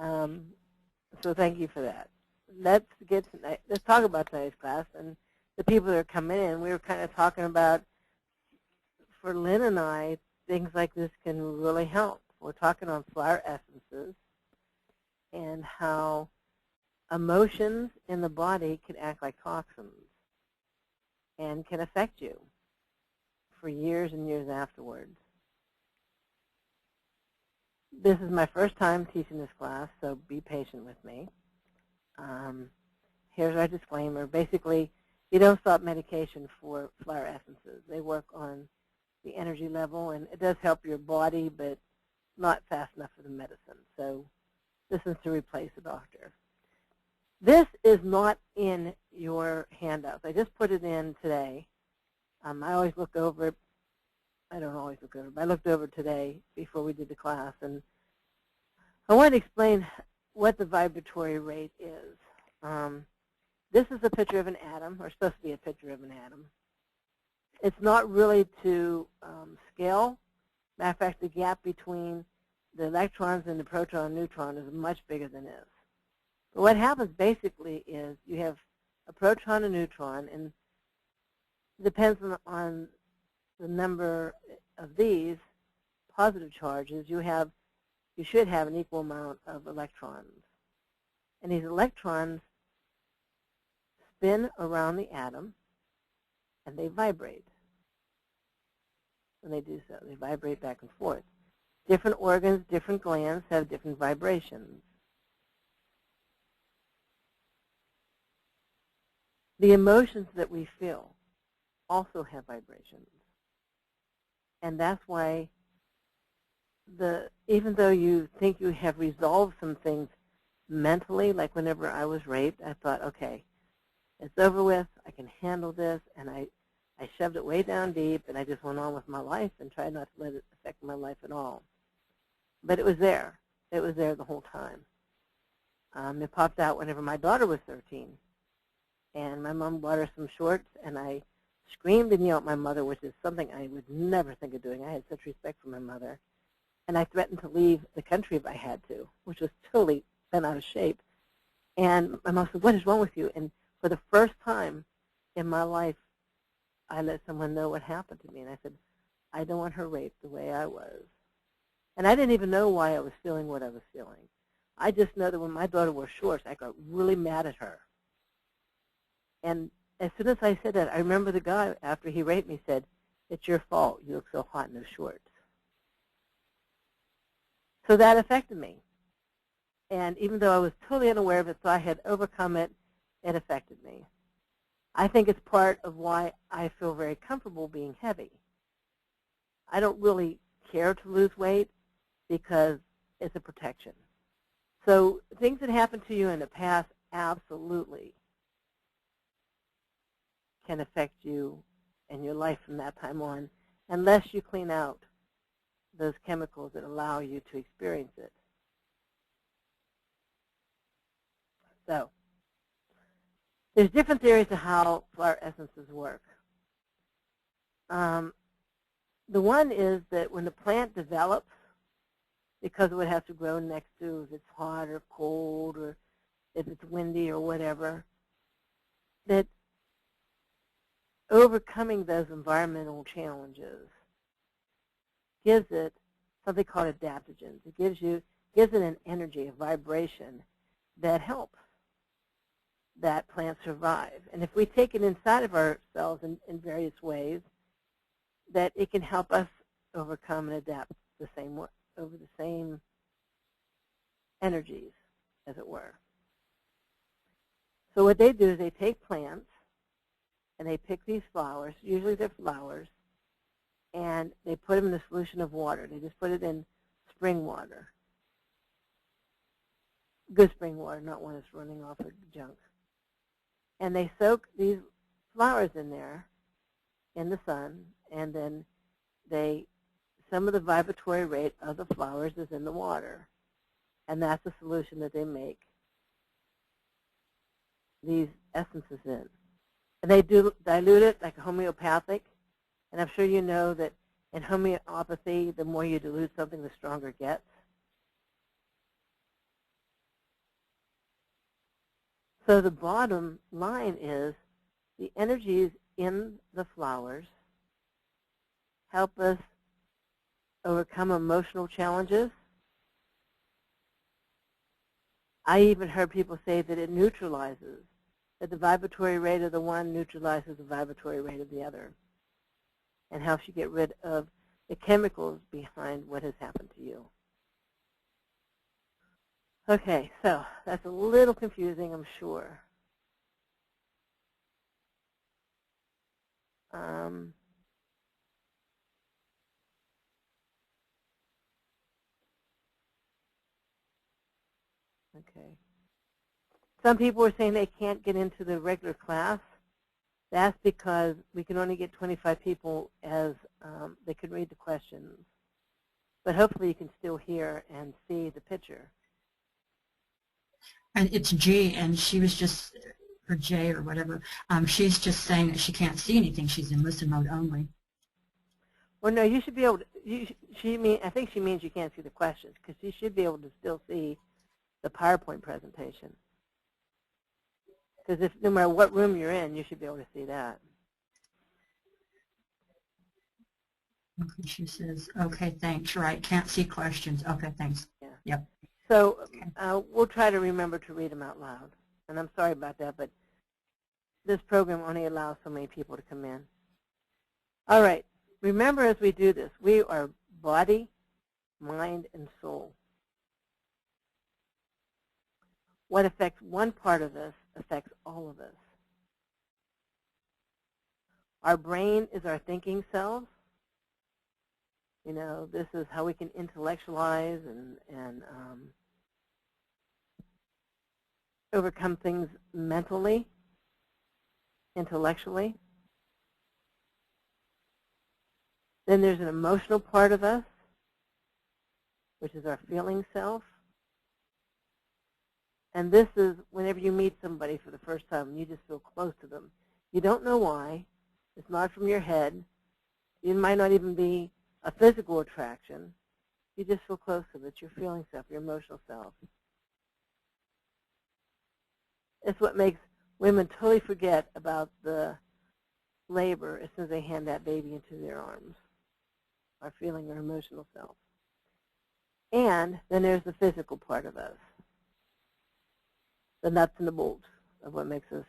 So thank you for that. Let's talk about today's class and the people that are coming in. We were kind of talking about, for Lynn and I, things like this can really help. We're talking on flower essences and how emotions in the body can act like toxins and can affect you for years and years afterwards. This is my first time teaching this class, so be patient with me. Here's our disclaimer. Basically, you don't stop medication for flower essences. They work on the energy level, and it does help your body, but not fast enough for the medicine. So this is to replace a doctor. This is not in your handouts. I just put it in today. I always look over it. I don't always look over it, but I looked over today before we did the class, and I want to explain what the vibratory rate is. This is a picture of an atom, or supposed to be a picture of an atom. It's not really to scale. Matter of fact, the gap between the electrons and the proton and neutron is much bigger than this. But what happens basically is you have a proton and neutron, and it depends on the number of these positive charges. You should have an equal amount of electrons. And these electrons spin around the atom, and they vibrate. When they do so, they vibrate back and forth. Different organs, different glands have different vibrations. The emotions that we feel also have vibrations. And that's why even though you think you have resolved some things mentally, like whenever I was raped, I thought, okay, it's over with, I can handle this, and I shoved it way down deep, and I just went on with my life and tried not to let it affect my life at all. But it was there. It was there the whole time. It popped out whenever my daughter was 13, and my mom bought her some shorts, and I screamed and yelled at my mother, which is something I would never think of doing. I had such respect for my mother. And I threatened to leave the country if I had to, which was totally bent out of shape. And my mom said, "What is wrong with you?" And for the first time in my life, I let someone know what happened to me. And I said, I don't want her raped the way I was. And I didn't even know why I was feeling what I was feeling. I just know that when my daughter wore shorts, I got really mad at her. And as soon as I said that, I remember the guy, after he raped me, said, "It's your fault. You look so hot in those shorts." So that affected me. And even though I was totally unaware of it, so I had overcome it, it affected me. I think it's part of why I feel very comfortable being heavy. I don't really care to lose weight because it's a protection. So things that happened to you in the past absolutely can affect you and your life from that time on, unless you clean out those chemicals that allow you to experience it. So there's different theories of how flower essences work. The one is that when the plant develops, because of what it has to grow next to, if it's hot or cold or if it's windy or whatever, that overcoming those environmental challenges gives it something called adaptations. It gives it an energy, a vibration that helps that plant survive. And if we take it inside of ourselves in various ways, that it can help us overcome and adapt over the same energies, as it were. So what they do is they take plants and they pick these flowers, usually they're flowers, and they put them in a solution of water. They just put it in spring water. Good spring water, not one that's running off of junk. And they soak these flowers in there in the sun, and then some of the vibratory rate of the flowers is in the water. And that's the solution that they make these essences in. And they dilute it like a homeopathic. And I'm sure you know that in homeopathy, the more you dilute something, the stronger it gets. So the bottom line is the energies in the flowers help us overcome emotional challenges. I even heard people say that it neutralizes, that the vibratory rate of the one neutralizes the vibratory rate of the other, and helps you get rid of the chemicals behind what has happened to you. Okay, so that's a little confusing, I'm sure. Okay. Some people are saying they can't get into the regular class. That's because we can only get 25 people as they can read the questions. But hopefully you can still hear and see the picture. And it's G, and she was just, or J or whatever, she's just saying that she can't see anything. She's in listen mode only. Well, no, you should be able to, I think she means you can't see the questions, because you should be able to still see the PowerPoint presentation. Because no matter what room you're in, you should be able to see that. Okay, she says, okay, thanks, right, can't see questions. Okay, thanks. Yeah. Yep. So we'll try to remember to read them out loud. And I'm sorry about that, but this program only allows so many people to come in. All right. Remember, as we do this, we are body, mind, and soul. What affects one part of us affects all of us. Our brain is our thinking selves. You know, this is how we can intellectualize and overcome things mentally, intellectually. Then there's an emotional part of us, which is our feeling self. And this is whenever you meet somebody for the first time and you just feel close to them. You don't know why. It's not from your head. It might not even be a physical attraction. You just feel close to them. It's your feeling self, your emotional self. It's what makes women totally forget about the labor as soon as they hand that baby into their arms, our feeling or emotional self. And then there's the physical part of us, the nuts and the bolts of what makes us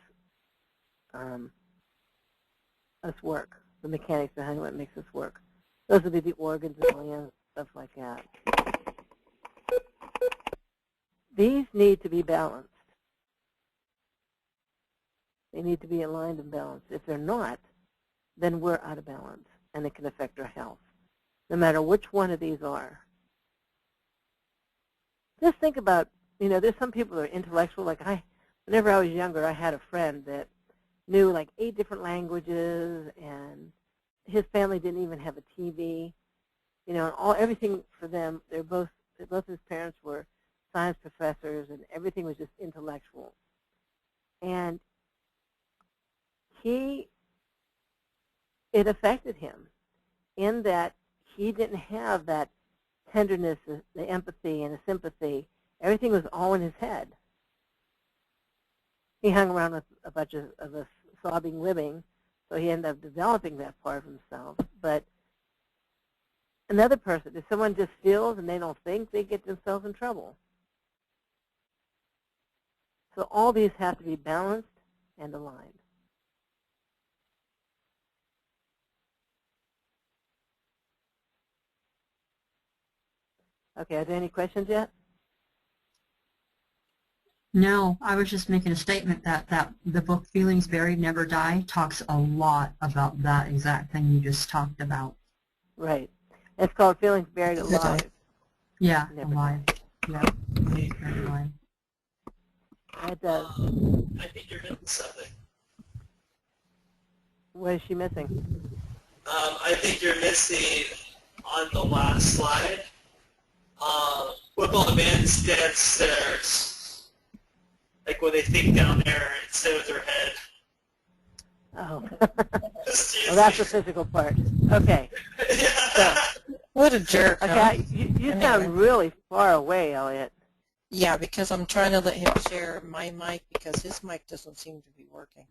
work, the mechanics behind what makes us work. Those would be the organs and glands, stuff like that. These need to be balanced. They need to be aligned and balanced. If they're not, then we're out of balance, and it can affect our health, no matter which one of these are. Just think about, you know, there's some people that are intellectual. Like whenever I was younger, I had a friend that knew like 8 different languages, and his family didn't even have a TV. You know, and everything for them, both his parents were science professors, and everything was just intellectual. And it affected him in that he didn't have that tenderness, the empathy, and the sympathy. Everything was all in his head. He hung around with a bunch of us sobbing living, so he ended up developing that part of himself. But another person, if someone just feels and they don't think, they get themselves in trouble. So all these have to be balanced and aligned. Okay, are there any questions yet? No, I was just making a statement that the book Feelings Buried Never Die talks a lot about that exact thing you just talked about. Right. It's called Feelings Buried Alive. Yeah, Never alive. Die. Yeah, Feelings Buried Alive. It does. I think you're missing something. What is she missing? I think you're missing on the last slide. With all the man's downstairs, like when they think down there instead of their head. Oh. Well, that's the physical part. Okay. So, What a jerk, huh? okay, you sound really far away, Elliot. Yeah, because I'm trying to let him share my mic because his mic doesn't seem to be working.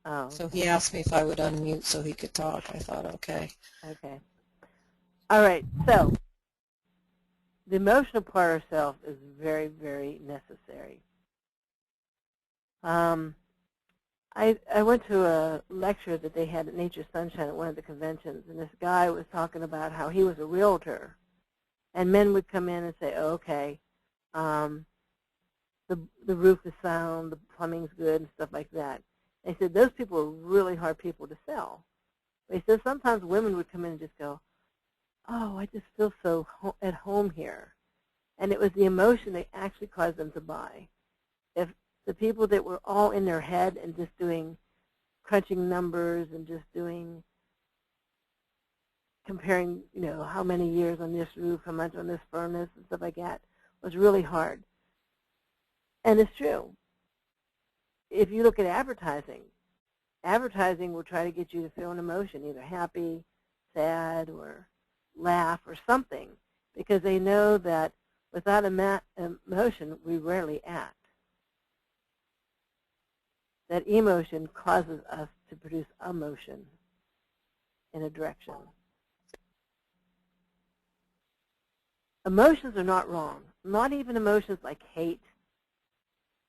Oh. So he asked me if I would unmute so he could talk. I thought, okay. Okay. All right. So the emotional part of ourselves is very, very necessary. I went to a lecture that they had at Nature Sunshine at one of the conventions, and this guy was talking about how he was a realtor, and men would come in and say, oh, okay, the roof is sound, the plumbing's good, and stuff like that. And he said those people are really hard people to sell. But he said sometimes women would come in and just go, oh, I just feel so at home here. And it was the emotion that actually caused them to buy. If the people that were all in their head and just doing crunching numbers and just doing comparing, you know, how many years on this roof, how much on this furnace and stuff like that was really hard. And it's true. If you look at advertising, advertising will try to get you to feel an emotion, either happy, sad, or laugh or something, because they know that without emotion, we rarely act. That emotion causes us to produce emotion in a direction. Emotions are not wrong. Not even emotions like hate,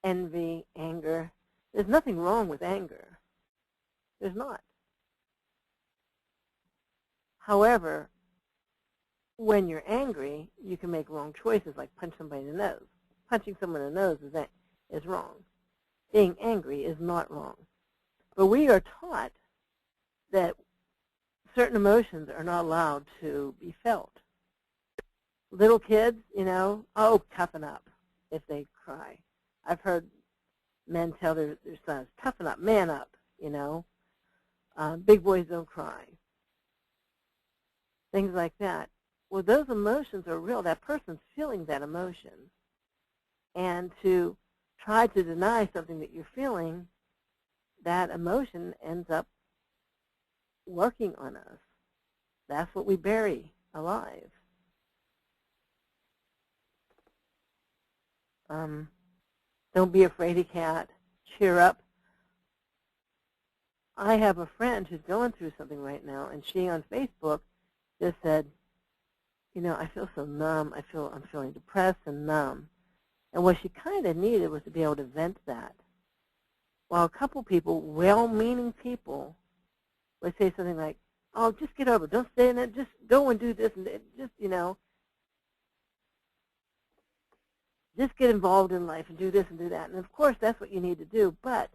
envy, anger. There's nothing wrong with anger. There's not. However, when you're angry, you can make wrong choices, like punch somebody in the nose. Punching someone in the nose is wrong. Being angry is not wrong. But we are taught that certain emotions are not allowed to be felt. Little kids, you know, oh, toughen up if they cry. I've heard men tell their sons, toughen up, man up, you know. Big boys don't cry. Things like that. Well, those emotions are real. That person's feeling that emotion. And to try to deny something that you're feeling, that emotion ends up working on us. That's what we bury alive. Don't be afraid, cat. Cheer up. I have a friend who's going through something right now, and she on Facebook just said, you know, I feel so numb. I'm feeling depressed and numb. And what she kind of needed was to be able to vent that. While a couple people, well-meaning people, would say something like, oh, just get over it. Don't stay in it. Just go and do this. And just, you know, just get involved in life and do this and do that. And, of course, that's what you need to do. But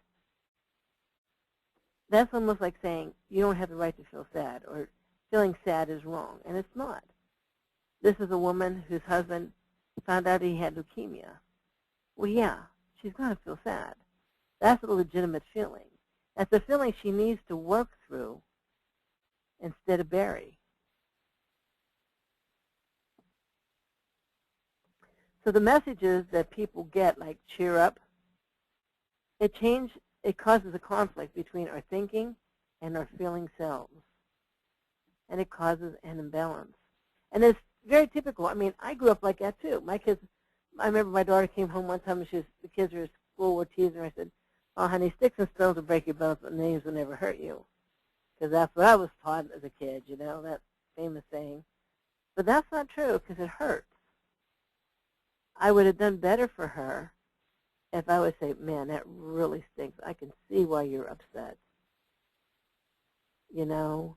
that's almost like saying you don't have the right to feel sad, or feeling sad is wrong. And it's not. This is a woman whose husband found out he had leukemia. Well, yeah, she's going to feel sad. That's a legitimate feeling. That's a feeling she needs to work through instead of bury. So the messages that people get, like cheer up, it causes a conflict between our thinking and our feeling selves. And it causes an imbalance. And it's very typical. I mean, I grew up like that too. My kids, I remember my daughter came home one time and the kids were at school were teasing her. I said, oh, honey, sticks and stones will break your bones, but names will never hurt you. Because that's what I was taught as a kid, you know, that famous saying. But that's not true, because it hurts. I would have done better for her if I would say, man, that really stinks. I can see why you're upset. You know?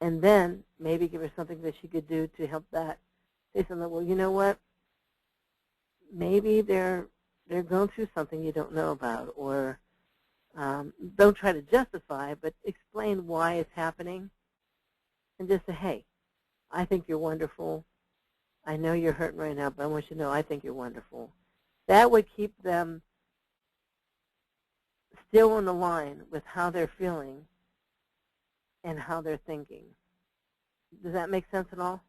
And then maybe give her something that she could do to help that. Say something, well, you know what? Maybe they're going through something you don't know about, or don't try to justify, but explain why it's happening. And just say, hey, I think you're wonderful. I know you're hurting right now, but I want you to know I think you're wonderful. That would keep them still on the line with how they're feeling and how they're thinking. Does that make sense at all?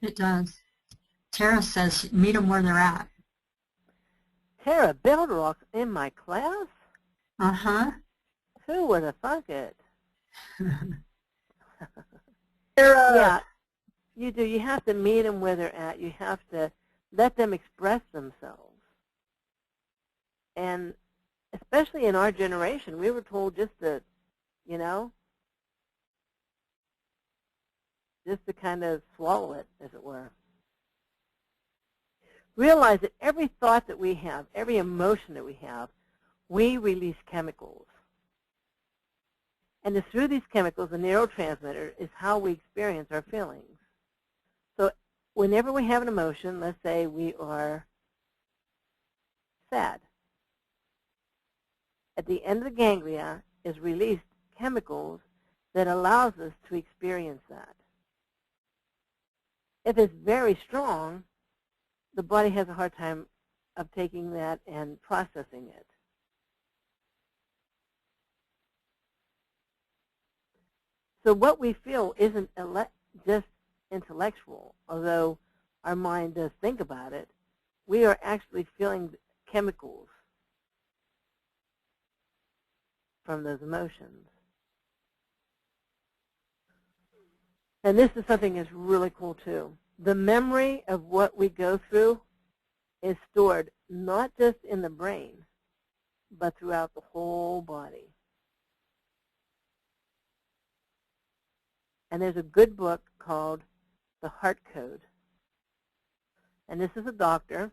It does. Tara says, meet them where they're at. Tara Belrock's in my class? Uh-huh. Who would have thunk it? Tara, You do. You have to meet them where they're at. You have to let them express themselves. And especially in our generation, we were told just to, just to kind of swallow it, as it were. Realize that every thought that we have, every emotion that we have, we release chemicals. And it's through these chemicals, the neurotransmitter is how we experience our feelings. So whenever we have an emotion, let's say we are sad, at the end of the ganglia is released chemicals that allows us to experience that. If it's very strong, the body has a hard time of taking that and processing it. So what we feel isn't just intellectual, although our mind does think about it. We are actually feeling chemicals from those emotions. And this is something that's really cool too. The memory of what we go through is stored not just in the brain, but throughout the whole body. And there's a good book called The Heart Code. And this is a doctor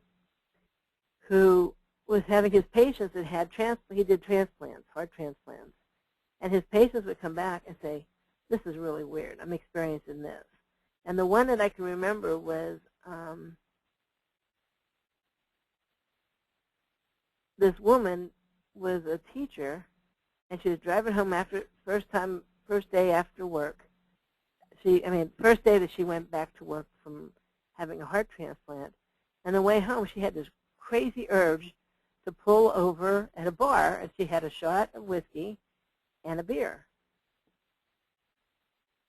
who was having his patients that had he did transplants, heart transplants. And his patients would come back and say, this is really weird. I'm experiencing this. And the one that I can remember was this woman was a teacher, and she was driving home after first day after work. First day that she went back to work from having a heart transplant. And on the way home, she had this crazy urge to pull over at a bar, and she had a shot of whiskey and a beer.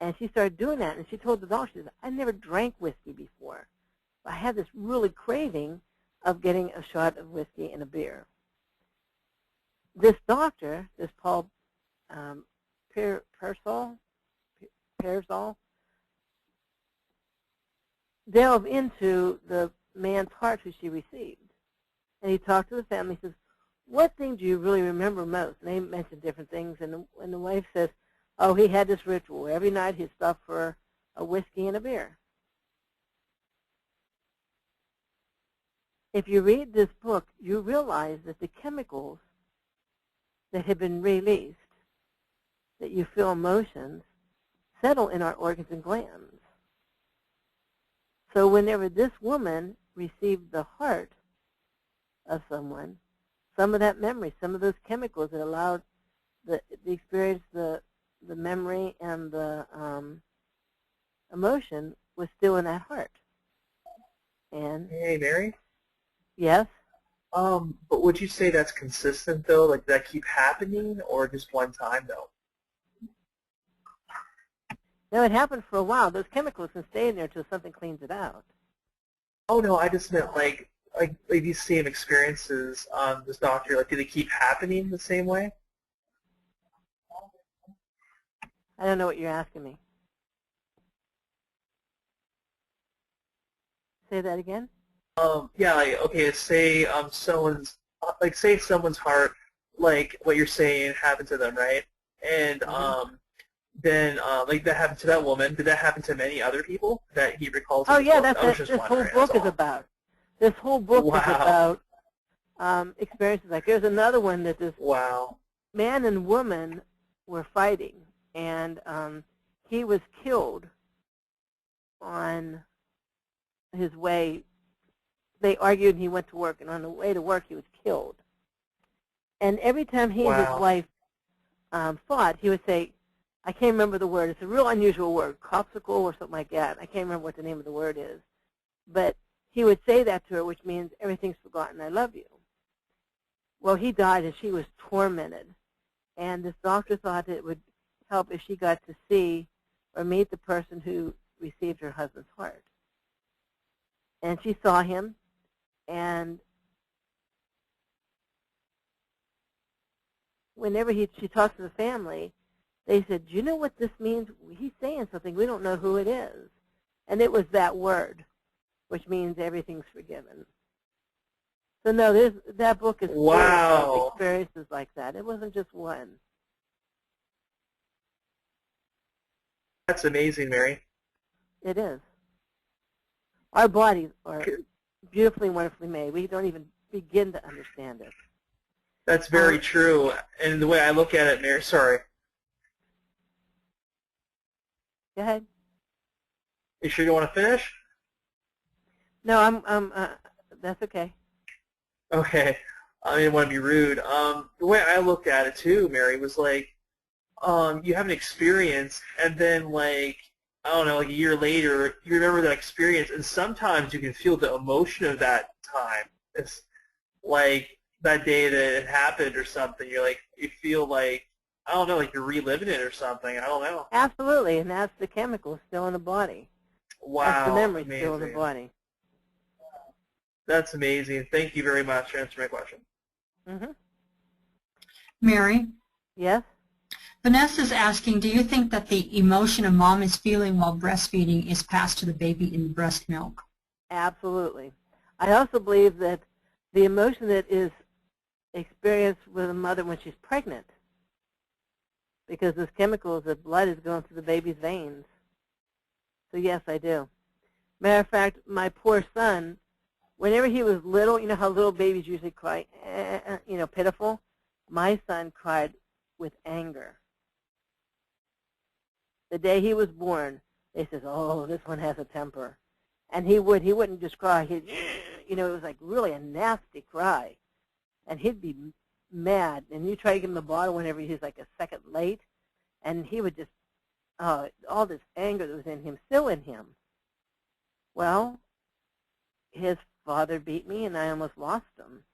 And she started doing that, and she told the doctor, she said, I never drank whiskey before. I had this really craving of getting a shot of whiskey and a beer. This doctor, this Paul Pearsall, delved into the man's heart who she received. And he talked to the family. He says, what thing do you really remember most? And they mentioned different things. And the wife says, oh, he had this ritual. Every night he'd stop for a whiskey and a beer. If you read this book, you realize that the chemicals that have been released, that you feel emotions, settle in our organs and glands. So whenever this woman received the heart of someone, some of that memory, some of those chemicals that allowed the experience, the memory, and the emotion was still in that heart. And hey, Mary? Yes? But would you say that's consistent, though? Like, that keep happening, or just one time, though? No, it happened for a while. Those chemicals can stay in there until something cleans it out. Oh, no, I just meant, like these same experiences, this doctor, like, do they keep happening the same way? I don't know what you're asking me. Say that again? Yeah, like, okay, say someone's heart, like what you're saying, happened to them, right? And then like that happened to that woman. Did that happen to many other people that he recalls? Oh yeah, that's what this whole book is about. This whole book is about experiences like. There's another one that this man and woman were fighting, and he was killed on his way. They argued, and he went to work, and on the way to work, he was killed. And every time he and his wife fought, he would say, I can't remember the word. It's a real unusual word, copsicle or something like that. I can't remember what the name of the word is. But he would say that to her, which means everything's forgotten, I love you. Well, he died, and she was tormented. And this doctor thought it would help if she got to see or meet the person who received her husband's heart. And she saw him, and whenever she talked to the family, they said, do you know what this means? He's saying something. We don't know who it is. And it was that word, which means everything's forgiven. So no, that book is full of experiences like that. It wasn't just one. That's amazing, Mary. It is. Our bodies are beautifully, wonderfully made. We don't even begin to understand it. That's very true. And the way I look at it, Mary, sorry. Go ahead. You sure you want to finish? No, that's okay. Okay. I didn't want to be rude. The way I looked at it too, Mary, was like, you have an experience, and then like, I don't know, like a year later, you remember that experience, and sometimes you can feel the emotion of that time. It's like that day that it happened or something. You're like, you feel like, I don't know, like you're reliving it or something. I don't know. Absolutely, and that's the chemical still in the body. Wow, that's the memory amazing. Still in the body. That's amazing. Thank you very much for answering my question. Mm-hmm. Mary? Yes? Vanessa's asking, do you think that the emotion a mom is feeling while breastfeeding is passed to the baby in breast milk? Absolutely. I also believe that the emotion that is experienced with a mother when she's pregnant, because those chemicals, the blood is going through the baby's veins. So yes, I do. Matter of fact, my poor son, whenever he was little, you know how little babies usually cry, pitiful? My son cried with anger. The day he was born, they said, oh, this one has a temper. And he wouldn't just cry. He'd, it was like really a nasty cry. And he'd be mad. And you try to give him a bottle whenever he's like a second late, and he would just, all this anger that was in him, still in him. Well, his father beat me, and I almost lost him.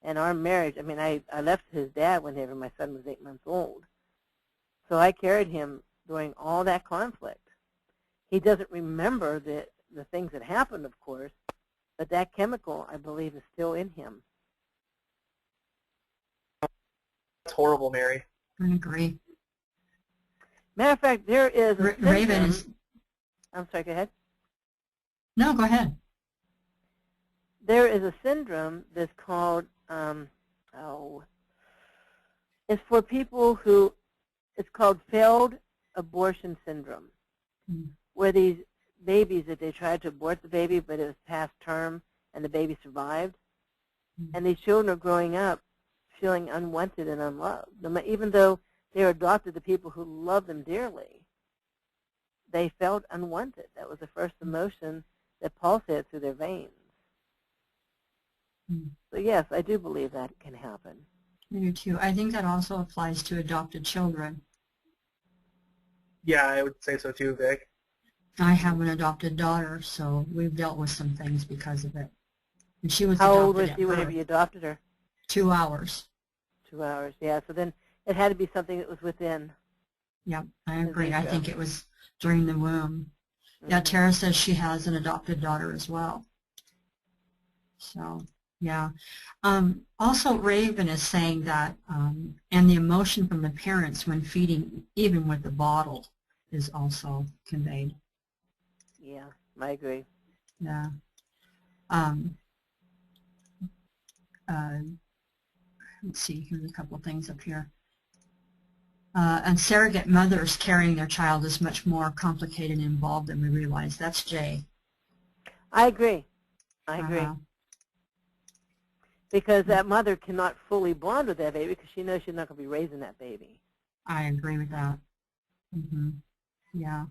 And our marriage, I mean, I left his dad whenever my son was 8 months old. So I carried him during all that conflict. He doesn't remember the things that happened, of course, but that chemical, I believe, is still in him. That's horrible, Mary. I agree. Matter of fact, there is a Raven is... I'm sorry, go ahead. No, go ahead. There is a syndrome that's called, it's for people who, it's called failed abortion syndrome, where these babies that they tried to abort the baby, but it was past term, and the baby survived. And these children are growing up feeling unwanted and unloved. Even though they were adopted to people who love them dearly, they felt unwanted. That was the first emotion that pulsated through their veins. So yes, I do believe that can happen. I do too. I think that also applies to adopted children. Yeah, I would say so too, Vic. I have an adopted daughter, so we've dealt with some things because of it. And she was How adopted old was at she whenever birth. you adopted her? 2 hours. 2 hours, yeah. So then it had to be something that was within. Yep, I agree. I think it was during the womb. Yeah, Mhm. Tara says she has an adopted daughter as well. So, yeah. Also, Raven is saying that, and the emotion from the parents when feeding, even with the bottle, is also conveyed. Yeah, I agree. Yeah. Let's see, here's a couple of things up here. And surrogate mothers carrying their child is much more complicated and involved than we realize. That's Jay. I agree. I agree. Because that mother cannot fully bond with that baby because she knows she's not going to be raising that baby. I agree with that. Yeah.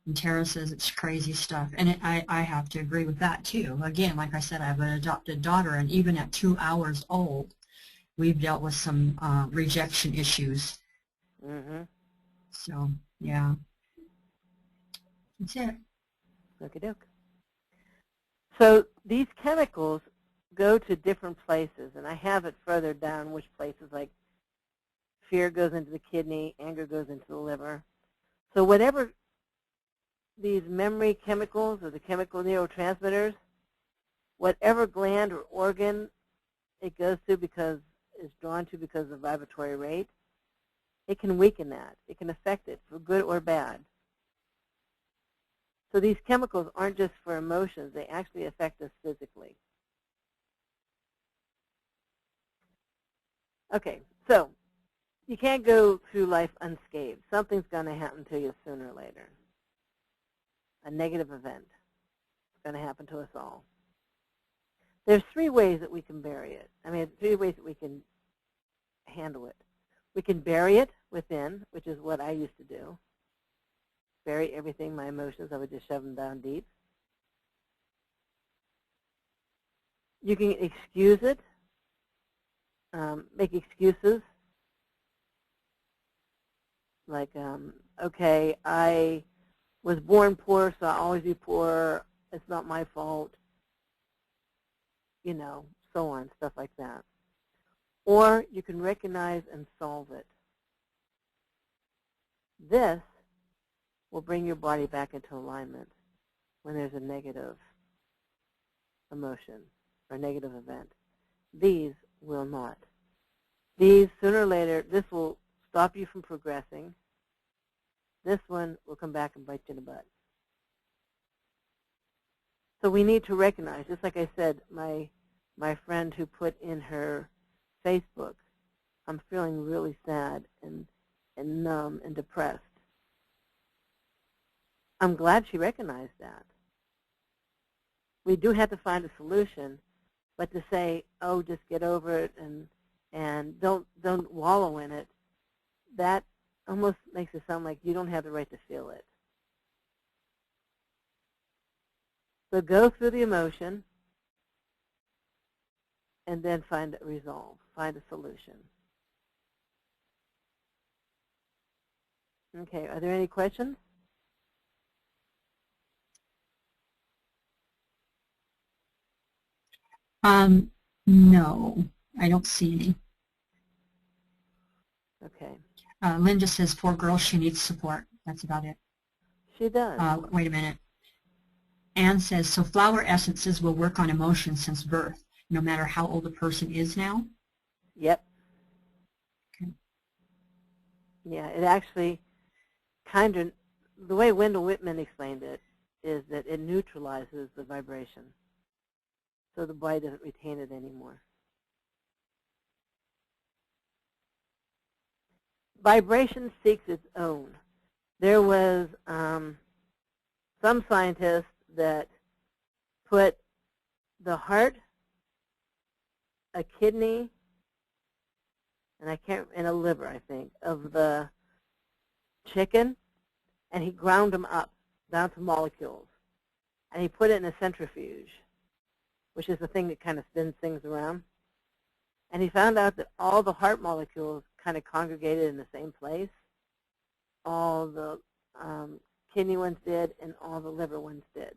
And Tara says it's crazy stuff. And I have to agree with that, too. Again, like I said, I have an adopted daughter, and even at 2 hours old, we've dealt with some rejection issues. So, yeah. That's it. Okie-doke. So these chemicals go to different places, and I have it further down which places, like fear goes into the kidney, anger goes into the liver. So whatever these memory chemicals or the chemical neurotransmitters, whatever gland or organ it goes to because it's drawn to because of the vibratory rate, it can weaken that. It can affect it for good or bad. So these chemicals aren't just for emotions. They actually affect us physically. Okay, so you can't go through life unscathed. Something's going to happen to you sooner or later. A negative event is going to happen to us all. There's 3 ways that we can bury it. 3 ways that we can handle it. We can bury it within, which is what I used to do. Bury everything, my emotions, I would just shove them down deep. You can excuse it, make excuses. Like, okay, I was born poor, so I'll always be poor. It's not my fault. You know, so on, stuff like that. Or you can recognize and solve it. This will bring your body back into alignment when there's a negative emotion or negative event. These will not. These, sooner or later, this will stop you from progressing. This one will come back and bite you in the butt. So we need to recognize, just like I said, my friend who put in her Facebook, I'm feeling really sad and numb and depressed. I'm glad she recognized that. We do have to find a solution, but to say, oh, just get over it and don't wallow in it, that almost makes it sound like you don't have the right to feel it. So go through the emotion and then find a resolve, find a solution. Okay, are there any questions? No, I don't see any. Okay. Linda says, poor girl, she needs support. That's about it. She does. Wait a minute. Anne says, so flower essences will work on emotions since birth, no matter how old a person is now? Yep. Okay. Yeah, it actually kind of, the way Wendell Whitman explained it is that it neutralizes the vibration. So the body doesn't retain it anymore. Vibration seeks its own. There was some scientists that put the heart, a kidney, and a liver, I think, of the chicken, and he ground them up down to molecules, and he put it in a centrifuge, which is the thing that kind of spins things around. And he found out that all the heart molecules kind of congregated in the same place. All the kidney ones did, and all the liver ones did.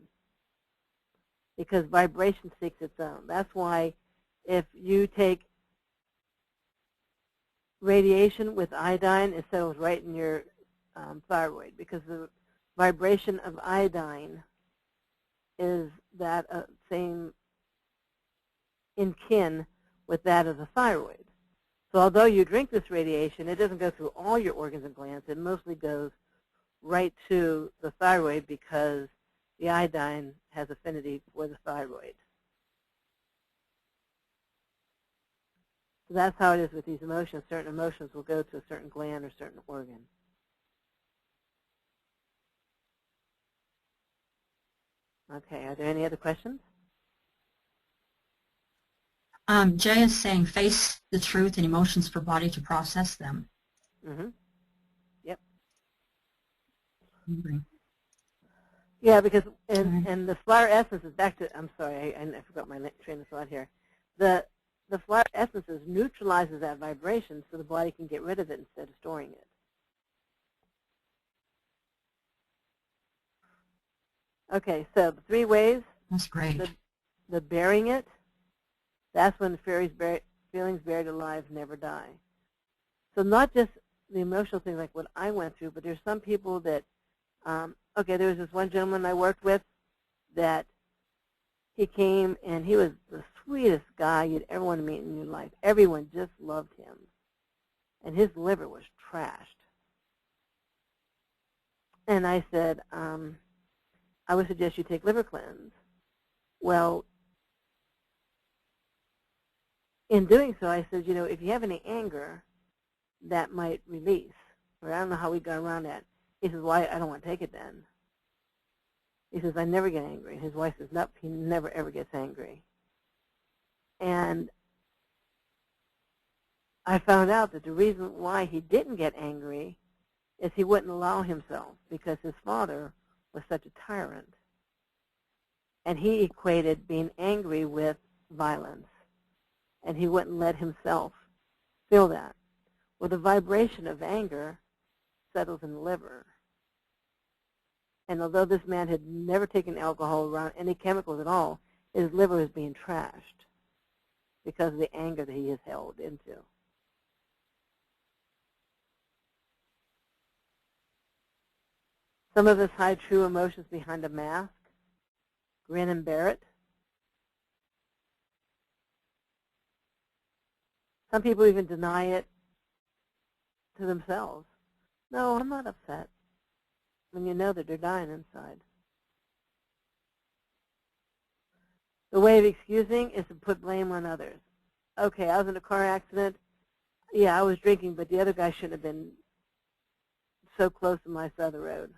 Because vibration seeks its own. That's why if you take radiation with iodine, it settles right in your thyroid, because the vibration of iodine is that same in kin with that of the thyroid. So although you drink this radiation, it doesn't go through all your organs and glands. It mostly goes right to the thyroid because the iodine has affinity for the thyroid. So that's how it is with these emotions. Certain emotions will go to a certain gland or certain organ. Okay, are there any other questions? Jay is saying, face the truth and emotions for body to process them. Mm-hmm. Yep. Mm-hmm. Yeah, because and the flower essence is back to, I'm sorry, I forgot my train of thought here. The flower essences neutralizes that vibration so the body can get rid of it instead of storing it. Okay, so the 3 ways. That's great. The burying it, that's when the feelings buried alive never die. So not just the emotional thing like what I went through, but there's some people that, okay, there was this one gentleman I worked with that he came and he was the sweetest guy you'd ever want to meet in your life. Everyone just loved him. And his liver was trashed. And I said, I I would suggest you take liver cleanse. Well, in doing so, I said, if you have any anger, that might release. Or I don't know how we got around that. He says, well, I don't want to take it then. He says, I never get angry. His wife says, nope, he never, ever gets angry. And I found out that the reason why he didn't get angry is he wouldn't allow himself because his father was such a tyrant. And he equated being angry with violence. And he wouldn't let himself feel that. Well, the vibration of anger settles in the liver. And although this man had never taken alcohol around any chemicals at all, his liver is being trashed because of the anger that he is held into. Some of us hide true emotions behind a mask, grin and bear it. Some people even deny it to themselves. No, I'm not upset. When you know that they're dying inside. The way of excusing is to put blame on others. Okay, I was in a car accident. Yeah, I was drinking, but the other guy shouldn't have been so close to my side of the road.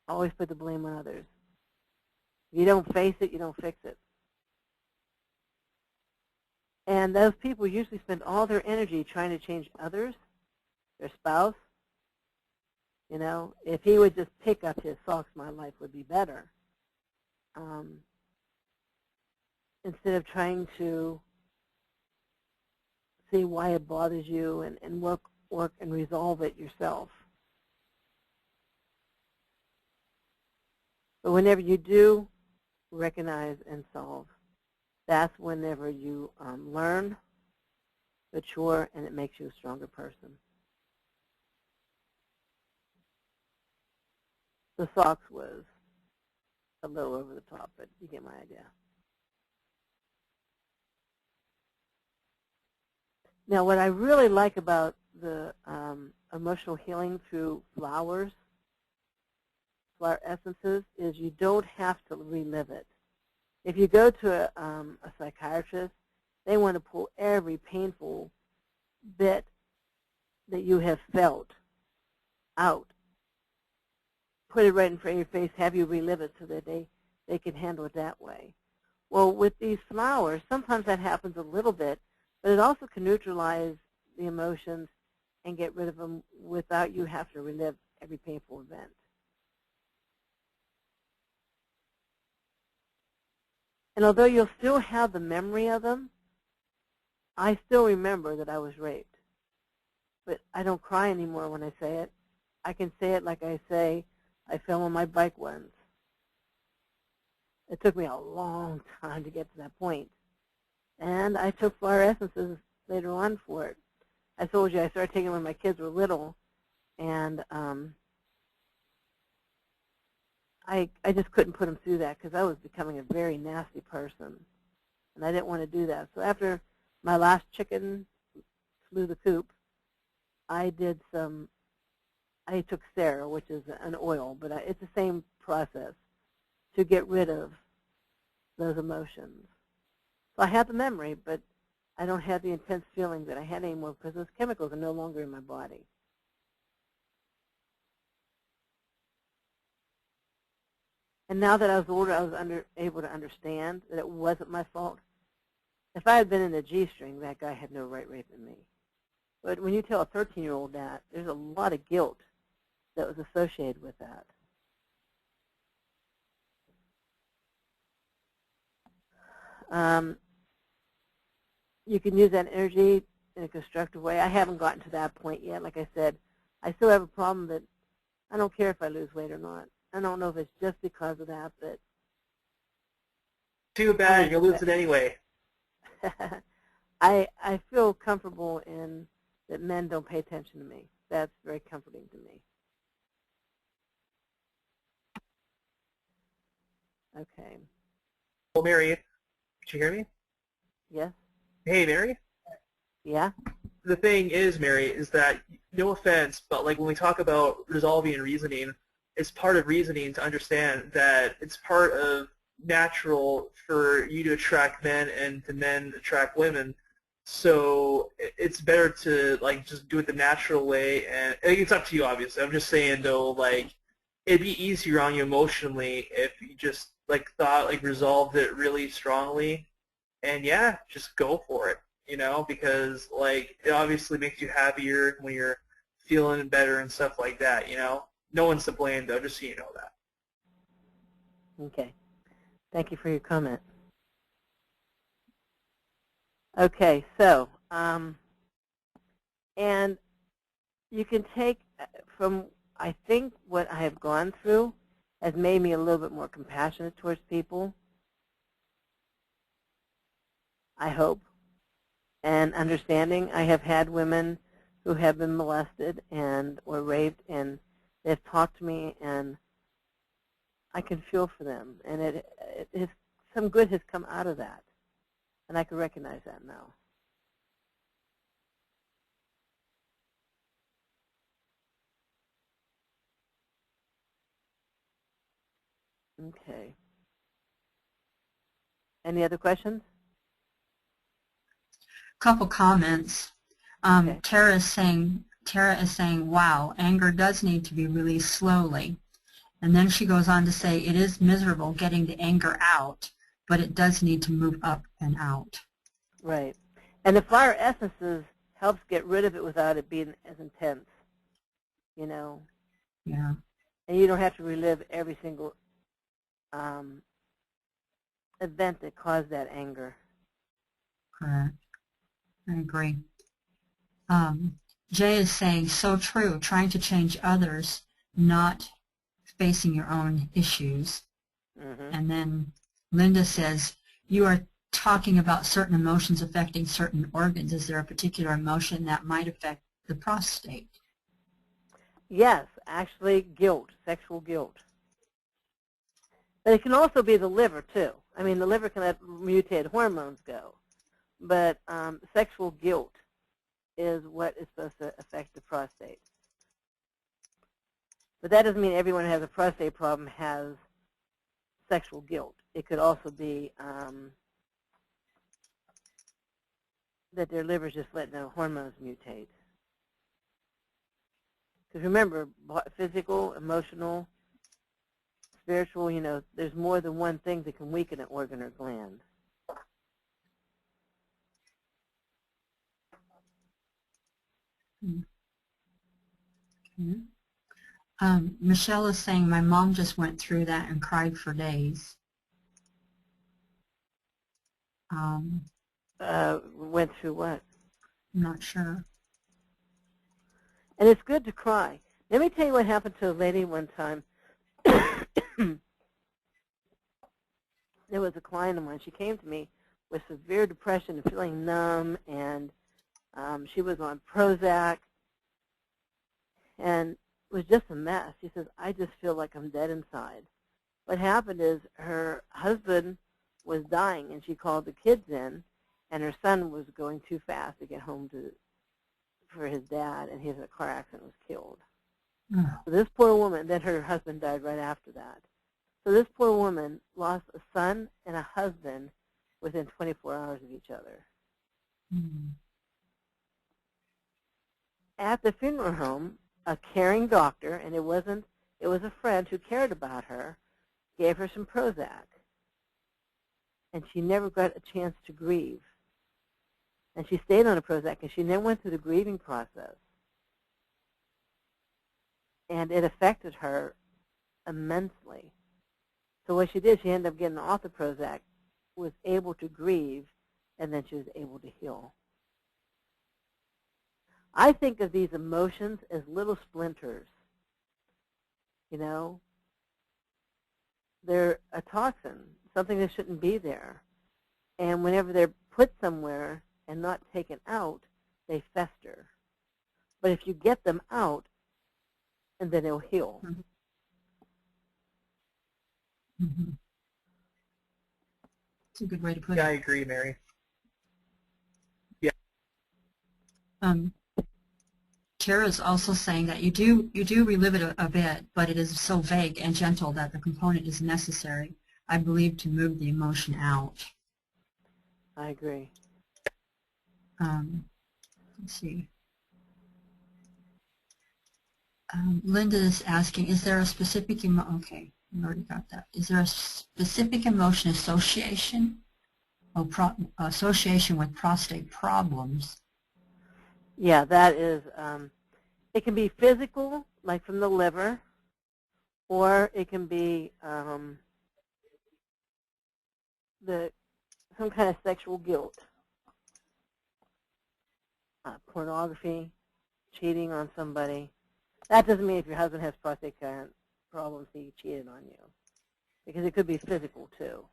Always put the blame on others. If you don't face it, you don't fix it. And those people usually spend all their energy trying to change others, their spouse. If he would just pick up his socks, my life would be better. Instead of trying to see why it bothers you and work and resolve it yourself. But whenever you do recognize and solve, that's whenever you learn, mature, and it makes you a stronger person. The socks was a little over the top, but you get my idea. Now, what I really like about the emotional healing through flower essences, is you don't have to relive it. If you go to a psychiatrist, they want to pull every painful bit that you have felt out, put it right in front of your face, have you relive it so that they can handle it that way. Well, with these flowers, sometimes that happens a little bit, but it also can neutralize the emotions and get rid of them without you have to relive every painful event. And although you'll still have the memory of them, I still remember that I was raped. But I don't cry anymore when I say it. I can say it like I say, I fell on my bike once. It took me a long time to get to that point. And I took flower essences later on for it. I told you I started taking them when my kids were little, and I just couldn't put them through that because I was becoming a very nasty person, and I didn't want to do that. So after my last chicken flew the coop, I took Sarah, which is an oil, but it's the same process to get rid of those emotions. So I have the memory, but I don't have the intense feeling that I had anymore because those chemicals are no longer in my body. And now that I was older, I was able to understand that it wasn't my fault. If I had been in the G-string, that guy had no right raping me. But when you tell a 13-year-old that, there's a lot of guilt that was associated with that. You can use that energy in a constructive way. I haven't gotten to that point yet. Like I said, I still have a problem that I don't care if I lose weight or not. I don't know if it's just because of that, but... Too bad, you'll lose it anyway. I feel comfortable in that men don't pay attention to me. That's very comforting to me. Okay. Well, Mary, did you hear me? Yes? Hey, Mary? Yeah? The thing is, Mary, is that, no offense, but like when we talk about resolving and reasoning, it's part of reasoning to understand that it's part of natural for you to attract men and to men attract women. So it's better to like just do it the natural way, and it's up to you, obviously. I'm just saying though, like it'd be easier on you emotionally if you just like thought like resolved it really strongly, and yeah, just go for it, because like it obviously makes you happier when you're feeling better and stuff like that. No one's to blame though, just so you know that. Okay. Thank you for your comment. Okay, so, and you can take from, I think what I have gone through has made me a little bit more compassionate towards people, I hope, and understanding. I have had women who have been molested or raped, and they've talked to me, and I can feel for them, and some good has come out of that, and I can recognize that now. Okay. Any other questions? Couple comments. Okay. Tara is saying, wow, anger does need to be released slowly. And then she goes on to say, it is miserable getting the anger out, but it does need to move up and out. Right. And the flower essences helps get rid of it without it being as intense, Yeah. And you don't have to relive every single event that caused that anger. Correct. I agree. Jay is saying, so true, trying to change others, not facing your own issues. Mm-hmm. And then Linda says, you are talking about certain emotions affecting certain organs. Is there a particular emotion that might affect the prostate? Yes, actually guilt, sexual guilt. But it can also be the liver, too. I mean, the liver can let mutated hormones go. But sexual guilt is what is supposed to affect the prostate. But that doesn't mean everyone who has a prostate problem has sexual guilt. It could also be that their liver's just letting the hormones mutate. Because remember, physical, emotional, spiritual, there's more than one thing that can weaken an organ or gland. Okay. Michelle is saying, my mom just went through that and cried for days. Went through what? I'm not sure. And it's good to cry. Let me tell you what happened to a lady one time. There was a client of mine. She came to me with severe depression and feeling numb, and she was on Prozac, and it was just a mess. She says, I just feel like I'm dead inside. What happened is her husband was dying, and she called the kids in, and her son was going too fast to get home for his dad, and he was in a car accident and was killed. So this poor woman, then her husband died right after that. So this poor woman lost a son and a husband within 24 hours of each other. At the funeral home, a caring doctor, and it was a friend who cared about her, gave her some Prozac. And she never got a chance to grieve. And she stayed on a Prozac, and she never went through the grieving process. And it affected her immensely. So what she did, she ended up getting off the Prozac, was able to grieve, and then she was able to heal. I think of these emotions as little splinters. They're a toxin, something that shouldn't be there. And whenever they're put somewhere and not taken out, they fester. But if you get them out, and then they'll heal. It's a good way to put it. Yeah, I agree, Mary. Yeah. Tara is also saying that you do relive it a bit, but it is so vague and gentle that the component is necessary, I believe, to move the emotion out. I agree. Let's see. Linda is asking, is there a specific okay, we already got that. Is there a specific emotion association association with prostate problems? Yeah, that is, it can be physical, like from the liver, or it can be some kind of sexual guilt, pornography, cheating on somebody. That doesn't mean if your husband has prostate problems he cheated on you, because it could be physical too.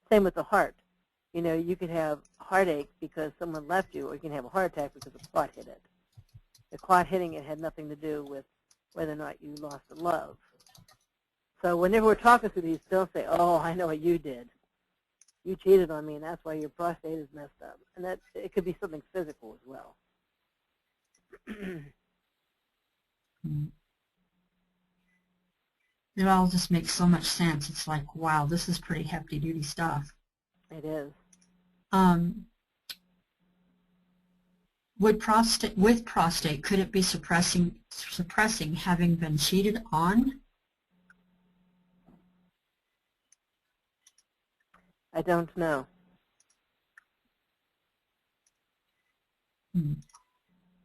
Same with the heart. You know, you could have heartache because someone left you, or you can have a heart attack because a clot hit it. The clot hitting it had nothing to do with whether or not you lost the love. So whenever we're talking through these, don't say, oh, I know what you did. You cheated on me, and that's why your prostate is messed up. And that it could be something physical as well. It all just makes so much sense. It's like, wow, this is pretty hefty-duty stuff. It is. With prostate, could it be suppressing having been cheated on? I don't know.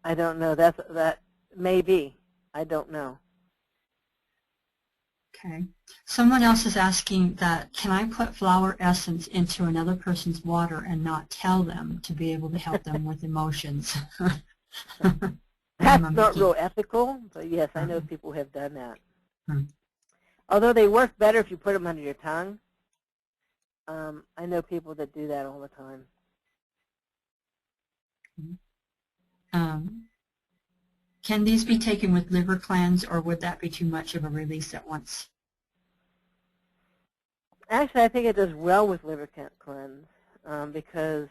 I don't know. That may be. I don't know. Okay. Someone else is asking that, can I put flower essence into another person's water and not tell them to be able to help them with emotions? That's not real ethical, but yes, I know people have done that. Hmm. Although they work better if you put them under your tongue. I know people that do that all the time. Can these be taken with liver cleanse, or would that be too much of a release at once? Actually, I think it does well with liver cleanse because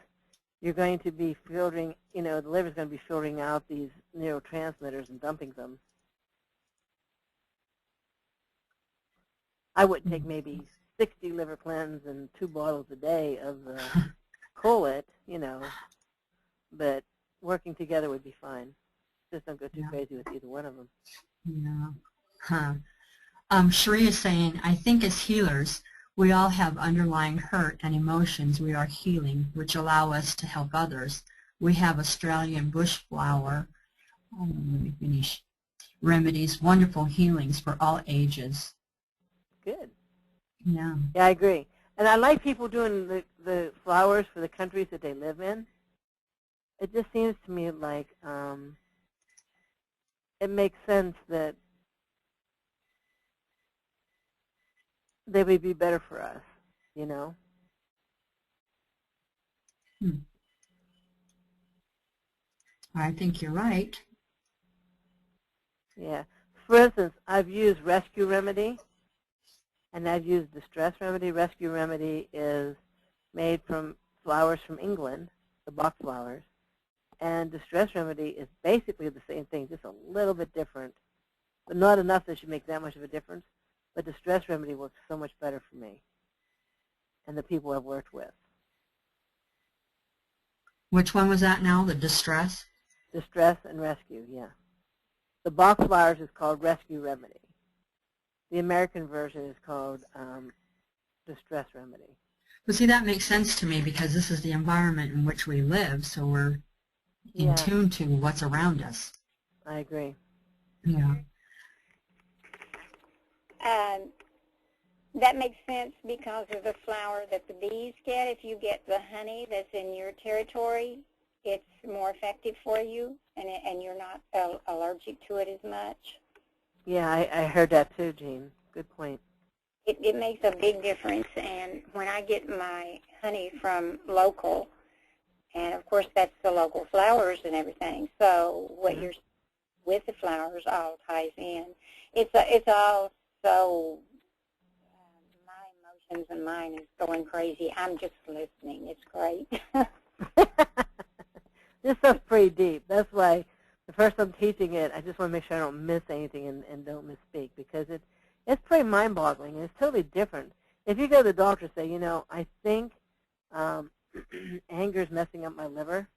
you're going to be filtering, you know, the liver is going to be filtering out these neurotransmitters and dumping them. I would take maybe 60 liver cleanse and 2 bottles a day of the colate, you know, but working together would be fine. Just don't go too crazy with either one of them. Yeah. Sheree is saying, I think as healers, we all have underlying hurt and emotions we are healing, which allow us to help others. We have Australian bush flower, let me finish, remedies, wonderful healings for all ages. Good. Yeah. Yeah, I agree. And I like people doing the flowers for the countries that they live in. It just seems to me like it makes sense that they would be better for us, you know? I think you're right. Yeah. For instance, I've used Rescue Remedy, and I've used Distress Remedy. Rescue Remedy is made from flowers from England, the Bach flowers, and Distress Remedy is basically the same thing, just a little bit different, but not enough that should make that much of a difference. But Distress Remedy works so much better for me and the people I've worked with. Which one was that now, the Distress? Distress and Rescue, yeah. The Bach flowers is called Rescue Remedy. The American version is called Distress Remedy. Well, see, that makes sense to me because this is the environment in which we live, so we're in tune to what's around us. I agree. Yeah. That makes sense because of the flower that the bees get. If you get the honey that's in your territory, it's more effective for you, and you're not allergic to it as much. Yeah, I heard that too, Jean. Good point. It makes a big difference, and when I get my honey from local, and of course that's the local flowers and everything, so what you're with the flowers all ties in. It's all so, my emotions and mine is going crazy. I'm just listening. It's great. This stuff's pretty deep. That's why the first I'm teaching it, I just want to make sure I don't miss anything and don't misspeak, because it's pretty mind-boggling, and it's totally different. If you go to the doctor and say, you know, I think anger is messing up my liver,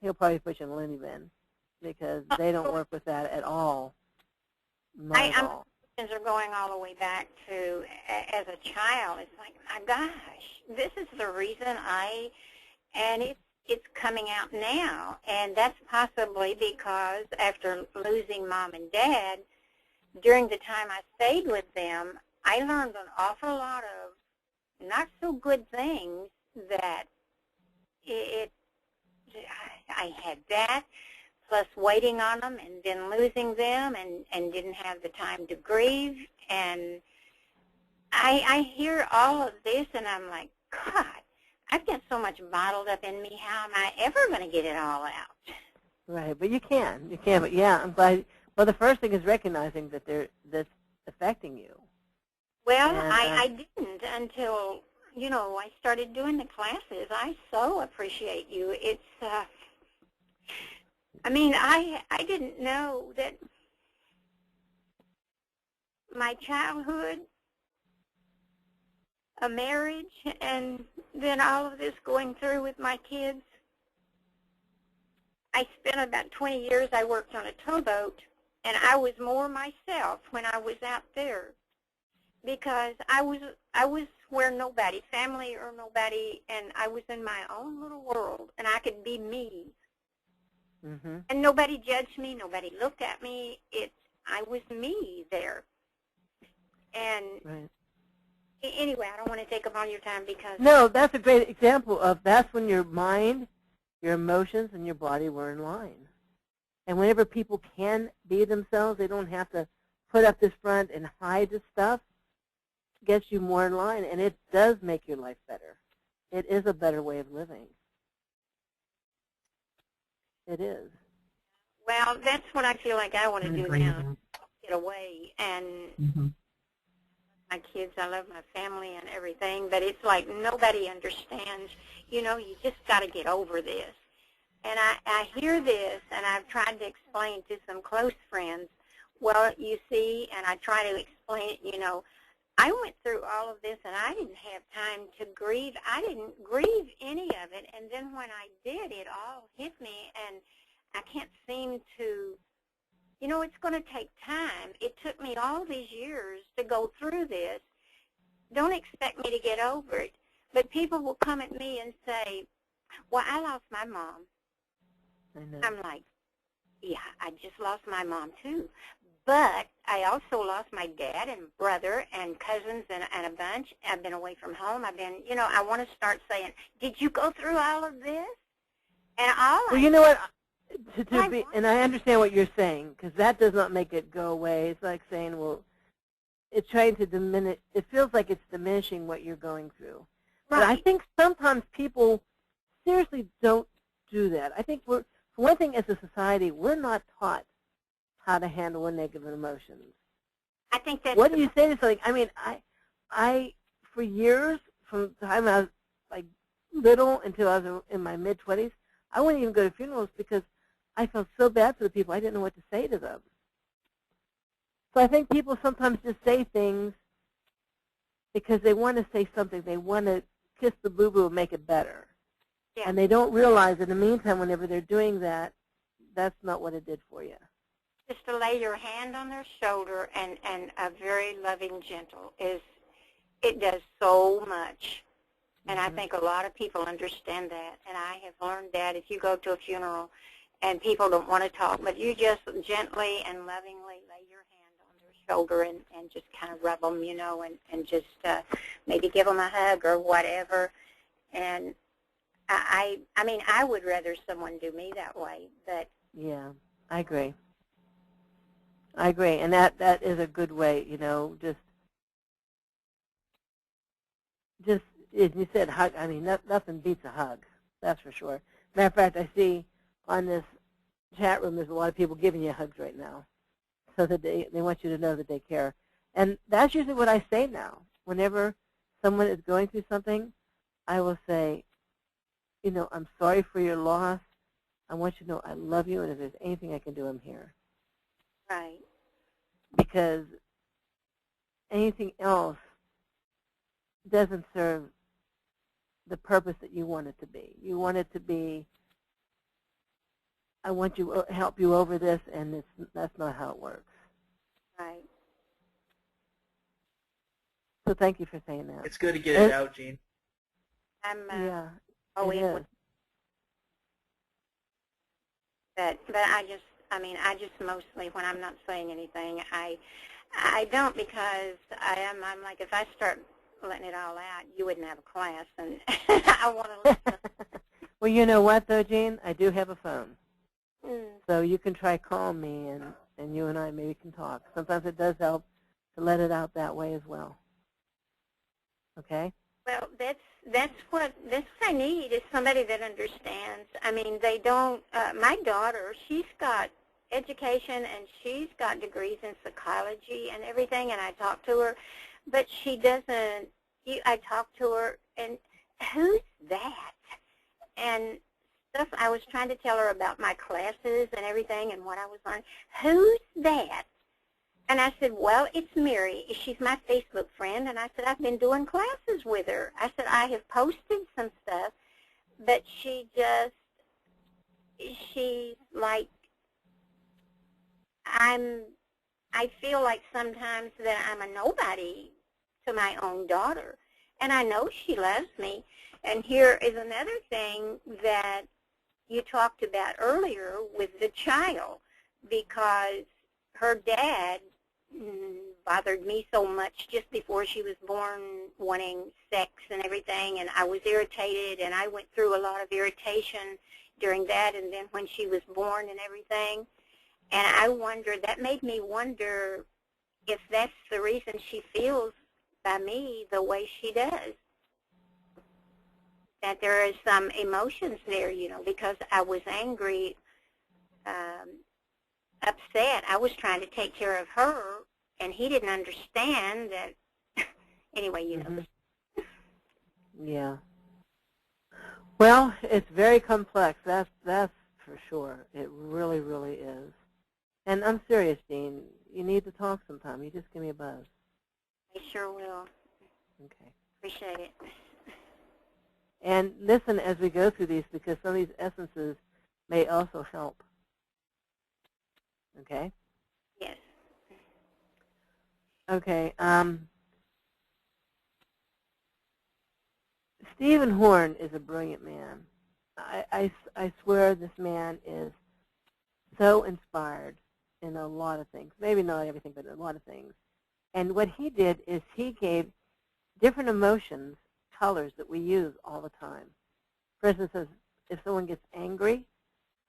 he'll probably put you in a loony bin, because they don't work with that at all. Not at all. Are going all the way back to as a child. It's like, my gosh, this is the reason and it's coming out now, and that's possibly because after losing Mom and Dad, during the time I stayed with them, I learned an awful lot of not so good things that I had that, plus waiting on them and then losing them and didn't have the time to grieve. And I hear all of this, and I'm like, God, I've got so much bottled up in me. How am I ever going to get it all out? Right, but you can. You can, but yeah, I'm glad. Well, the first thing is recognizing that that's affecting you. Well, And, I didn't until, you know, I started doing the classes. I so appreciate you. It's I mean, I didn't know that my childhood, a marriage, and then all of this going through with my kids. I spent about 20 years, I worked on a towboat, and I was more myself when I was out there, because I was where nobody, family or nobody, and I was in my own little world, and I could be me. mm-hmm. And nobody judged me. Nobody looked at me. I was me there. And Right. Anyway, I don't want to take up all your time because... No, that's a great example of that's when your mind, your emotions, and your body were in line. And whenever people can be themselves, they don't have to put up this front and hide this stuff, gets you more in line, and it does make your life better. It is a better way of living. It is. Well, that's what I feel like I want to do now, get away. And my kids, I love my family and everything, but it's like nobody understands, you know, you just got to get over this. And I hear this, and I've tried to explain to some close friends, well, you see, and I try to explain it, you know, I went through all of this, and I didn't have time to grieve. I didn't grieve any of it, and then when I did, it all hit me, and I can't seem to, you know, it's going to take time. It took me all these years to go through this. Don't expect me to get over it. But people will come at me and say, well, I lost my mom. I know. I'm like, yeah, I just lost my mom too. But I also lost my dad and brother and cousins and a bunch. I've been away from home. I've been, you know, I want to start saying, did you go through all of this? And all Well, you know what? And I understand what you're saying, because that does not make it go away. It's like saying, well, it's trying to diminish. It feels like it's diminishing what you're going through. Right. But I think sometimes people seriously don't do that. I think for one thing, as a society, we're not taught how to handle negative emotions. I think that's... What do you say to something? I mean, I for years, from the time I was like little until I was in my mid-20s, I wouldn't even go to funerals because I felt so bad for the people. I didn't know what to say to them. So I think people sometimes just say things because they want to say something. They want to kiss the boo-boo and make it better. Yeah. And they don't realize in the meantime, whenever they're doing that, that's not what it did for you. Just to lay your hand on their shoulder and a very loving, gentle, it does so much. And I think a lot of people understand that. And I have learned that if you go to a funeral and people don't want to talk, but you just gently and lovingly lay your hand on their shoulder and just kind of rub them, you know, and just maybe give them a hug or whatever. And I mean, I would rather someone do me that way. But yeah, I agree. I agree, and that is a good way, you know, just as you said, hug. I mean, nothing beats a hug, that's for sure. Matter of fact, I see on this chat room there's a lot of people giving you hugs right now, so that they want you to know that they care. And that's usually what I say now. Whenever someone is going through something, I will say, you know, I'm sorry for your loss. I want you to know I love you, and if there's anything I can do, I'm here. Right. Because anything else doesn't serve the purpose that you want it to be. You want it to be, I want you to help you over this, and that's not how it works. Right. So thank you for saying that. It's good to get it out, Jean. I'm Yeah, always it is. but I just mostly, when I'm not saying anything, I don't, because I'm like, if I start letting it all out, you wouldn't have a class, and I want to listen. Well, you know what, though, Jean? I do have a phone. Mm. So you can try calling me, and you and I maybe can talk. Sometimes it does help to let it out that way as well. Okay? Well, that's what I need, is somebody that understands. I mean, they don't. My daughter, she's got education and she's got degrees in psychology and everything, and I talk to her, but she doesn't. I talk to her, and who's that? And stuff. I was trying to tell her about my classes and everything and what I was learning. Who's that? And I said, well, it's Mary. She's my Facebook friend. And I said, I've been doing classes with her. I said, I have posted some stuff, but she's like, I feel like sometimes that I'm a nobody to my own daughter. And I know she loves me. And here is another thing that you talked about earlier with the child, because her dad bothered me so much just before she was born, wanting sex and everything, and I was irritated, and I went through a lot of irritation during that, and then when she was born and everything. And I wondered, that made me wonder if that's the reason she feels by me the way she does. That there is some emotions there, because I was angry, upset. I was trying to take care of her, and he didn't understand that. Anyway, Yeah. Well, it's very complex. That's for sure. It really, really is. And I'm serious, Jean. You need to talk sometime. You just give me a buzz. I sure will. Okay. Appreciate it. And listen as we go through these, because some of these essences may also help. Okay? Yes. Okay. Stephen Horn is a brilliant man. I swear this man is so inspired in a lot of things. Maybe not everything, but in a lot of things. And what he did is he gave different emotions colors that we use all the time. For instance, if someone gets angry,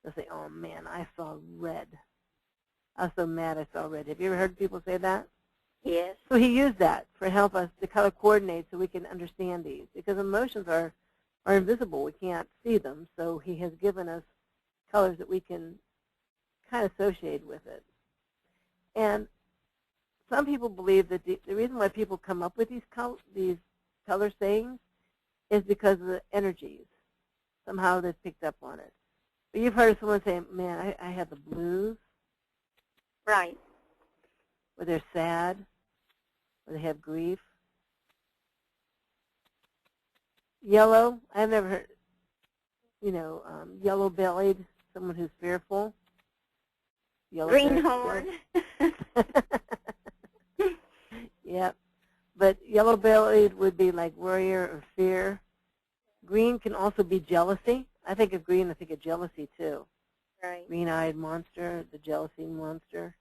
they'll say, oh, man, I saw red. I was so mad I saw red. Have you ever heard people say that? Yes. So he used that for help us to color coordinate so we can understand these, because emotions are invisible. We can't see them, so he has given us colors that we can kind of associate with it. And some people believe that the reason why people come up with these color sayings is because of the energies. Somehow they've picked up on it. But you've heard someone say, man, I had the blues. Right. Or they're sad, or they have grief. Yellow, I've never heard, yellow-bellied, someone who's fearful. Greenhorn. Yep. But yellow-bellied would be like worrier or fear. Green can also be jealousy. I think of green, I think of jealousy too. Right. Green-eyed monster, the jealousy monster,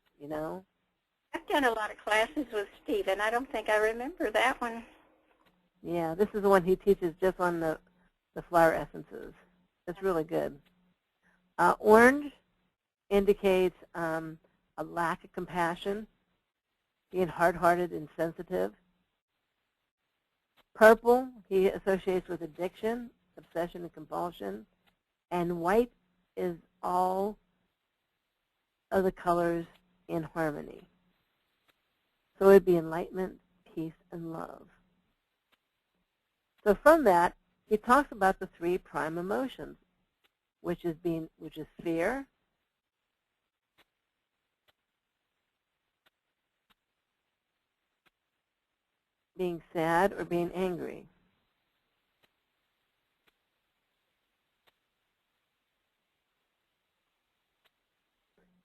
I've done a lot of classes with Stephen. I don't think I remember that one. Yeah, this is the one he teaches just on the flower essences. It's really good. Orange indicates a lack of compassion, being hard-hearted and sensitive. Purple, he associates with addiction, obsession, and compulsion. And white is all of the colors in harmony. So it would be enlightenment, peace, and love. So from that, he talks about the 3 prime emotions. which is fear. Being sad or being angry.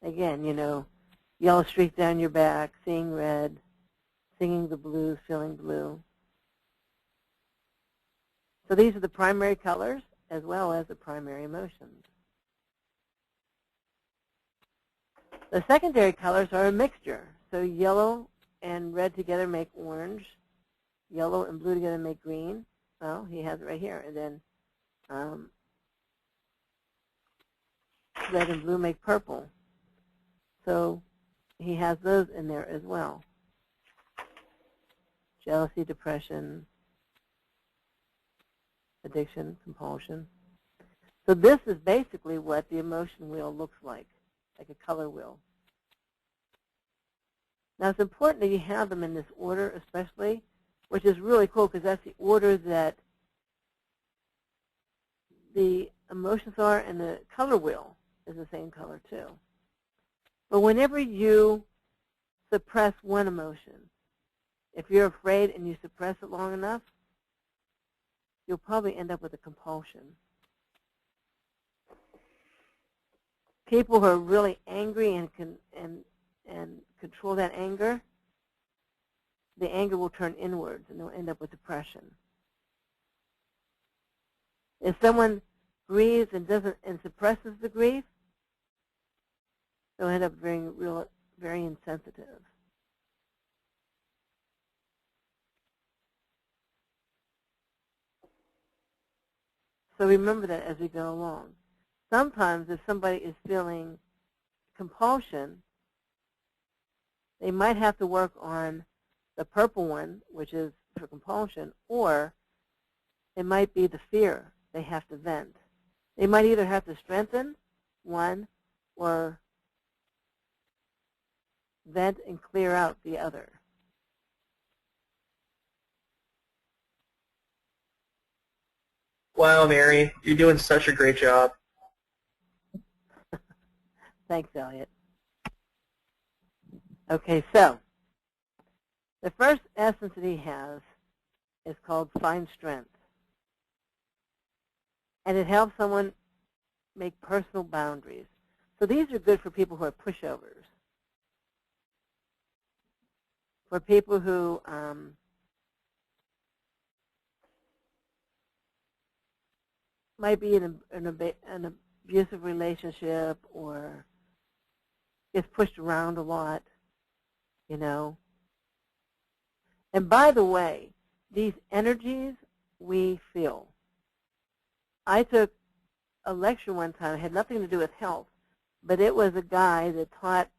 Again, yellow streak down your back, seeing red, singing the blues, feeling blue. So these are the primary colors as well as the primary emotions. The secondary colors are a mixture. So yellow and red together make orange. Yellow and blue together make green. Well, he has it right here. And then red and blue make purple. So he has those in there as well. Jealousy, depression, addiction, compulsion. So this is basically what the emotion wheel looks like a color wheel. Now it's important that you have them in this order especially, which is really cool because that's the order that the emotions are, and the color wheel is the same color too. But whenever you suppress one emotion, if you're afraid and you suppress it long enough, you'll probably end up with a compulsion. People who are really angry and control that anger, the anger will turn inwards and they'll end up with depression. If someone grieves and suppresses the grief, they'll end up being very insensitive. So remember that as we go along. Sometimes if somebody is feeling compulsion, they might have to work on the purple one, which is for compulsion, or it might be the fear they have to vent. They might either have to strengthen one or vent and clear out the other. Wow, Mary, you're doing such a great job. Thanks, Elliot. Okay, so the first essence that he has is called Find Strength. And it helps someone make personal boundaries. So these are good for people who are pushovers, for people who might be in an abusive relationship or gets pushed around a lot, And by the way, these energies we feel. I took a lecture one time. It had nothing to do with health, but it was a guy that taught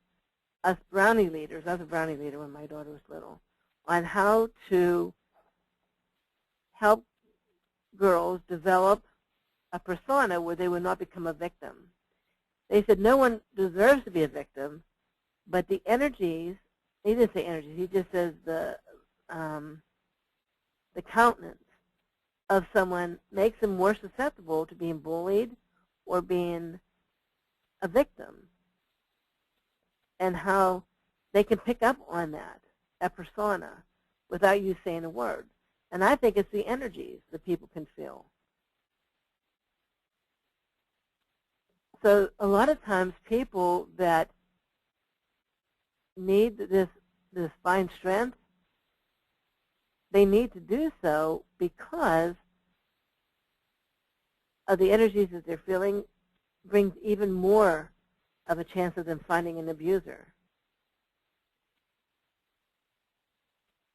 us brownie leaders. I was a brownie leader when my daughter was little, on how to help girls develop a persona where they would not become a victim. They said no one deserves to be a victim, but the energies, he didn't say energies, he just says the countenance of someone makes them more susceptible to being bullied or being a victim, and how they can pick up on that persona, without you saying a word. And I think it's the energies that people can feel. So a lot of times people that need this Find Strength, they need to do so because of the energies that they're feeling brings even more of a chance of them finding an abuser.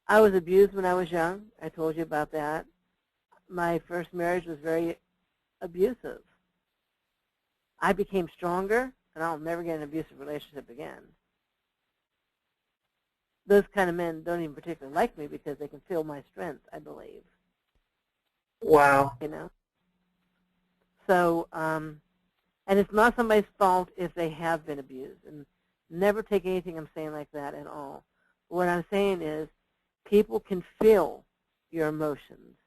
I was abused when I was young. I told you about that. My first marriage was very abusive. I became stronger, and I'll never get an abusive relationship again. Those kind of men don't even particularly like me because they can feel my strength, I believe. Wow. So, and it's not somebody's fault if they have been abused. And never take anything I'm saying like that at all. What I'm saying is people can feel your emotions.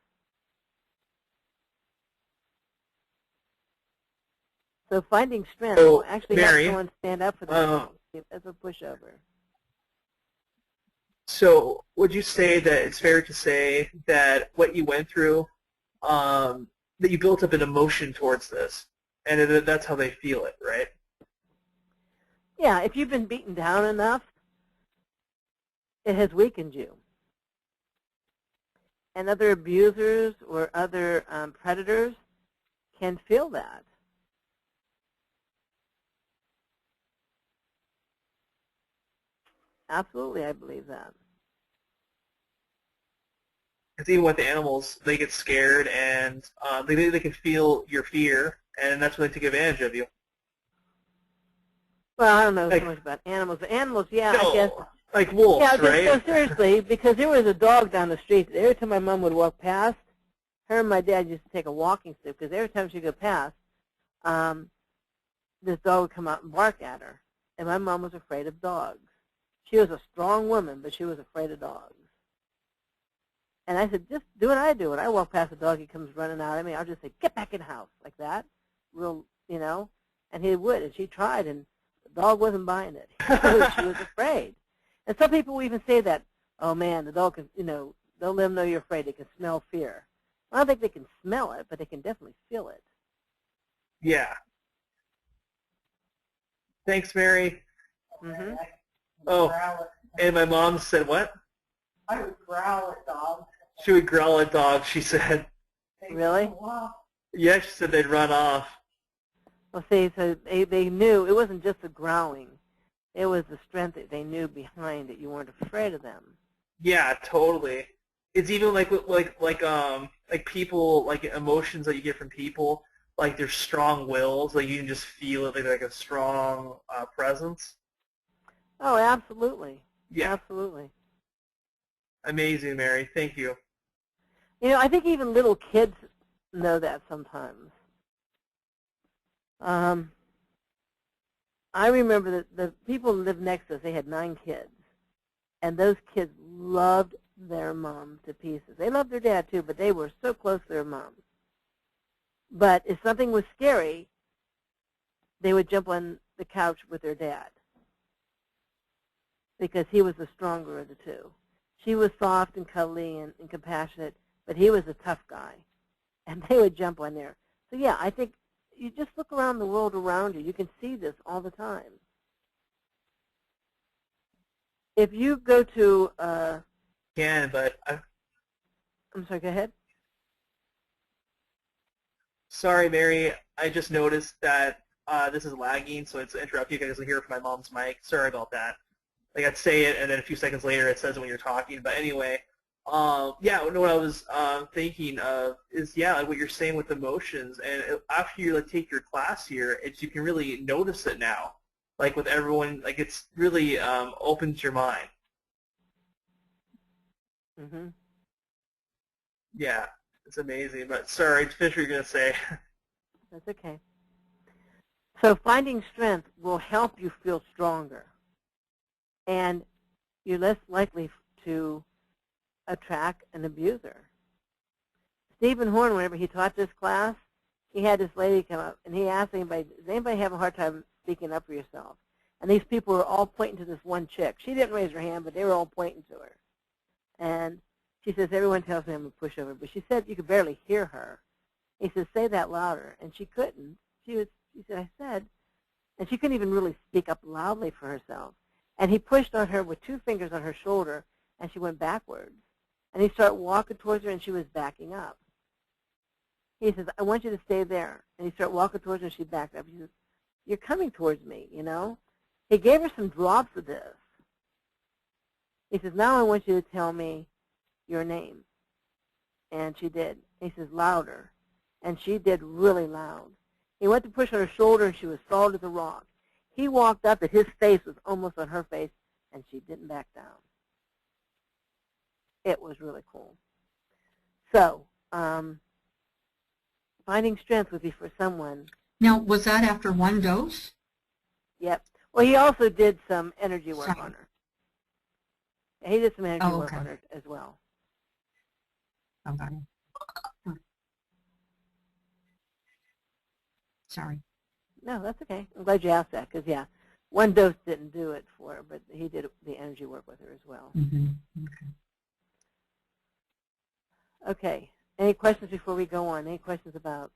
So finding strength So, will actually Mary, help someone stand up for themselves as a pushover. So would you say that it's fair to say that what you went through, that you built up an emotion towards this, and that's how they feel it, right? Yeah, if you've been beaten down enough, it has weakened you. And other abusers or other predators can feel that. Absolutely, I believe that. Because even with the animals, they get scared, and they can feel your fear, and that's when they take advantage of you. Well, I don't know Like, so much about animals. The animals, yeah, no, I guess. like wolves, Yeah, right? no, seriously, because there was a dog down the street. Every time my mom would walk past, her and my dad used to take a walking stick, because every time she'd go past, this dog would come out and bark at her. And my mom was afraid of dogs. She was a strong woman, but she was afraid of dogs. And I said, just do what I do. When I walk past a dog, he comes running out at me, I'll just say, get back in the house, like that, real, and he would. And she tried, and the dog wasn't buying it. She was afraid. And some people will even say that, oh, man, the dog can, they'll let them know you're afraid. They can smell fear. I don't think they can smell it, but they can definitely feel it. Yeah. Thanks, Mary. Mm-hmm. Oh, and my mom said what? I would growl at dogs. She would growl at dogs, she said. Really? Yeah, she said they'd run off. Well, see, so they knew it wasn't just the growling. It was the strength that they knew behind it. You weren't afraid of them. Yeah, totally. It's even like people, like emotions that you get from people, like their strong wills, like you can just feel it, like a strong presence. Oh, absolutely. Yeah. Absolutely. Amazing, Mary. Thank you. I think even little kids know that sometimes. I remember that the people who lived next to us, they had 9 kids. And those kids loved their mom to pieces. They loved their dad too, but they were so close to their mom. But if something was scary, they would jump on the couch with their dad because he was the stronger of the two. She was soft and cuddly and compassionate, but he was a tough guy. And they would jump on there. So, yeah, I think you just look around the world around you. You can see this all the time. If you go to... But I'm sorry, go ahead. Sorry, Mary. I just noticed that this is lagging, so it's interrupt you guys will hear it from my mom's mic. Sorry about that. Like I'd say it, and then a few seconds later it says it when you're talking. But anyway, yeah, what I was thinking of is, yeah, like what you're saying with emotions. And after you take your class here, you can really notice it now. Like with everyone, like it's really opens your mind. Mm-hmm. Yeah, it's amazing. But sorry, finish what you're going to say. That's okay. So finding strength will help you feel stronger. And you're less likely to attract an abuser. Stephen Horn, whenever he taught this class, he had this lady come up, and he asked anybody, does anybody have a hard time speaking up for yourself? And these people were all pointing to this one chick. She didn't raise her hand, but they were all pointing to her. And she says, everyone tells me I'm a pushover. But she said you could barely hear her. He says, say that louder. And she couldn't. She said, I said. And she couldn't even really speak up loudly for herself. And he pushed on her with 2 fingers on her shoulder, and she went backwards. And he started walking towards her, and she was backing up. He says, I want you to stay there. And he started walking towards her, and she backed up. He says, you're coming towards me, He gave her some drops of this. He says, now I want you to tell me your name. And she did. He says, louder. And she did really loud. He went to push on her shoulder, and she was solid as a rock. He walked up, and his face was almost on her face, and she didn't back down. It was really cool. So, finding strength would be for someone. Now, was that after 1 dose? Yep. Well, he also did some energy work on her. He did some energy work on her as well. Okay. Sorry. No, that's okay. I'm glad you asked that because, yeah, one dose didn't do it for her, but he did the energy work with her as well. Mm-hmm. Okay. Okay. Any questions before we go on? Any questions about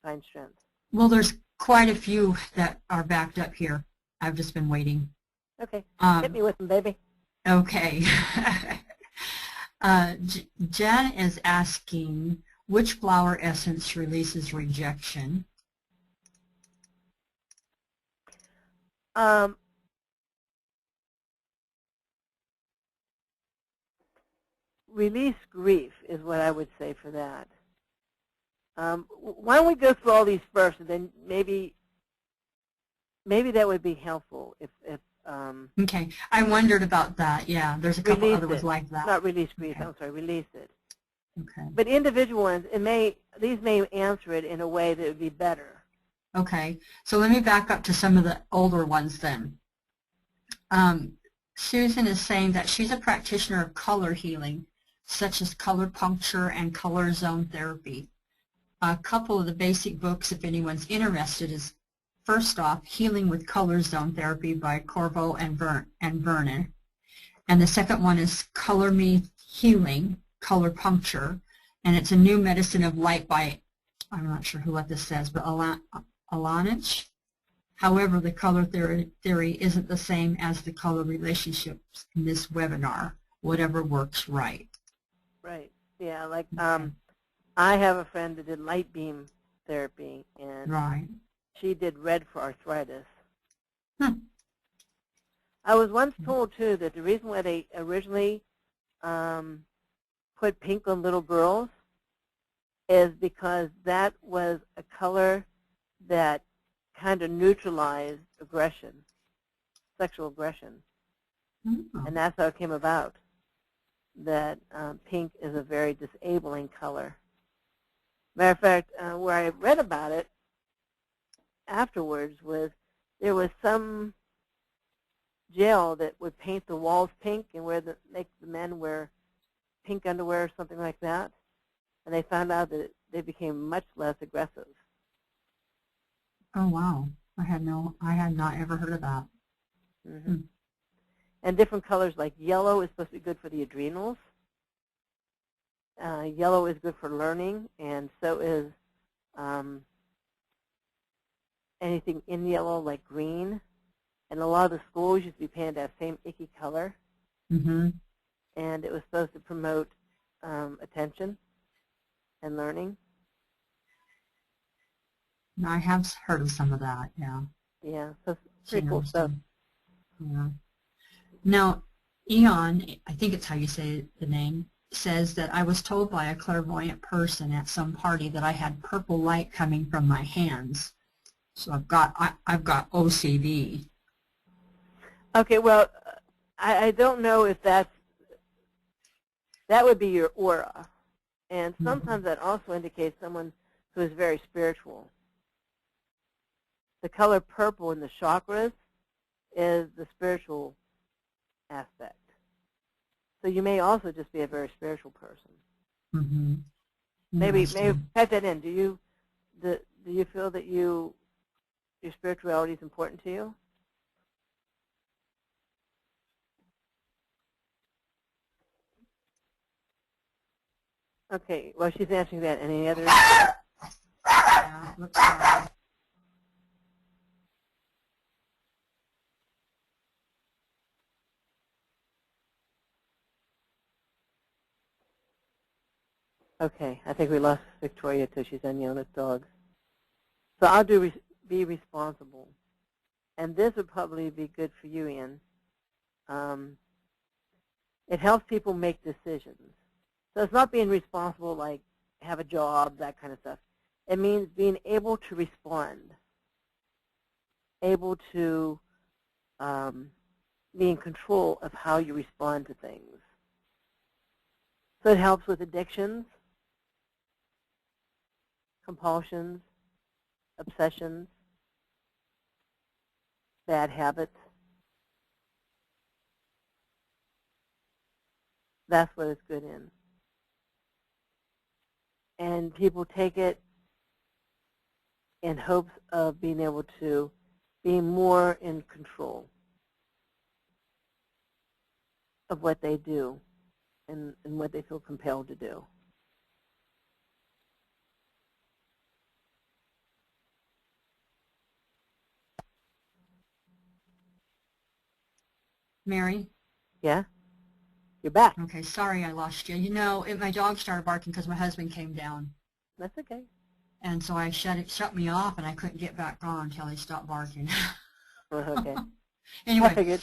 fine strength? Well, there's quite a few that are backed up here. I've just been waiting. Okay. Hit me with them, baby. Okay. Jen is asking, which flower essence releases rejection? Release grief is what I would say for that. Why don't we go through all these first, and then maybe that would be helpful if Okay, I wondered about that. Yeah, there's a couple other ones like that. Not release grief. Okay. I'm sorry, release it. Okay. But individual ones, these may answer it in a way that would be better. Okay, so let me back up to some of the older ones then. Susan is saying that she's a practitioner of color healing, such as color puncture and color zone therapy. A couple of the basic books, if anyone's interested, is first off, Healing with Color Zone Therapy by Corvo and Vernon. And the second one is Color Me Healing, Color Puncture. And it's a new medicine of light by, I'm not sure what this says, but Alanich. However, the color theory isn't the same as the color relationships in this webinar. Whatever works right. Right. Yeah, like I have a friend that did light beam therapy, and right. She did red for arthritis. I was once told, too, that the reason why they originally put pink on little girls is because that was a color that kind of neutralized aggression, sexual aggression. Oh. And that's how it came about, that pink is a very disabling color. Matter of fact, where I read about it afterwards was there was some gel that would paint the walls pink and make the men wear pink underwear or something like that. And they found out that they became much less aggressive. Oh wow! I had not ever heard of that. Mm-hmm. And different colors like yellow is supposed to be good for the adrenals. Yellow is good for learning, and so is anything in yellow like green. And a lot of the schools used to be painted that same icky color. Mm-hmm. And it was supposed to promote attention and learning. I have heard of some of that, yeah. Yeah, so it's pretty cool stuff. Yeah. Now, Eon, I think it's how you say the name, says that I was told by a clairvoyant person at some party that I had purple light coming from my hands. So I've got OCD. Okay, well, I don't know if that would be your aura. And sometimes that also indicates someone who is very spiritual. The color purple in the chakras is the spiritual aspect. So you may also just be a very spiritual person. Mm-hmm. Maybe type that in. Do you feel that your spirituality is important to you? Okay, well, she's answering that. Any other? Yeah, looks like. Okay, I think we lost Victoria because she's on Yona's dogs. So I'll be responsible. And this would probably be good for you, Ian. It helps people make decisions. So it's not being responsible like have a job, that kind of stuff. It means being able to respond, able to be in control of how you respond to things. So it helps with addictions, compulsions, obsessions, bad habits. That's what it's good in. And people take it in hopes of being able to be more in control of what they do and what they feel compelled to do. Mary? Yeah? You're back. Okay, sorry I lost you. You know, my dog started barking because my husband came down. That's okay. And so I shut me off, and I couldn't get back on until he stopped barking. Okay. Anyway, I figured.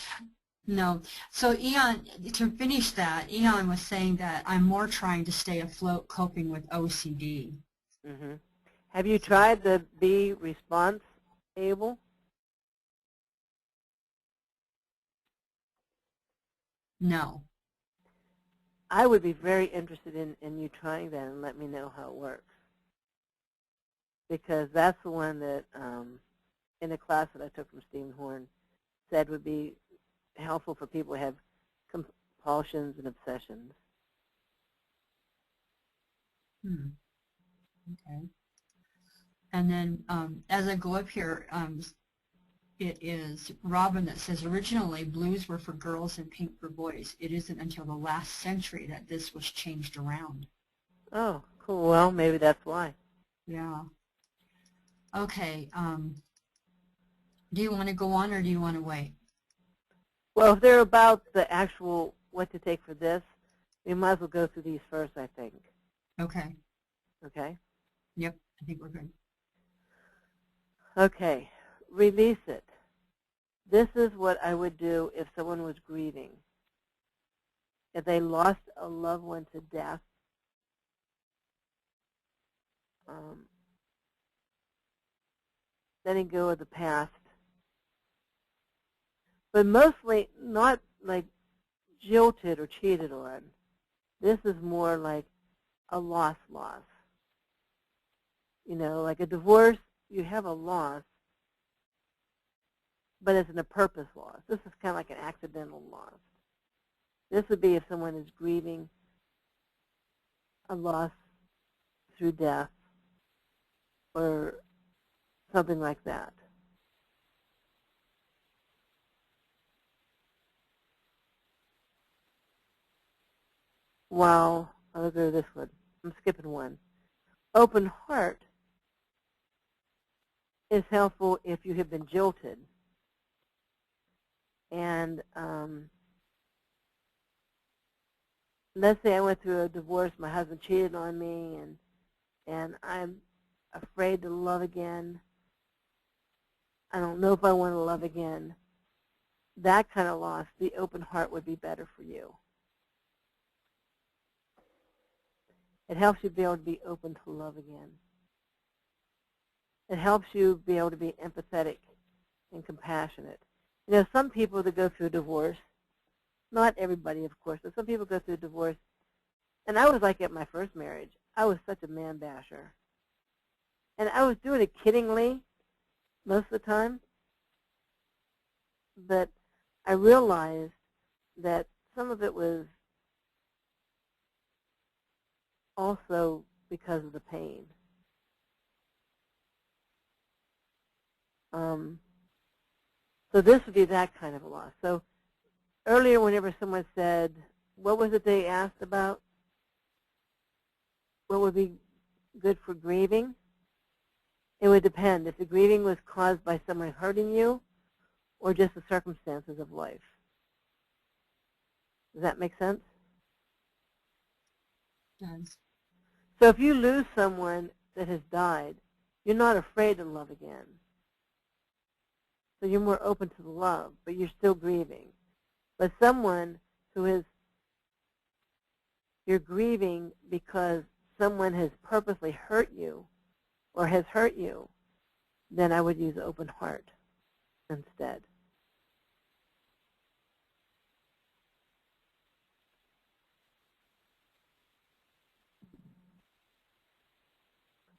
no. So Eon, to finish that, Eon was saying that I'm more trying to stay afloat coping with OCD. Mm-hmm. Have you tried the Be response able? No. I would be very interested in you trying that and let me know how it works. Because that's the one that in a class that I took from Stephen Horn said would be helpful for people who have compulsions and obsessions. Okay. And then as I go up here, it is Robin that says, originally blues were for girls and pink for boys. It isn't until the last century that this was changed around. Oh, cool. Well, maybe that's why. Yeah. Okay. Do you want to go on or do you want to wait? Well, if they're about the actual what to take for this, we might as well go through these first, I think. Okay. Okay? Yep, I think we're good. Okay. Release it. This is what I would do if someone was grieving. If they lost a loved one to death, letting go of the past. But mostly not like jilted or cheated on. This is more like a loss. You know, like a divorce, you have a loss, but it's a purpose loss. This is kind of like an accidental loss. This would be if someone is grieving a loss through death or something like that. Well, I'll go to this one. I'm skipping one. Open heart is helpful if you have been jilted. And let's say I went through a divorce, my husband cheated on me, and I'm afraid to love again. I don't know if I want to love again. That kind of loss, the open heart would be better for you. It helps you be able to be open to love again. It helps you be able to be empathetic and compassionate. You know, some people that go through divorce, not everybody, of course, but some people go through divorce, and I was like at my first marriage. I was such a man basher. And I was doing it kiddingly most of the time, but I realized that some of it was also because of the pain. So this would be that kind of a loss. So earlier, whenever someone said, what was it they asked about? What would be good for grieving? It would depend if the grieving was caused by someone hurting you or just the circumstances of life. Does that make sense? It does. So if you lose someone that has died, you're not afraid to love again. So you're more open to the love, but you're still grieving. But someone who is, you're grieving because someone has purposely hurt you or has hurt you, then I would use open heart instead.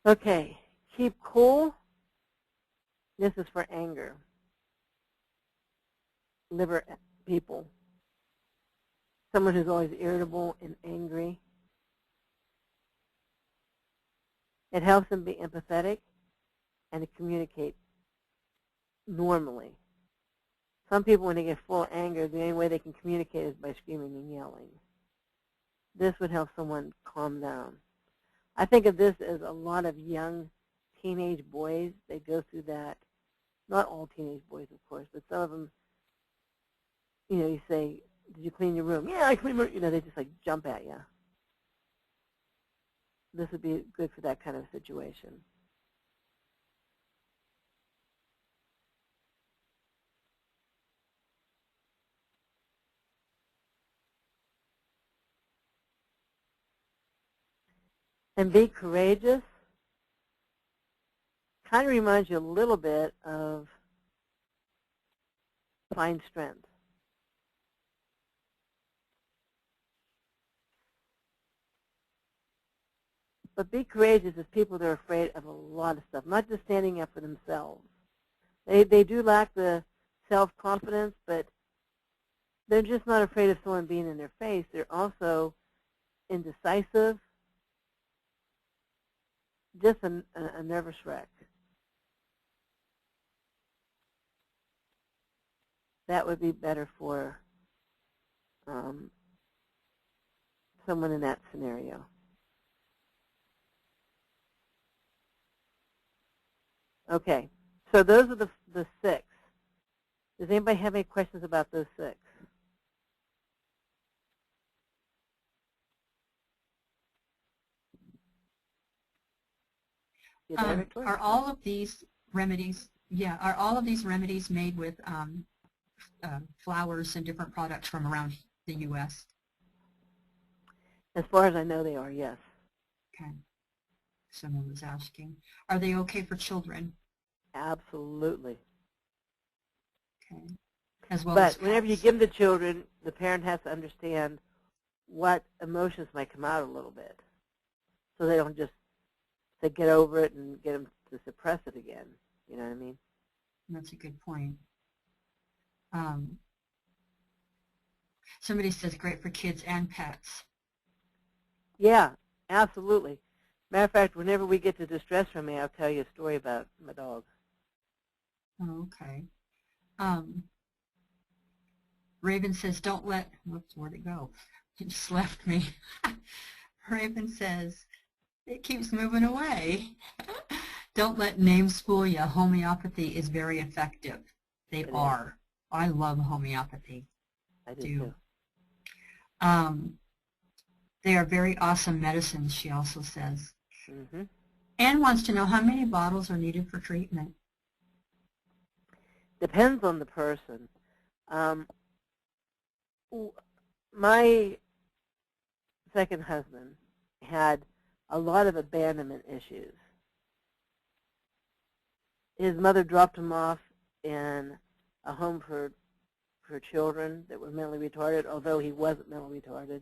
Okay, keep cool. This is for anger. Liver people. Someone who's always irritable and angry. It helps them be empathetic and to communicate normally. Some people, when they get full of anger, the only way they can communicate is by screaming and yelling. This would help someone calm down. I think of this as a lot of young teenage boys. They go through that. Not all teenage boys, of course, but some of them, you know, you say, did you clean your room? Yeah, I cleaned my room. You know, they just like jump at you. This would be good for that kind of situation. And be courageous. Kind of reminds you a little bit of find strength. But be courageous is people that are afraid of a lot of stuff, not just standing up for themselves. They do lack the self-confidence, but they're just not afraid of someone being in their face. They're also indecisive, just a nervous wreck. That would be better for someone in that scenario. Okay, so those are the 6. Does anybody have any questions about those 6? Are all of these remedies, are all of these remedies made with flowers and different products from around the U.S.? As far as I know, they are, yes. Okay. Someone was asking, are they okay for children? Absolutely. Okay. As well But as whenever you give them to children, the parent has to understand what emotions might come out a little bit, so they don't just say get over it and get them to suppress it again. You know what I mean? That's a good point. Somebody says great for kids and pets. Yeah, absolutely. Matter of fact, whenever we get to distress from me, I'll tell you a story about my dog. Oh, okay. Raven says, don't let, whoops, where'd it go? It just left me. Raven says, it keeps moving away. Don't let names fool you. Homeopathy is very effective. They are. I love homeopathy. I do too. They are very awesome medicines, she also says. Mm-hmm. Anne wants to know how many bottles are needed for treatment. Depends on the person. My second husband had a lot of abandonment issues. His mother dropped him off in a home for children that were mentally retarded, although he wasn't mentally retarded.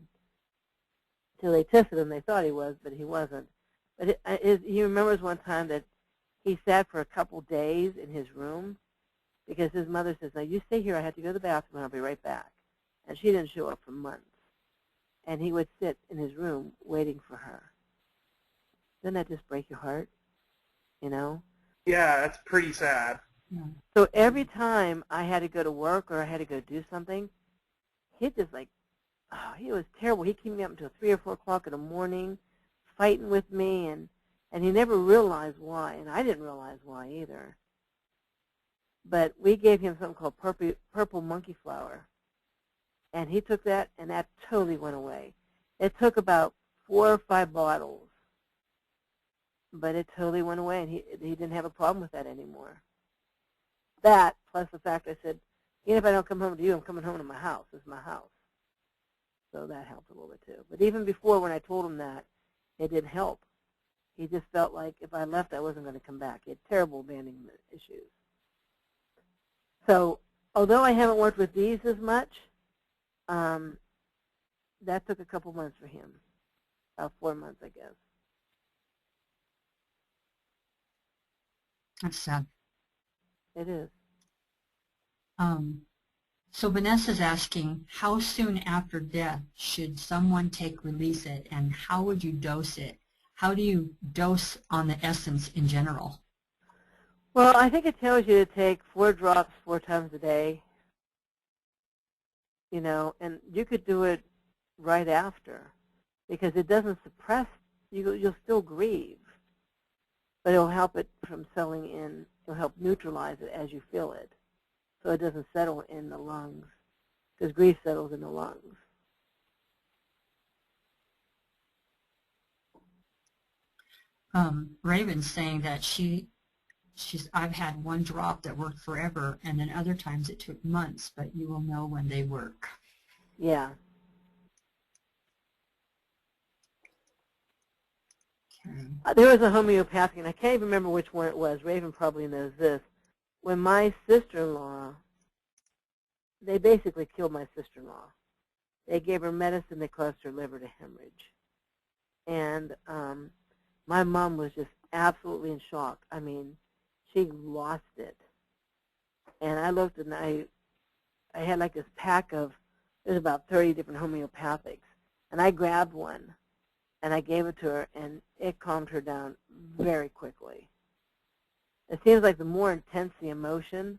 Until they tested him, they thought he was, but he wasn't. But he remembers one time that he sat for a couple days in his room because his mother says, now you stay here, I have to go to the bathroom and I'll be right back. And she didn't show up for months. And he would sit in his room waiting for her. Doesn't that just break your heart, you know? Yeah, that's pretty sad. Yeah. So every time I had to go to work or I had to go do something, he'd just like, oh, he was terrible. He'd keep me up until 3 or 4 o'clock in the morning, fighting with me, and he never realized why, and I didn't realize why either. But we gave him something called purple monkey flower, and he took that, and that totally went away. It took about 4 or 5 bottles, but it totally went away, and he didn't have a problem with that anymore. That, plus the fact I said, even if I don't come home to you, I'm coming home to my house. This is my house. So that helped a little bit too. But even before, when I told him that, it didn't help. He just felt like if I left, I wasn't going to come back. He had terrible abandonment issues. So although I haven't worked with these as much, that took a couple months for him, about 4 months, I guess. That's sad. It is. So Vanessa's asking, how soon after death should someone take release it, and how would you dose it? How do you dose on the essence in general? Well, I think it tells you to take 4 drops 4 times a day, you know, and you could do it right after because it doesn't suppress, you'll still grieve, but it'll help it from settling in. It'll help neutralize it as you feel it so it doesn't settle in the lungs because grief settles in the lungs. Raven's saying that I've had one drop that worked forever, and then other times it took months, but you will know when they work. Yeah. Okay. There was a homeopathic, and I can't even remember which one it was. Raven probably knows this. When my sister-in-law, they basically killed my sister-in-law. They gave her medicine that caused her liver to hemorrhage. And my mom was just absolutely in shock. I mean, she lost it. And I looked and I had like this pack of, there's about 30 different homeopathics. And I grabbed one and I gave it to her and it calmed her down very quickly. It seems like the more intense the emotion,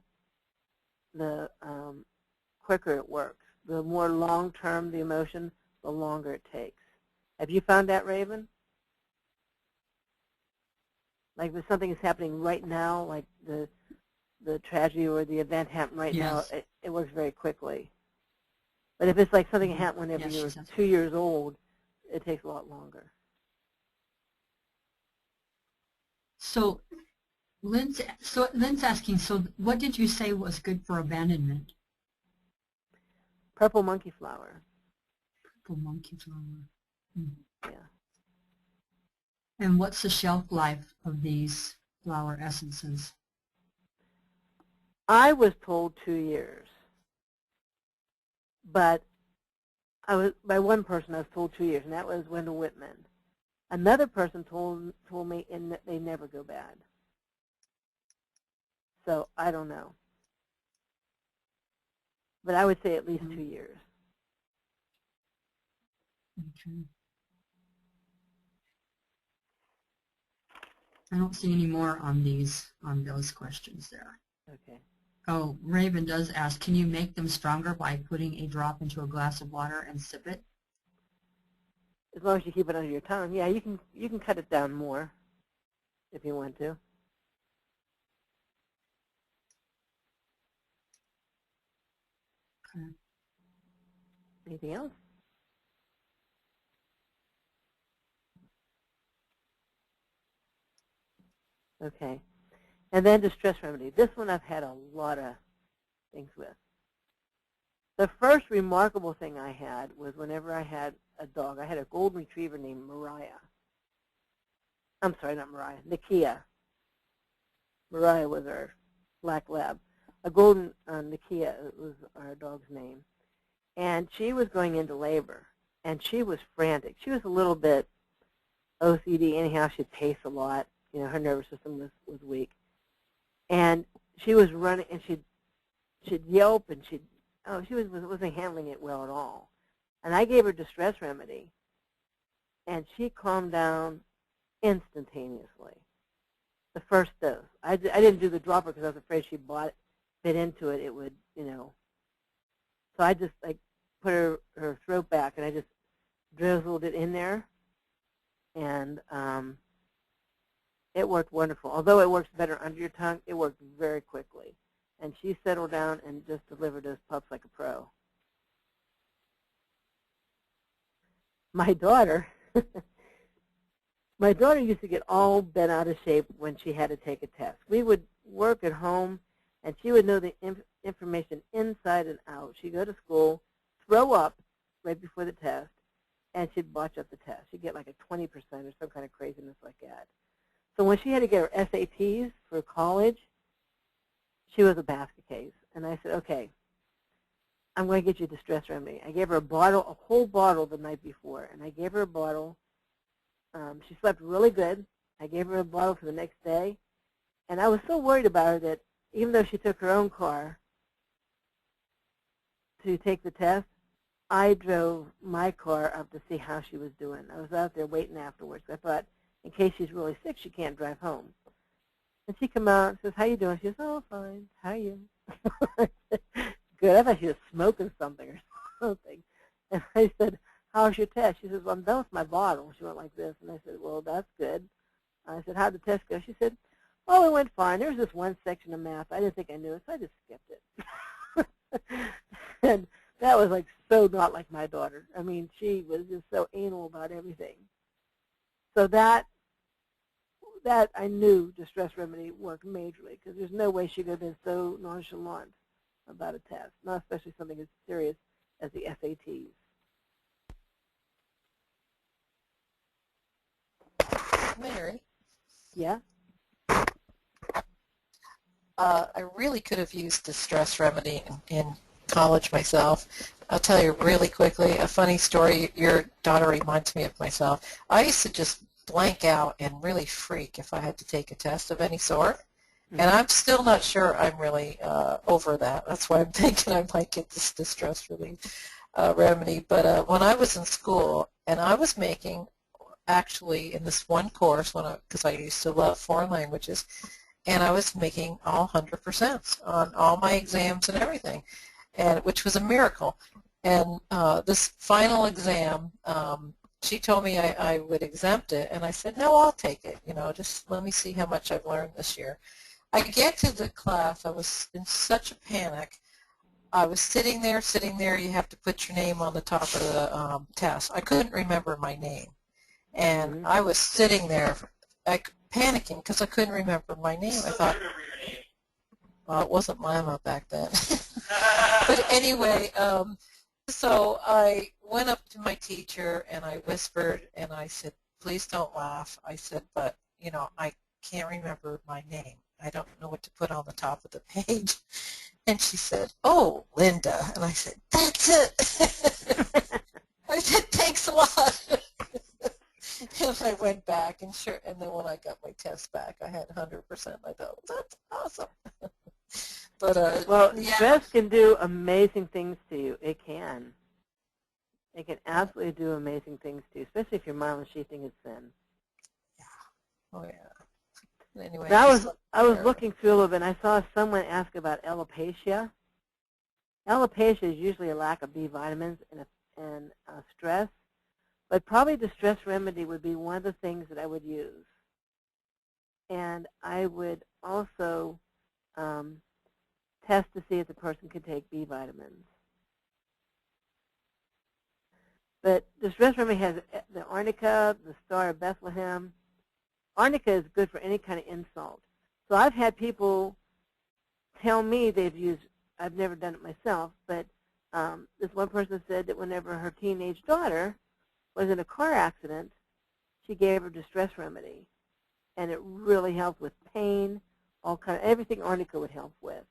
the quicker it works. The more long-term the emotion, the longer it takes. Have you found that, Raven? Like if something is happening right now, like the tragedy or the event happened right now, it works very quickly. But if it's like something happened whenever you're 2 years old, it takes a lot longer. So Lynn's asking, so what did you say was good for abandonment? Purple monkey flower. Purple monkey flower. Yeah. And what's the shelf life of these flower essences? I was told 2 years, but by one person I was told 2 years, and that was Wendell Whitman. Another person told me that they never go bad. So I don't know, but I would say at least 2 years. Okay. I don't see any more on those questions there. Okay. Oh, Raven does ask, can you make them stronger by putting a drop into a glass of water and sip it? As long as you keep it under your tongue, yeah, you can cut it down more if you want to. Okay. Anything else? Okay. And then distress remedy. This one I've had a lot of things with. The first remarkable thing I had was whenever I had a dog. I had a golden retriever named Mariah. I'm sorry, not Mariah, Nakia. Mariah was our black lab. A golden Nakia was our dog's name. And she was going into labor, and she was frantic. She was a little bit OCD anyhow. She'd pace a lot. You know, her nervous system was weak. And she was running, and she'd yelp, and she wasn't handling it well at all. And I gave her distress remedy, and she calmed down instantaneously. The first dose. I didn't do the dropper because I was afraid she bit into it. It would, you know. So I just like put her throat back, and I just drizzled it in there, and it worked wonderful. Although it works better under your tongue, it worked very quickly. And she settled down and just delivered those pups like a pro. My daughter, used to get all bent out of shape when she had to take a test. We would work at home, and she would know the information inside and out. She'd go to school, throw up right before the test, and she'd botch up the test. She'd get like a 20% or some kind of craziness like that. So when she had to get her SATs for college, she was a basket case. And I said, okay, I'm going to get you distress remedy. I gave her a whole bottle the night before, and I gave her a bottle. She slept really good. I gave her a bottle for the next day. And I was so worried about her that even though she took her own car to take the test, I drove my car up to see how she was doing. I was out there waiting afterwards. I thought, in case she's really sick, she can't drive home. And she come out and says, "How you doing?" She says, "Oh, fine. How are you?" Good. I thought she was smoking something or something. And I said, "How's your test?" She says, "Well, I'm done with my bottle." She went like this. And I said, "Well, that's good." I said, "How'd the test go?" She said, "Oh, it went fine. There was this one section of math. I didn't think I knew it, so I just skipped it." And that was like so not like my daughter. I mean, she was just so anal about everything. So that I knew distress remedy worked majorly, because there's no way she could have been so nonchalant about a test, not especially something as serious as the SATs. Mary, Yeah? I really could have used distress remedy in college myself. I'll tell you really quickly a funny story. Your daughter reminds me of myself. I used to just blank out and really freak if I had to take a test of any sort. And I'm still not sure I'm really over that. That's why I'm thinking I might get this distress relief remedy. But when I was in school, and I was making, actually, in this one course, because I used to love foreign languages, and I was making all 100% on all my exams and everything, which was a miracle. And this final exam, she told me I would exempt it, and I said, "No, I'll take it. Just let me see how much I've learned this year." I get to the class. I was in such a panic. I was sitting there. You have to put your name on the top of the test. I couldn't remember my name. And I was sitting there panicking because I couldn't remember my name. I thought, well, it wasn't Mama back then. But anyway, so I went up to my teacher and I whispered and I said, "Please don't laugh." I said, "But, I can't remember my name. I don't know what to put on the top of the page." And she said, "Oh, Linda." And I said, "That's it." I said, "Thanks a lot." And I went back, and then when I got my test back, I had 100%. I thought, "That's awesome." But well, yeah. stress can do amazing things to you. It can. It can absolutely do amazing things to you, especially if your myelin sheathing is thin. Yeah. Oh yeah. Anyway, now I was looking through a little bit, and I saw someone ask about alopecia. Alopecia is usually a lack of B vitamins and stress, but probably distress remedy would be one of the things that I would use. And I would also test to see if the person could take B vitamins. But distress remedy has the arnica, the Star of Bethlehem. Arnica is good for any kind of insult. So I've had people tell me they've used, I've never done it myself, but this one person said that whenever her teenage daughter was in a car accident, she gave her distress remedy. And it really helped with pain, everything arnica would help with.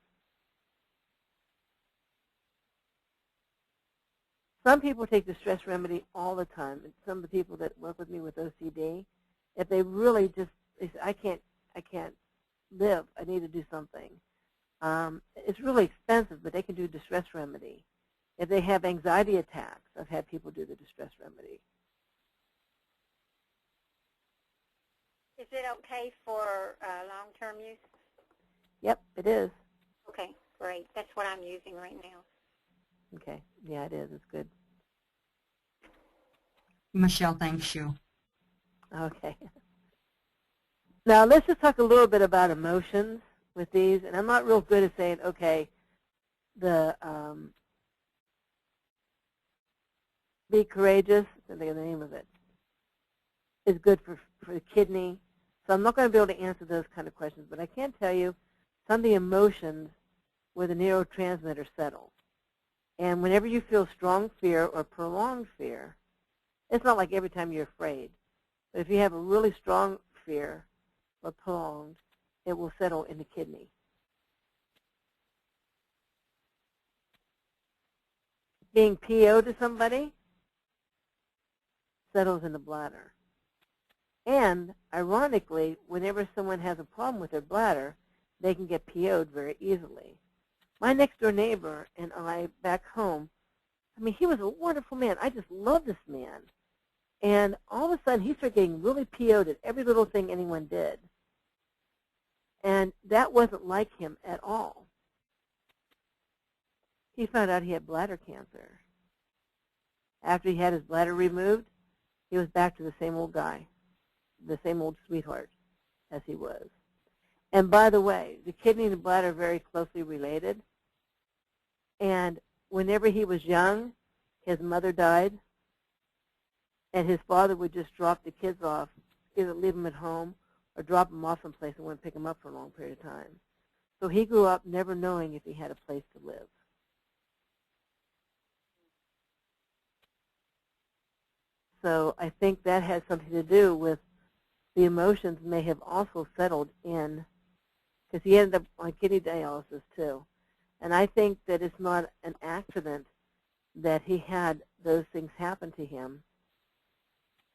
Some people take distress remedy all the time. And some of the people that work with me with OCD, if they really just, they say, I can't live, I need to do something. It's really expensive, but they can do distress remedy. If they have anxiety attacks, I've had people do the distress remedy. Is it okay for long-term use? Yep, it is. Okay, great. That's what I'm using right now. Okay, yeah, it is. It's good. Michelle thanks you. Okay. Now let's just talk a little bit about emotions with these, and I'm not real good at saying, okay, the be courageous, I think of the name of it, is good for the kidney. So I'm not going to be able to answer those kind of questions, but I can tell you some of the emotions where the neurotransmitter settles. And whenever you feel strong fear or prolonged fear, it's not like every time you're afraid, but if you have a really strong fear or prolonged, it will settle in the kidney. Being PO to somebody settles in the bladder. And ironically, whenever someone has a problem with their bladder, they can get PO'd very easily. My next door neighbor and I back home, I mean, he was a wonderful man. I just love this man. And all of a sudden, he started getting really PO'd at every little thing anyone did. And that wasn't like him at all. He found out he had bladder cancer. After he had his bladder removed, he was back to the same old guy, the same old sweetheart as he was. And by the way, the kidney and the bladder are very closely related. And whenever he was young, his mother died, and his father would just drop the kids off, either leave them at home or drop them off someplace and wouldn't pick them up for a long period of time. So he grew up never knowing if he had a place to live. So I think that has something to do with the emotions may have also settled in, because he ended up on kidney dialysis too. And I think that it's not an accident that he had those things happen to him,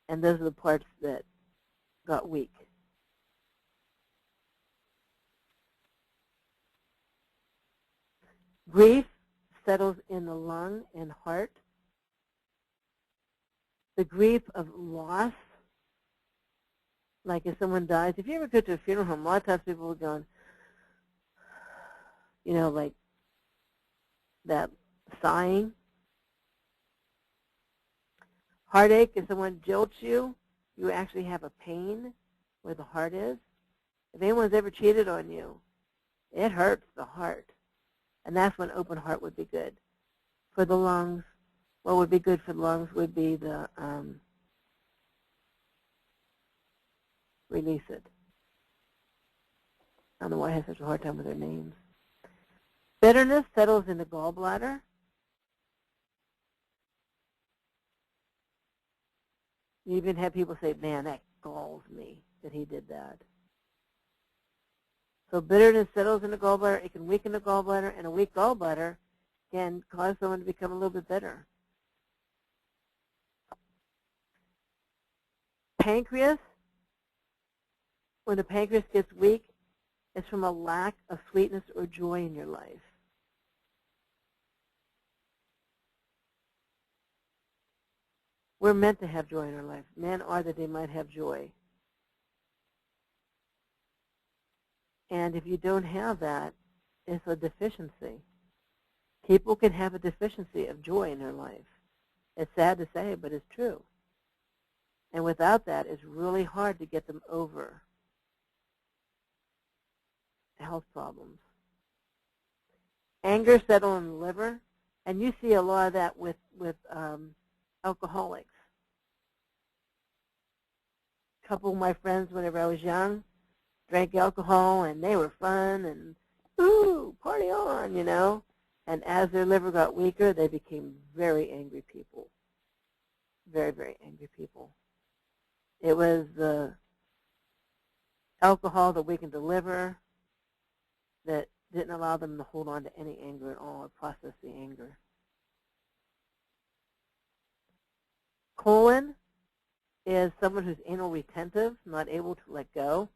and those are the parts that got weak. Grief settles in the lung and heart. The grief of loss, like if someone dies. If you ever go to a funeral home, a lot of times people are going, you know, like that sighing. Heartache, if someone jolts you, you actually have a pain where the heart is. If anyone's ever cheated on you, it hurts the heart. And that's when open heart would be good. For the lungs, what would be good for the lungs would be the release it. I don't know why I have such a hard time with their names. Bitterness settles in the gallbladder. You even have people say, man, that galls me that he did that. So bitterness settles in the gallbladder. It can weaken the gallbladder, and a weak gallbladder can cause someone to become a little bit bitter. Pancreas, when the pancreas gets weak, it's from a lack of sweetness or joy in your life. We're meant to have joy in our life. Men are that they might have joy. And if you don't have that, it's a deficiency. People can have a deficiency of joy in their life. It's sad to say, but it's true. And without that, it's really hard to get them over health problems. Anger settles in the liver, and you see a lot of that with alcoholics. A couple of my friends, whenever I was young, drank alcohol, and they were fun, and ooh, party on, you know. And as their liver got weaker, they became very angry people. Very, very angry people. It was the alcohol that weakened the liver that didn't allow them to hold on to any anger at all or process the anger. Colon is someone who's anal retentive, not able to let go.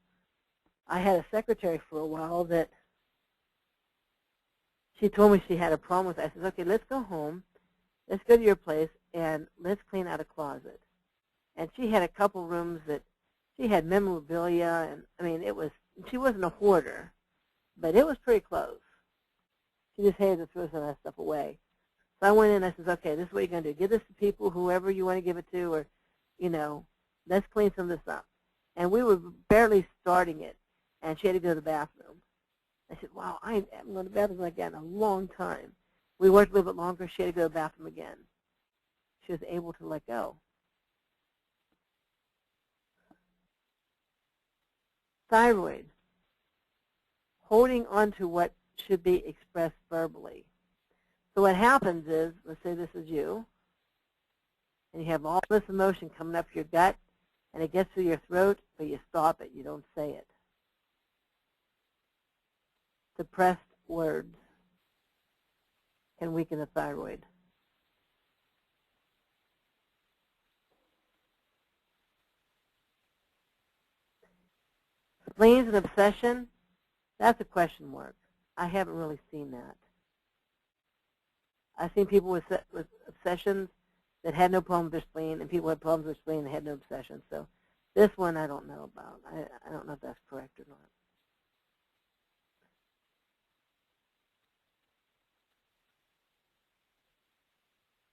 I had a secretary for a while that she told me she had a problem with it. I said, okay, let's go home. Let's go to your place, and let's clean out a closet. And she had a couple rooms that she had memorabilia, and I mean, she wasn't a hoarder, but it was pretty close. She just hated to throw some of that stuff away. So I went in and I said, okay, this is what you're going to do. Give this to people, whoever you want to give it to, or, you know, let's clean some of this up. And we were barely starting it, and she had to go to the bathroom. I said, wow, I haven't gone to the bathroom like that in a long time. We worked a little bit longer. She had to go to the bathroom again. She was able to let go. Thyroid, holding on to what should be expressed verbally. So what happens is, let's say this is you, and you have all this emotion coming up your gut, and it gets through your throat, but you stop it. You don't say it. Suppressed words can weaken the thyroid. Spleens and obsession, that's a question mark. I haven't really seen that. I've seen people with obsessions that had no problem with their spleen, and people who had problems with spleen that had no obsession. So this one I don't know about. I don't know if that's correct or not.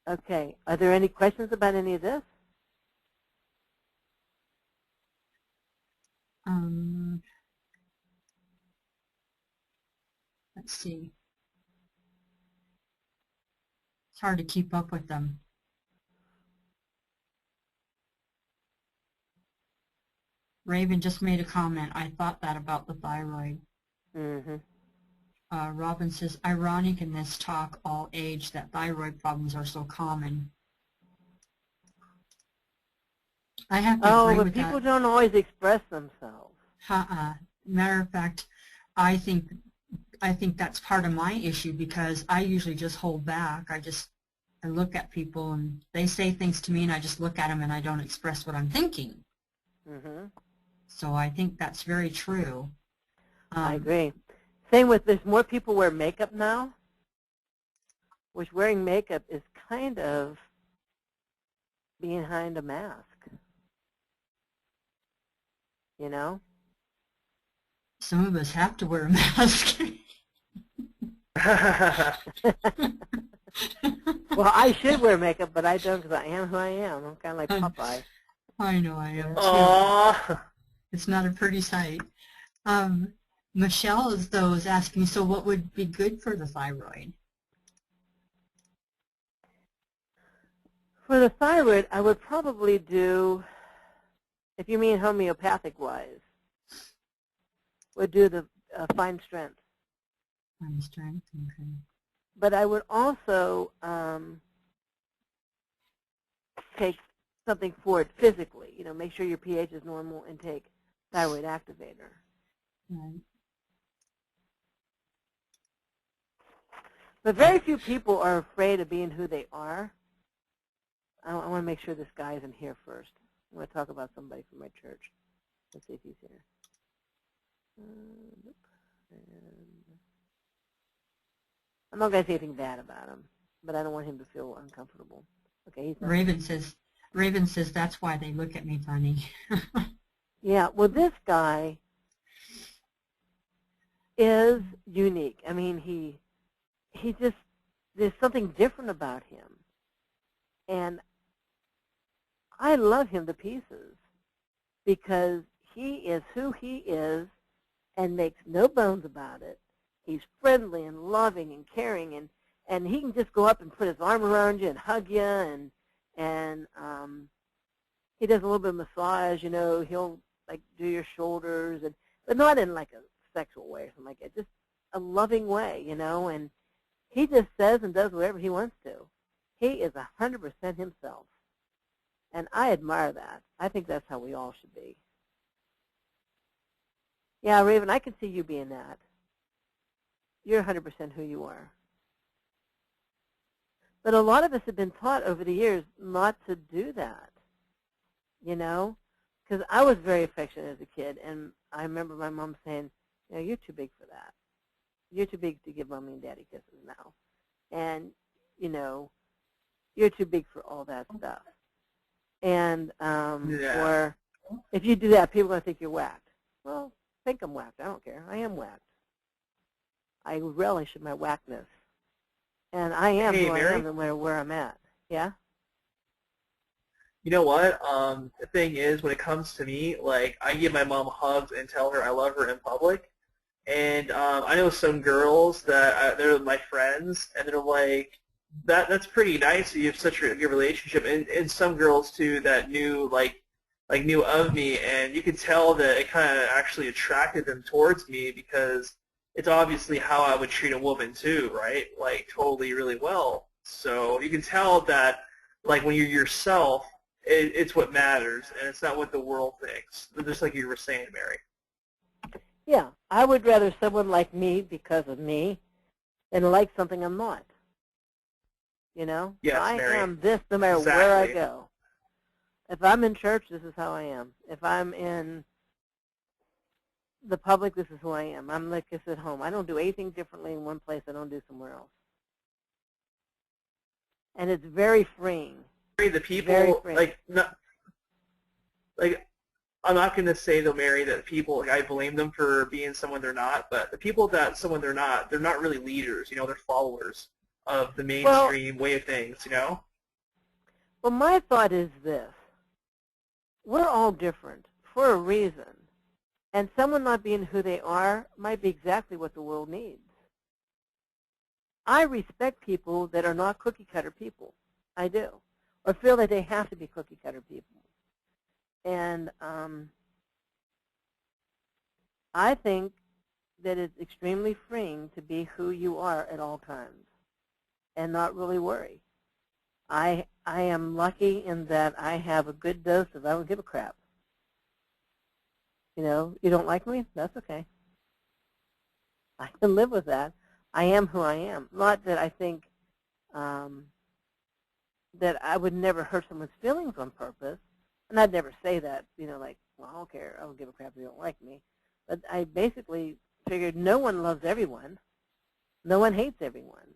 Okay. Are there any questions about any of this? Let's see. It's hard to keep up with them. Raven just made a comment. I thought that about the thyroid. Mm-hmm. Robin says, ironic in this talk all age that thyroid problems are so common. I have to agree with that. But people don't always express themselves. Matter of fact, I think that's part of my issue because I usually just hold back. I look at people and they say things to me and I just look at them and I don't express what I'm thinking. Mm-hmm. So I think that's very true. I agree. Same with, there's more people wear makeup now, which wearing makeup is kind of behind a mask, you know? Some of us have to wear a mask. Well, I should wear makeup, but I don't because I am who I am. I'm kind of like Popeye. I know I am too. Aww. It's not a pretty sight. Michelle is asking, so what would be good for the thyroid? For the thyroid, I would probably do, if you mean homeopathic-wise, would do the fine strength. Fine strength, okay. But I would also take something for it physically. You know, make sure your pH is normal and take thyroid activator. Right. But very few people are afraid of being who they are. I want to make sure this guy isn't here first. I want to talk about somebody from my church. Let's see if he's here. Nope. And I'm not going to say anything bad about him, but I don't want him to feel uncomfortable. Okay, he's not. Raven says that's why they look at me funny. Yeah, well, this guy is unique. I mean, he just, there's something different about him. And I love him to pieces because he is who he is and makes no bones about it. He's friendly and loving and caring, and he can just go up and put his arm around you and hug you, and he does a little bit of massage, you know. He'll like do your shoulders, but not in like a sexual way or something like that, just a loving way, you know, and he just says and does whatever he wants to. He is 100% himself, and I admire that. I think that's how we all should be. Yeah, Raven, I can see you being that. You're 100% who you are. But a lot of us have been taught over the years not to do that, you know, because I was very affectionate as a kid, and I remember my mom saying, you know, you're too big for that. You're too big to give mommy and daddy kisses now. And, you know, you're too big for all that stuff. And, or if you do that, people are going to think you're whacked. Well, think I'm whacked. I don't care. I am whacked. I relish in my whackness. And I am who I am no matter where I'm at. Yeah? You know what? The thing is, when it comes to me, like, I give my mom hugs and tell her I love her in public. And I know some girls that they're my friends, and they're like, that's pretty nice. You have such a good relationship. And some girls, too, that knew, knew of me, and you could tell that it kind of actually attracted them towards me because it's obviously how I would treat a woman too, right? Like totally really well. So you can tell that like when you're yourself, it's what matters, and it's not what the world thinks. Just like you were saying, Mary. Yeah, I would rather someone like me because of me than like something I'm not. You know? Yes, I Mary. am this no matter where I go. If I'm in church, this is how I am. If I'm in the public, this is who I am. I'm like this at home. I don't do anything differently in one place I don't do somewhere else. And it's very freeing. The people, I'm not going to say, though, Mary, that people, I blame them for being someone they're not, but the people that someone they're not really leaders, you know, they're followers of the mainstream way of things, you know? Well, my thought is this. We're all different for a reason. And someone not being who they are might be exactly what the world needs. I respect people that are not cookie-cutter people. I do. Or feel that they have to be cookie-cutter people. And I think that it's extremely freeing to be who you are at all times and not really worry. I am lucky in that I have a good dose of I don't give a crap. You know, you don't like me? That's okay. I can live with that. I am who I am. Not that I think that I would never hurt someone's feelings on purpose. And I'd never say that, you know, like, well, I don't care. I don't give a crap if you don't like me. But I basically figured no one loves everyone. No one hates everyone.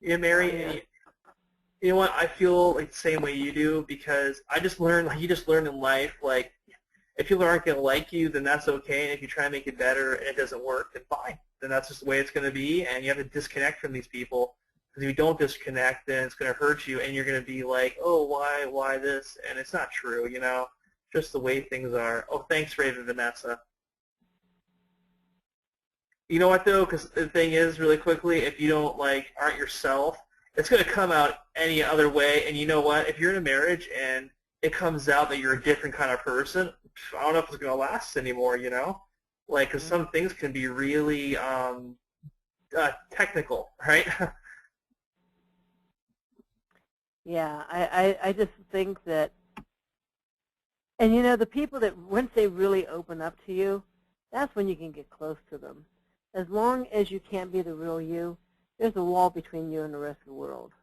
Yeah, Mary, you know what? I feel like the same way you do because I just learned, like you just learned in life, like if people aren't going to like you, then that's okay. And if you try to make it better and it doesn't work, then fine. Then that's just the way it's going to be. And you have to disconnect from these people. Because if you don't disconnect, then it's going to hurt you. And you're going to be like, oh, why this? And it's not true, you know, just the way things are. Oh, thanks, Raven Vanessa. You know what, though? Because the thing is, really quickly, if you don't, like, aren't yourself, it's going to come out any other way. And you know what? If you're in a marriage and it comes out that you're a different kind of person, I don't know if it's going to last anymore, you know? Like, because some things can be really technical, right? Yeah, I just think that, and you know, the people that once they really open up to you, that's when you can get close to them. As long as you can't be the real you, there's a wall between you and the rest of the world.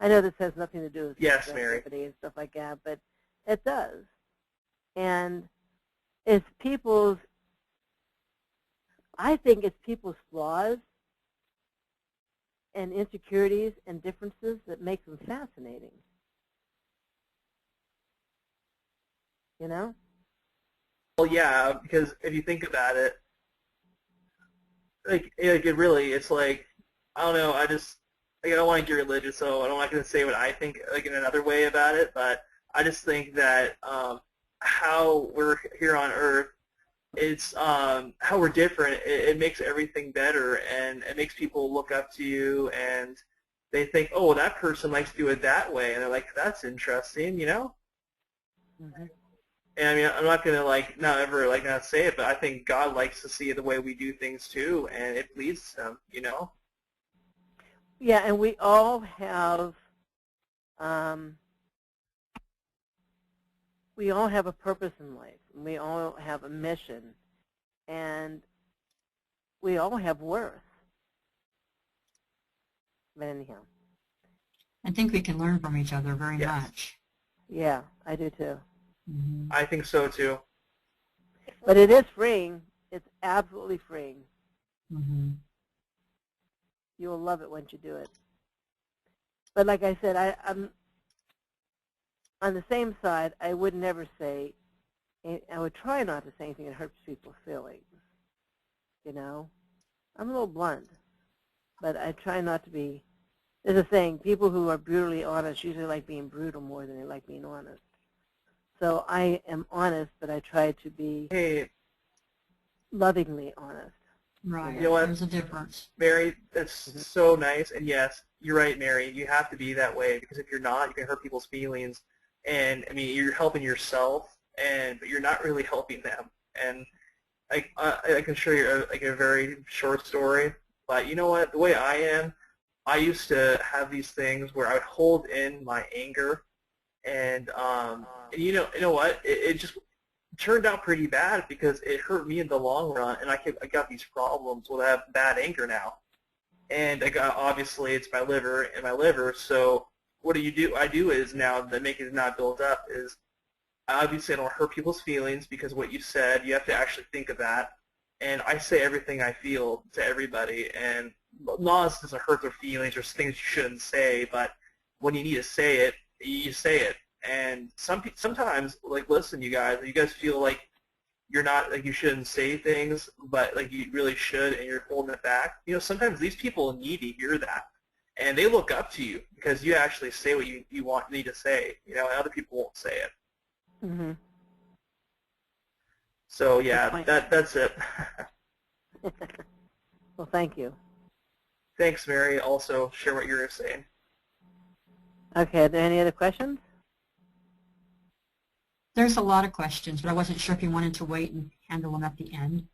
I know this has nothing to do with sensitivity and stuff like that, but it does. And it's people's, I think it's people's flaws and insecurities and differences that make them fascinating. You know? Well, yeah, because if you think about it, like it really, it's like, I don't know, I don't want to get religious, so I'm not going to say what I think, like, in another way about it, but I just think that how we're here on Earth, it's how we're different. It makes everything better, and it makes people look up to you, and they think, oh, that person likes to do it that way, and they're like, that's interesting, you know? Mm-hmm. And I mean, I'm not going to, not say it, but I think God likes to see the way we do things, too, and it pleases him, you know? Yeah, and we all have a purpose in life. And we all have a mission, and we all have worth. But anyhow. I think we can learn from each other very much. Yeah, I do too. Mm-hmm. I think so, too. But it is freeing. It's absolutely freeing. Mm-hmm. You'll love it once you do it. But like I said, I'm on the same side. I would never say, I would try not to say anything that hurts people's feelings. You know? I'm a little blunt, but I try not to be. There's a saying, people who are brutally honest usually like being brutal more than they like being honest. So I am honest, but I try to be lovingly honest. Right. You know what? There's a difference. Mary, that's so nice. And yes, you're right, Mary. You have to be that way because if you're not, you can hurt people's feelings. And I mean, you're helping yourself, but you're not really helping them. And I can show you a very short story. But you know what? The way I am, I used to have these things where I would hold in my anger, and you know what? It just turned out pretty bad because it hurt me in the long run, and I got these problems with I have bad anger now, and obviously it's my liver, so what I do is now to make it not build up is obviously I don't hurt people's feelings because what you said, you have to actually think of that, and I say everything I feel to everybody, and not doesn't hurt their feelings or things you shouldn't say, but when you need to say it, you say it. And sometimes, like, listen, you guys feel like you're not, like, you shouldn't say things, but like you really should, and you're holding it back. You know, sometimes these people need to hear that. and they look up to you because you actually say what you need to say, and other people won't say it. Mm-hmm. So yeah, that's it. Well, thank you. Thanks, Mary. Also, share what you were saying. Okay, are there any other questions? There's a lot of questions, but I wasn't sure if you wanted to wait and handle them at the end.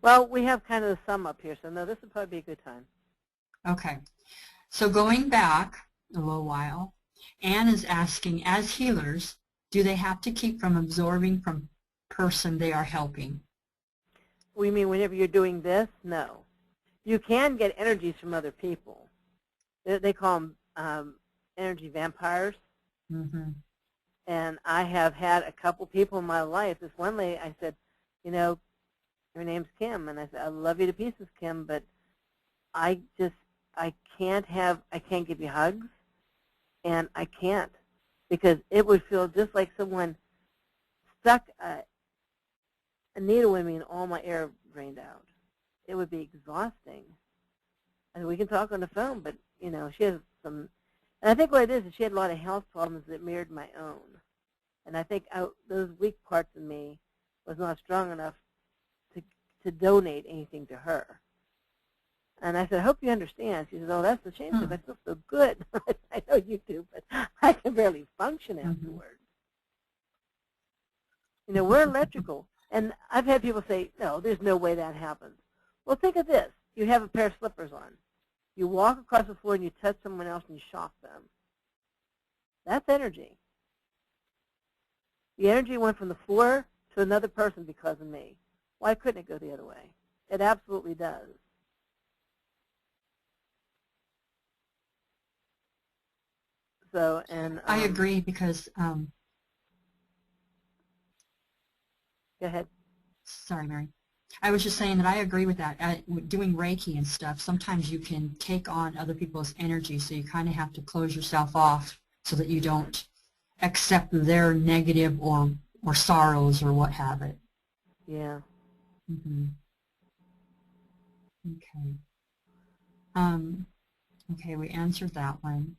Well, we have kind of the sum up here, so no, this would probably be a good time. Okay. So going back a little while, Anne is asking, as healers, do they have to keep from absorbing from person they are helping? We mean whenever you're doing this? No. You can get energies from other people. They call them energy vampires. Mm-hmm. And I have had a couple people in my life. This one lady, I said, her name's Kim, and I said, I love you to pieces, Kim, but I can't give you hugs, and I can't, because it would feel just like someone stuck a needle in me and all my air drained out. It would be exhausting. And we can talk on the phone, but, she has some, and I think what it is she had a lot of health problems that mirrored my own. And I think those weak parts of me was not strong enough to donate anything to her. And I said, I hope you understand. She said, oh, that's a shame because I feel so good. I know you do, but I can barely function afterwards. We're electrical. And I've had people say, no, there's no way that happens. Well, think of this. You have a pair of slippers on. You walk across the floor and you touch someone else and you shock them. That's energy. The energy went from the floor to another person because of me. Why couldn't it go the other way? It absolutely does. So, and I agree because go ahead. Sorry, Mary. I was just saying that I agree with that. Doing Reiki and stuff, sometimes you can take on other people's energy, so you kind of have to close yourself off so that you don't accept their negative or sorrows or what have it. Yeah. Mm-hmm. Okay. Okay, we answered that one.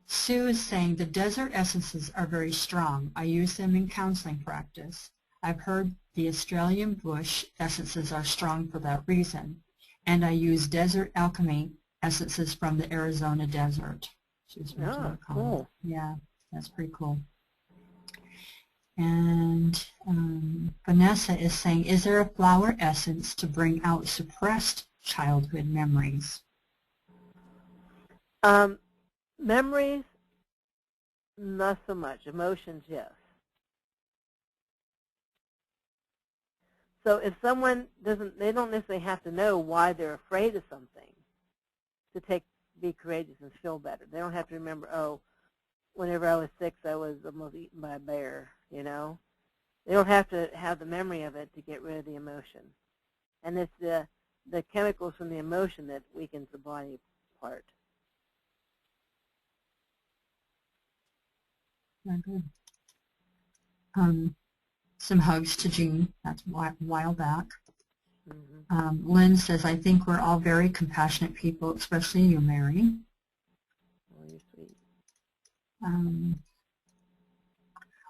Sue is saying the desert essences are very strong. I use them in counseling practice. I've heard the Australian bush essences are strong for that reason. And I use desert alchemy essences from the Arizona desert. Oh, cool. Yeah, that's pretty cool. And Vanessa is saying, is there a flower essence to bring out suppressed childhood memories? Memories, not so much. Emotions, yes. So if someone they don't necessarily have to know why they're afraid of something to be courageous and feel better. They don't have to remember, oh, whenever I was 6, I was almost eaten by a bear, They don't have to have the memory of it to get rid of the emotion. And it's the chemicals from the emotion that weakens the body part. Very good. Some hugs to Jean. That's a while back. Mm-hmm. Lynn says, I think we're all very compassionate people, especially you, Mary. Oh, you're sweet.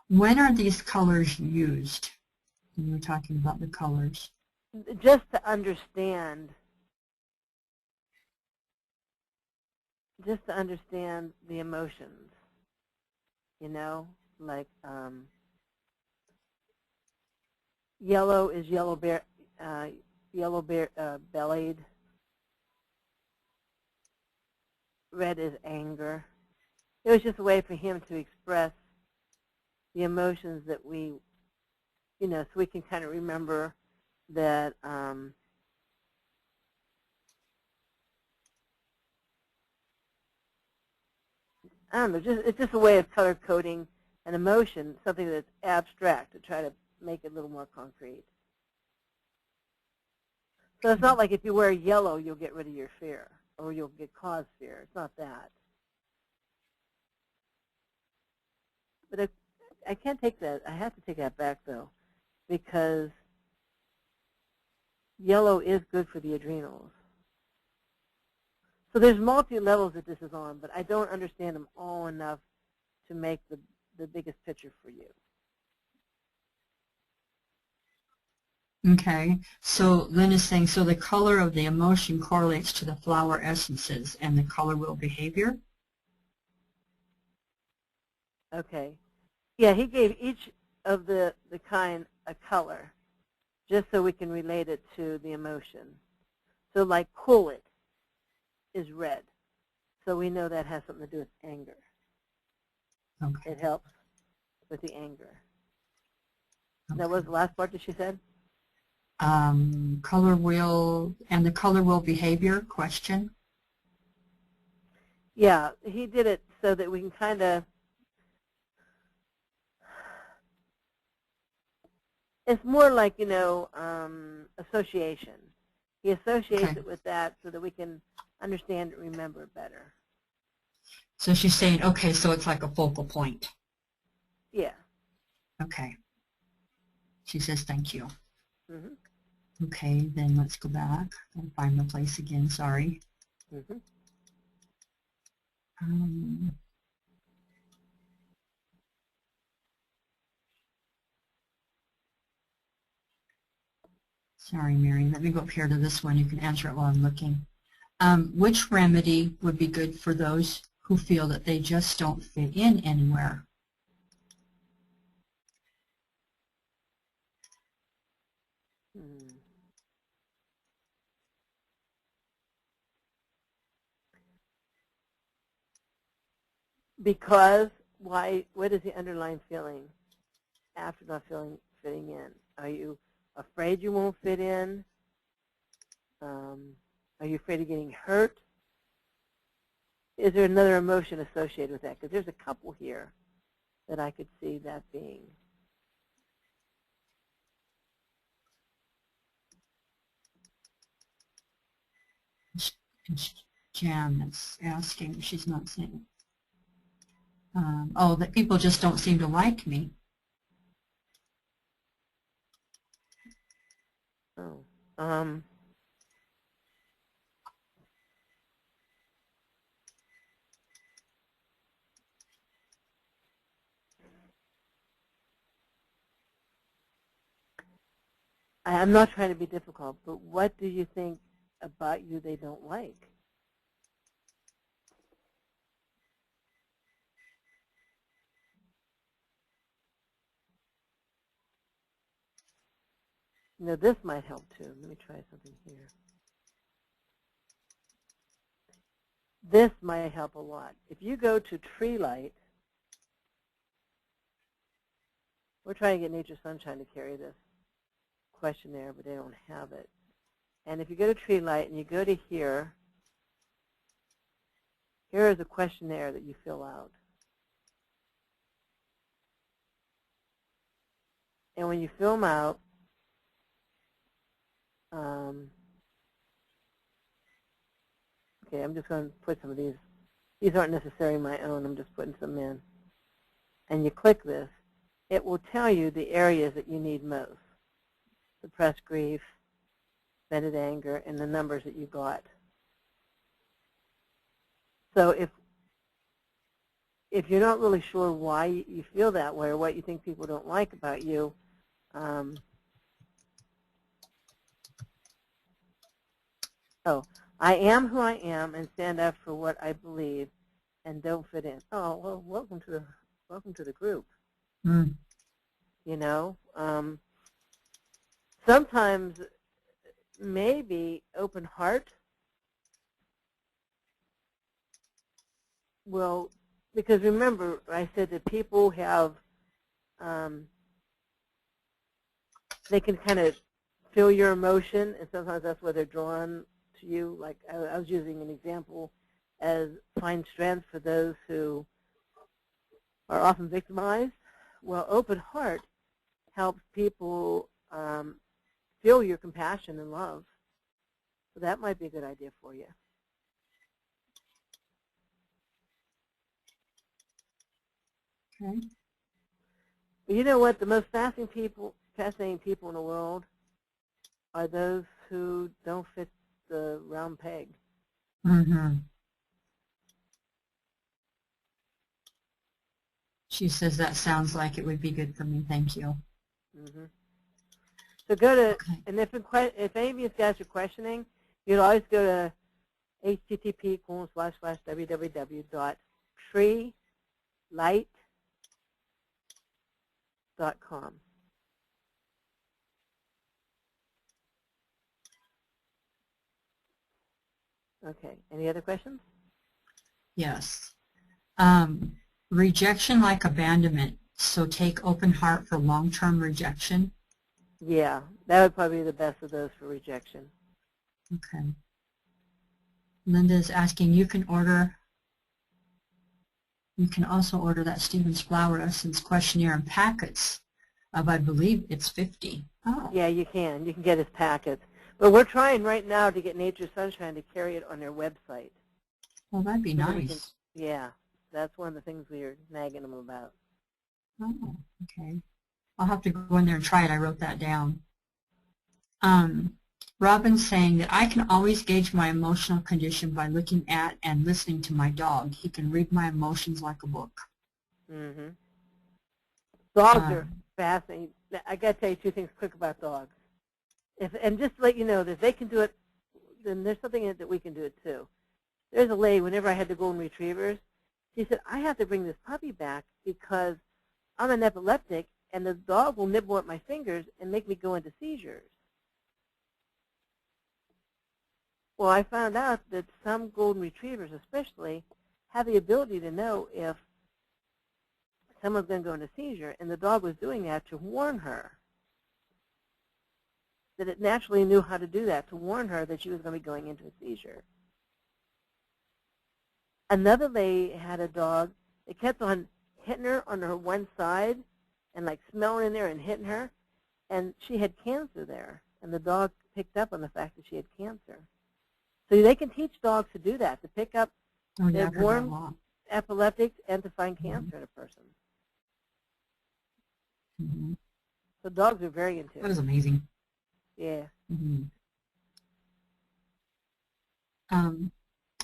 When are these colors used? You were talking about the colors. Just to understand the emotions, like yellow is bellied, red is anger. It was just a way for him to express the emotions that we, so we can kind of remember that I don't know, it's just a way of color coding an emotion, something that's abstract, to try to make it a little more concrete. So it's not like if you wear yellow, you'll get rid of your fear, or you'll cause fear. It's not that. But I can't take that. I have to take that back, though, because yellow is good for the adrenals. So there's multi-levels that this is on, but I don't understand them all enough to make the biggest picture for you. Okay, so Lynn is saying, so the color of the emotion correlates to the flower essences and the color wheel behavior? Okay. Yeah, he gave each of the kind a color, just so we can relate it to the emotion. So like cool it is red. So we know that has something to do with anger. Okay. It helps with the anger. Okay. That was the last part that she said? Color wheel and the color wheel behavior question? Yeah, he did it so that we can kind of, it's more like, you know, association. He associates it with that so that we can understand and remember it better. So she's saying, okay, so it's like a focal point. Yeah. Okay. She says, thank you. Mm-hmm. Okay, then let's go back and find the place again, sorry. Mm-hmm. Sorry, Mary, let me go up here to this one. You can answer it while I'm looking. Which remedy would be good for those who feel that they just don't fit in anywhere? Hmm. Because why? What is the underlying feeling after not fitting in? Are you afraid you won't fit in? Are you afraid of getting hurt? Is there another emotion associated with that? Because there's a couple here that I could see that being. It's Jan that's asking. She's not saying. Oh, that people just don't seem to like me. Oh. I'm not trying to be difficult, but what do you think about you they don't like? You know, this might help too. Let me try something here. This might help a lot. If you go to Tree Light, we're trying to get Nature Sunshine to carry this questionnaire, but they don't have it. And if you go to Tree Light and you go to here, here is a questionnaire that you fill out. And when you fill them out, okay, I'm just going to put some of these. These aren't necessarily my own. I'm just putting some in. And you click this, it will tell you the areas that you need most. Suppressed grief, vented anger, and the numbers that you got. So if you're not really sure why you feel that way or what you think people don't like about you, I am who I am and stand up for what I believe and don't fit in. Oh, well, welcome to the group. Mm. You know, sometimes maybe open heart will, because remember I said that people have, they can kind of feel your emotion, and sometimes that's where they're drawn to you. Like I was using an example as find strength for those who are often victimized. Well, open heart helps people feel your compassion and love. So that might be a good idea for you. Okay. But you know what? The most fascinating people in the world are those who don't fit the round peg. Mm-hmm. She says that sounds like it would be good for me. Thank you. Mm-hmm. So go to, Okay. and if any of you guys are questioning, you'd always go to http://www.treelight.com. Okay. Any other questions? Yes. Rejection like abandonment. So take open heart for long-term rejection. Yeah, that would probably be the best of those for rejection. Okay. Linda is asking, you can also order that Stevens Flower Essence questionnaire in packets of, I believe it's 50. Oh. Yeah, you can. You can get his packets. But we're trying right now to get Nature's Sunshine to carry it on their website. Well, that'd be nice. Yeah, that's one of the things we are nagging them about. Oh, okay. I'll have to go in there and try it. I wrote that down. Robin's saying that I can always gauge my emotional condition by looking at and listening to my dog. He can read my emotions like a book. Mm-hmm. Dogs are fascinating. I got to tell you two things quick about dogs. And just to let you know that if they can do it, then there's something in it that we can do it too. There's a lady, whenever I had the golden retrievers, she said, I have to bring this puppy back because I'm an epileptic and the dog will nibble at my fingers and make me go into seizures. Well, I found out that some golden retrievers especially have the ability to know if someone's going to go into seizure, and the dog was doing that to warn her. That it naturally knew how to do that, to warn her that she was going to be going into a seizure. Another lady had a dog that kept on hitting her on her one side and like smelling in there and hitting her, and she had cancer there, and the dog picked up on the fact that she had cancer. So they can teach dogs to do that, to pick up their warm epileptics and to find cancer in a person. Mm-hmm. So dogs are very intuitive. That is amazing. Yeah. Mm-hmm.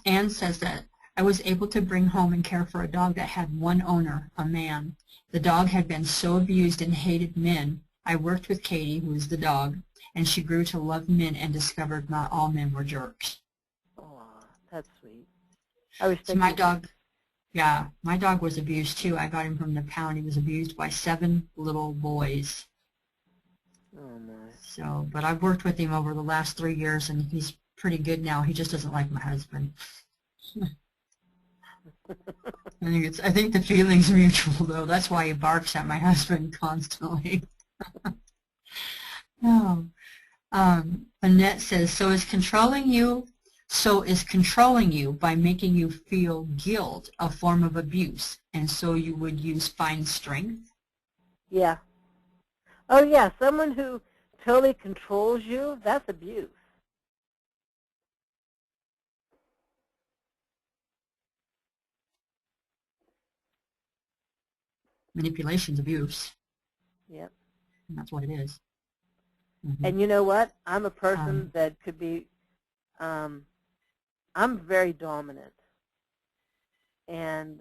Anne says that I was able to bring home and care for a dog that had one owner, a man. The dog had been so abused and hated men. I worked with Katie, who is the dog, and she grew to love men and discovered not all men were jerks. Oh, that's sweet. I respect so my dog, yeah, my dog was abused too. I got him from the pound. He was abused by 7 little boys. Oh, my. So, but I've worked with him over the last 3 years, and he's pretty good now. He just doesn't like my husband. I think the feeling's mutual, though. That's why he barks at my husband constantly. No. Annette says, so is controlling you by making you feel guilt a form of abuse, and so you would use fine strength? Yeah. Oh, yeah, someone who totally controls you, that's abuse. Manipulation's abuse. Yep. And that's what it is. Mm-hmm. And you know what? I'm a person that could be, I'm very dominant. And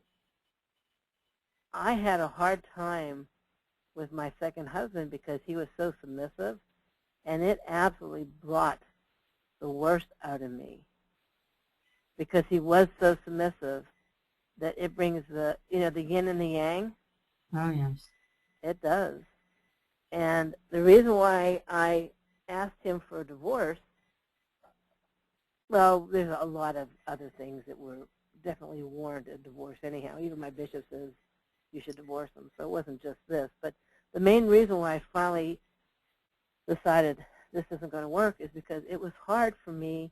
I had a hard time with my second husband because he was so submissive, and it absolutely brought the worst out of me because he was so submissive that it brings the, the yin and the yang. Oh, yes. It does. And the reason why I asked him for a divorce, well, there's a lot of other things that were definitely warrant a divorce anyhow. Even my bishop says you should divorce him, so it wasn't just this. But the main reason why I finally decided this isn't going to work is because it was hard for me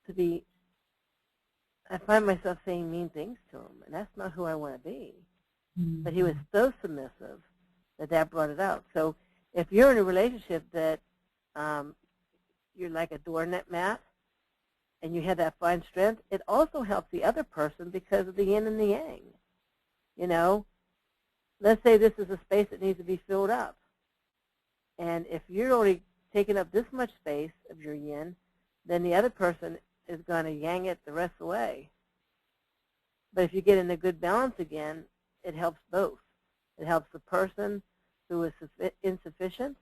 to be, I find myself saying mean things to him, and that's not who I want to be. Mm-hmm. But he was so submissive that brought it out. So if you're in a relationship that you're like a doormat mat and you have that fine strength, it also helps the other person because of the yin and the yang. Let's say this is a space that needs to be filled up. And if you're only taking up this much space of your yin, then the other person is going to yang it the rest of the way. But if you get in a good balance again, it helps both. It helps the person who was insufficient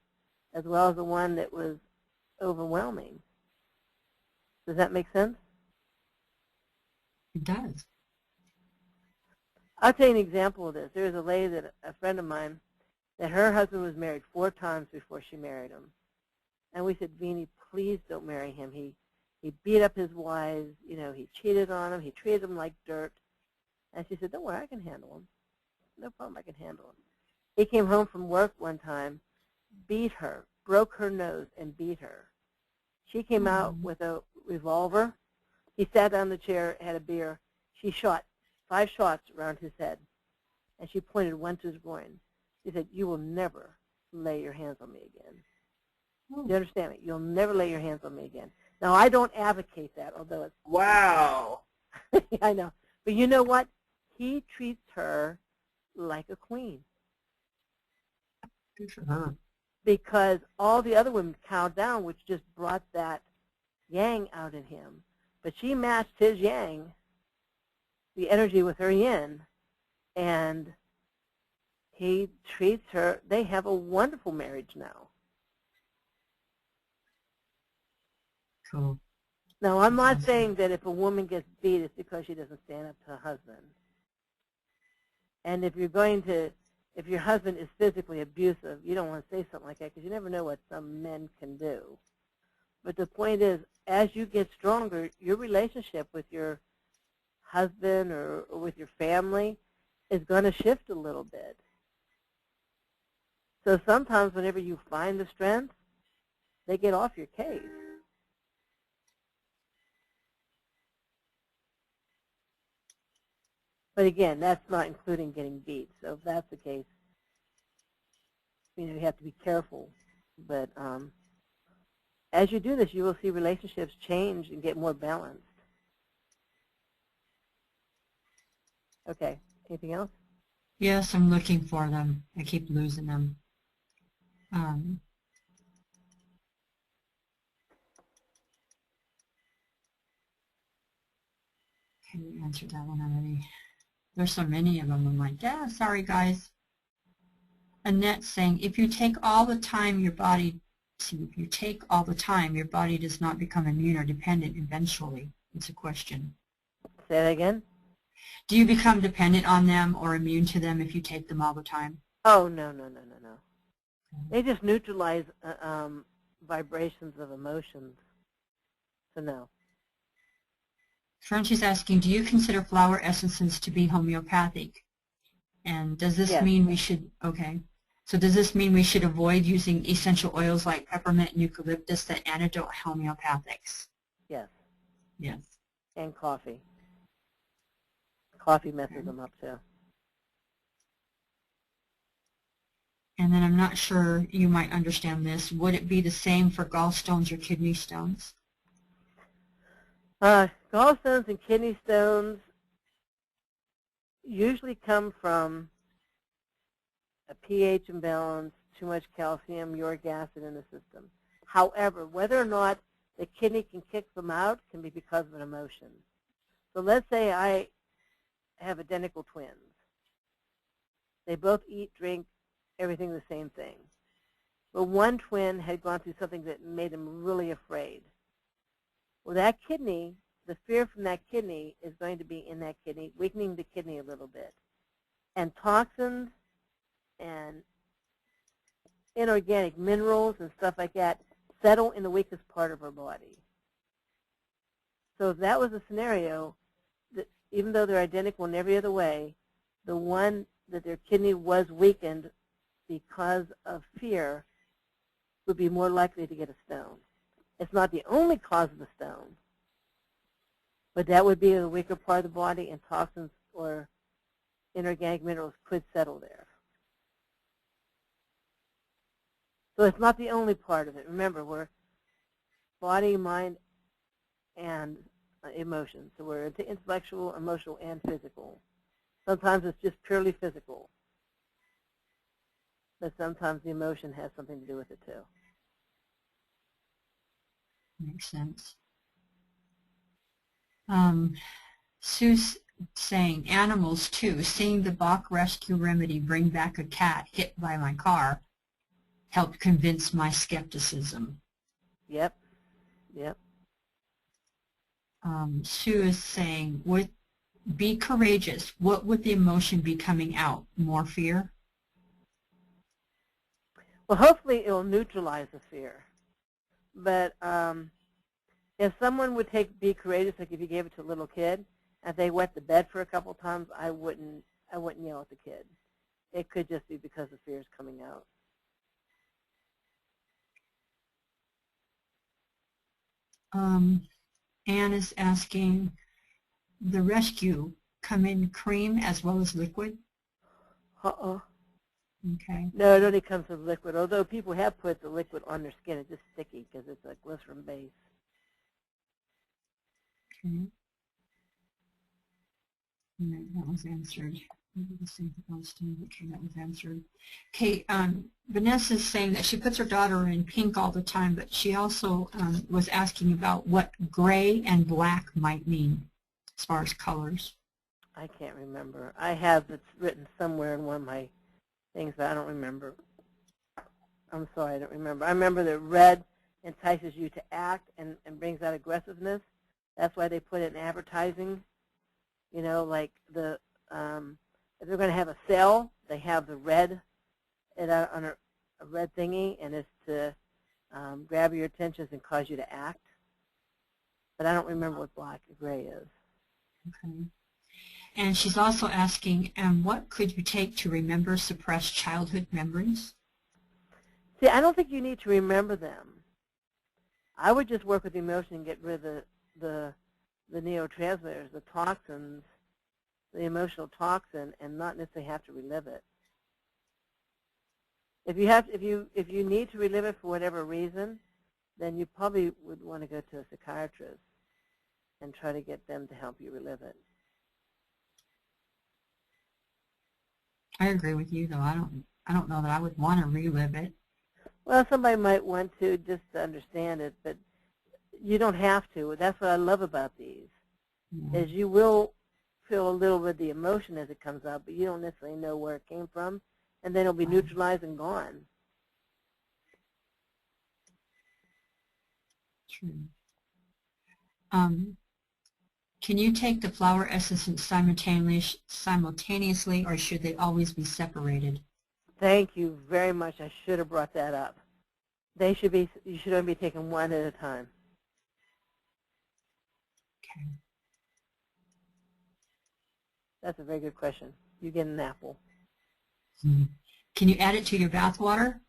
as well as the one that was overwhelming. Does that make sense? It does. I'll tell you an example of this. There was a lady, that a friend of mine, that her husband was married 4 times before she married him. And we said, Jeannie, please don't marry him. He beat up his wives. You know, he cheated on them. He treated them like dirt. And she said, don't worry, I can handle him. No problem, I can handle him. He came home from work one time, beat her, broke her nose, and beat her. She came out with a revolver. He sat down in the chair, had a beer. She shot 5 shots around his head, and she pointed one to his groin. She said, you will never lay your hands on me again. Do you understand me? You'll never lay your hands on me again. Now, I don't advocate that, although it's... Wow. I know. But you know what? He treats her like a queen. Good for her. Because all the other women cowed down, which just brought that yang out in him. But she matched his yang, the energy with her yin, and he treats her. They have a wonderful marriage now. Cool. Now, I'm not saying that if a woman gets beat, it's because she doesn't stand up to her husband. And if your husband is physically abusive, you don't want to say something like that because you never know what some men can do. But the point is, as you get stronger, your relationship with your husband or with your family is going to shift a little bit. So sometimes whenever you find the strength, they get off your case. But again, that's not including getting beat. So if that's the case, you know, you have to be careful. But as you do this, you will see relationships change and get more balanced. Okay. Anything else? Yes, I'm looking for them. I keep losing them. Okay, we answered that one already. There's so many of them. I'm like, yeah, sorry, guys. Annette saying, if you take all the time, your body does not become immune or dependent eventually. It's a question. Say that again? Do you become dependent on them or immune to them if you take them all the time? Oh, no. They just neutralize vibrations of emotions. So no. Frenchie's asking, do you consider flower essences to be homeopathic? And does this mean we should, okay. So does this mean we should avoid using essential oils like peppermint and eucalyptus that antidote homeopathics? Yes. Yes. And coffee. Coffee messes them up too. And then I'm not sure you might understand this. Would it be the same for gallstones or kidney stones? Gallstones and kidney stones usually come from a pH imbalance, too much calcium, uric acid in the system. However, whether or not the kidney can kick them out can be because of an emotion. So let's say I have identical twins. They both eat, drink, everything the same thing. But one twin had gone through something that made them really afraid. Well, that kidney, the fear from that kidney is going to be in that kidney, weakening the kidney a little bit. And toxins and inorganic minerals and stuff like that settle in the weakest part of our body. So if that was a scenario, that even though they're identical in every other way, the one that their kidney was weakened because of fear would be more likely to get a stone. It's not the only cause of the stone, but that would be the weaker part of the body, and toxins or inorganic minerals could settle there. So it's not the only part of it. Remember, we're body, mind, and emotion. So we're into intellectual, emotional, and physical. Sometimes it's just purely physical, but sometimes the emotion has something to do with it too. Makes sense. Sue's saying, animals too. Seeing the Bach rescue remedy bring back a cat hit by my car helped convince my skepticism. Yep. Yep. Sue is saying, be courageous. What would the emotion be coming out? More fear? Well, hopefully it will neutralize the fear. But if someone would be courageous, like if you gave it to a little kid, and they wet the bed for a couple times, I wouldn't yell at the kid. It could just be because the fear is coming out. Anne is asking, the rescue come in cream as well as liquid? Uh-uh. Okay. No, it only comes with liquid, although people have put the liquid on their skin. It's just sticky because it's a glycerin base. Okay. Right, that was answered. Okay, that was answered. Okay, Vanessa's saying that she puts her daughter in pink all the time, but she also was asking about what gray and black might mean as far as colors. I can't remember. I have it written somewhere in one of my things, but I don't remember. I'm sorry, I don't remember. I remember that red entices you to act and brings out aggressiveness. That's why they put it in advertising. You know, like if they're going to have a sale, they have the red on a red thingy, and it's to grab your attention and cause you to act. But I don't remember what black or gray is. Okay. And she's also asking, what could you take to remember suppressed childhood memories? See, I don't think you need to remember them. I would just work with the emotion and get rid of the neurotransmitters, the toxins, the emotional toxin, and not necessarily have to relive it. If you need to relive it for whatever reason, then you probably would want to go to a psychiatrist and try to get them to help you relive it. I agree with you, though. I don't know that I would want to relive it. Well, somebody might want to just to understand it, but you don't have to. That's what I love about these, is you will feel a little bit of the emotion as it comes out, but you don't necessarily know where it came from, and then it'll be neutralized and gone. True. Can you take the flower essence simultaneously, or should they always be separated? Thank you very much. I should have brought that up. You should only be taking one at a time. Okay. That's a very good question. You get an apple. Can you add it to your bath water?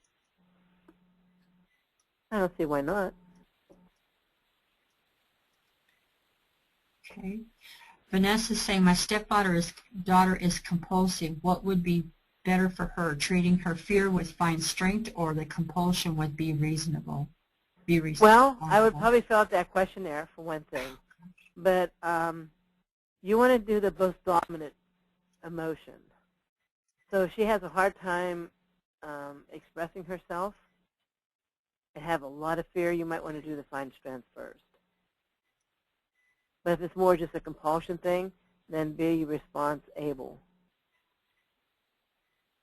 I don't see why not. Okay. Vanessa's saying, my stepdaughter is compulsive. What would be better for her, treating her fear with fine strength, or the compulsion would be reasonable? Well, I would probably fill out that questionnaire for one thing. But you want to do the most dominant emotion. So if she has a hard time expressing herself and have a lot of fear, you might want to do the fine strength first. But if it's more just a compulsion thing, then be response able.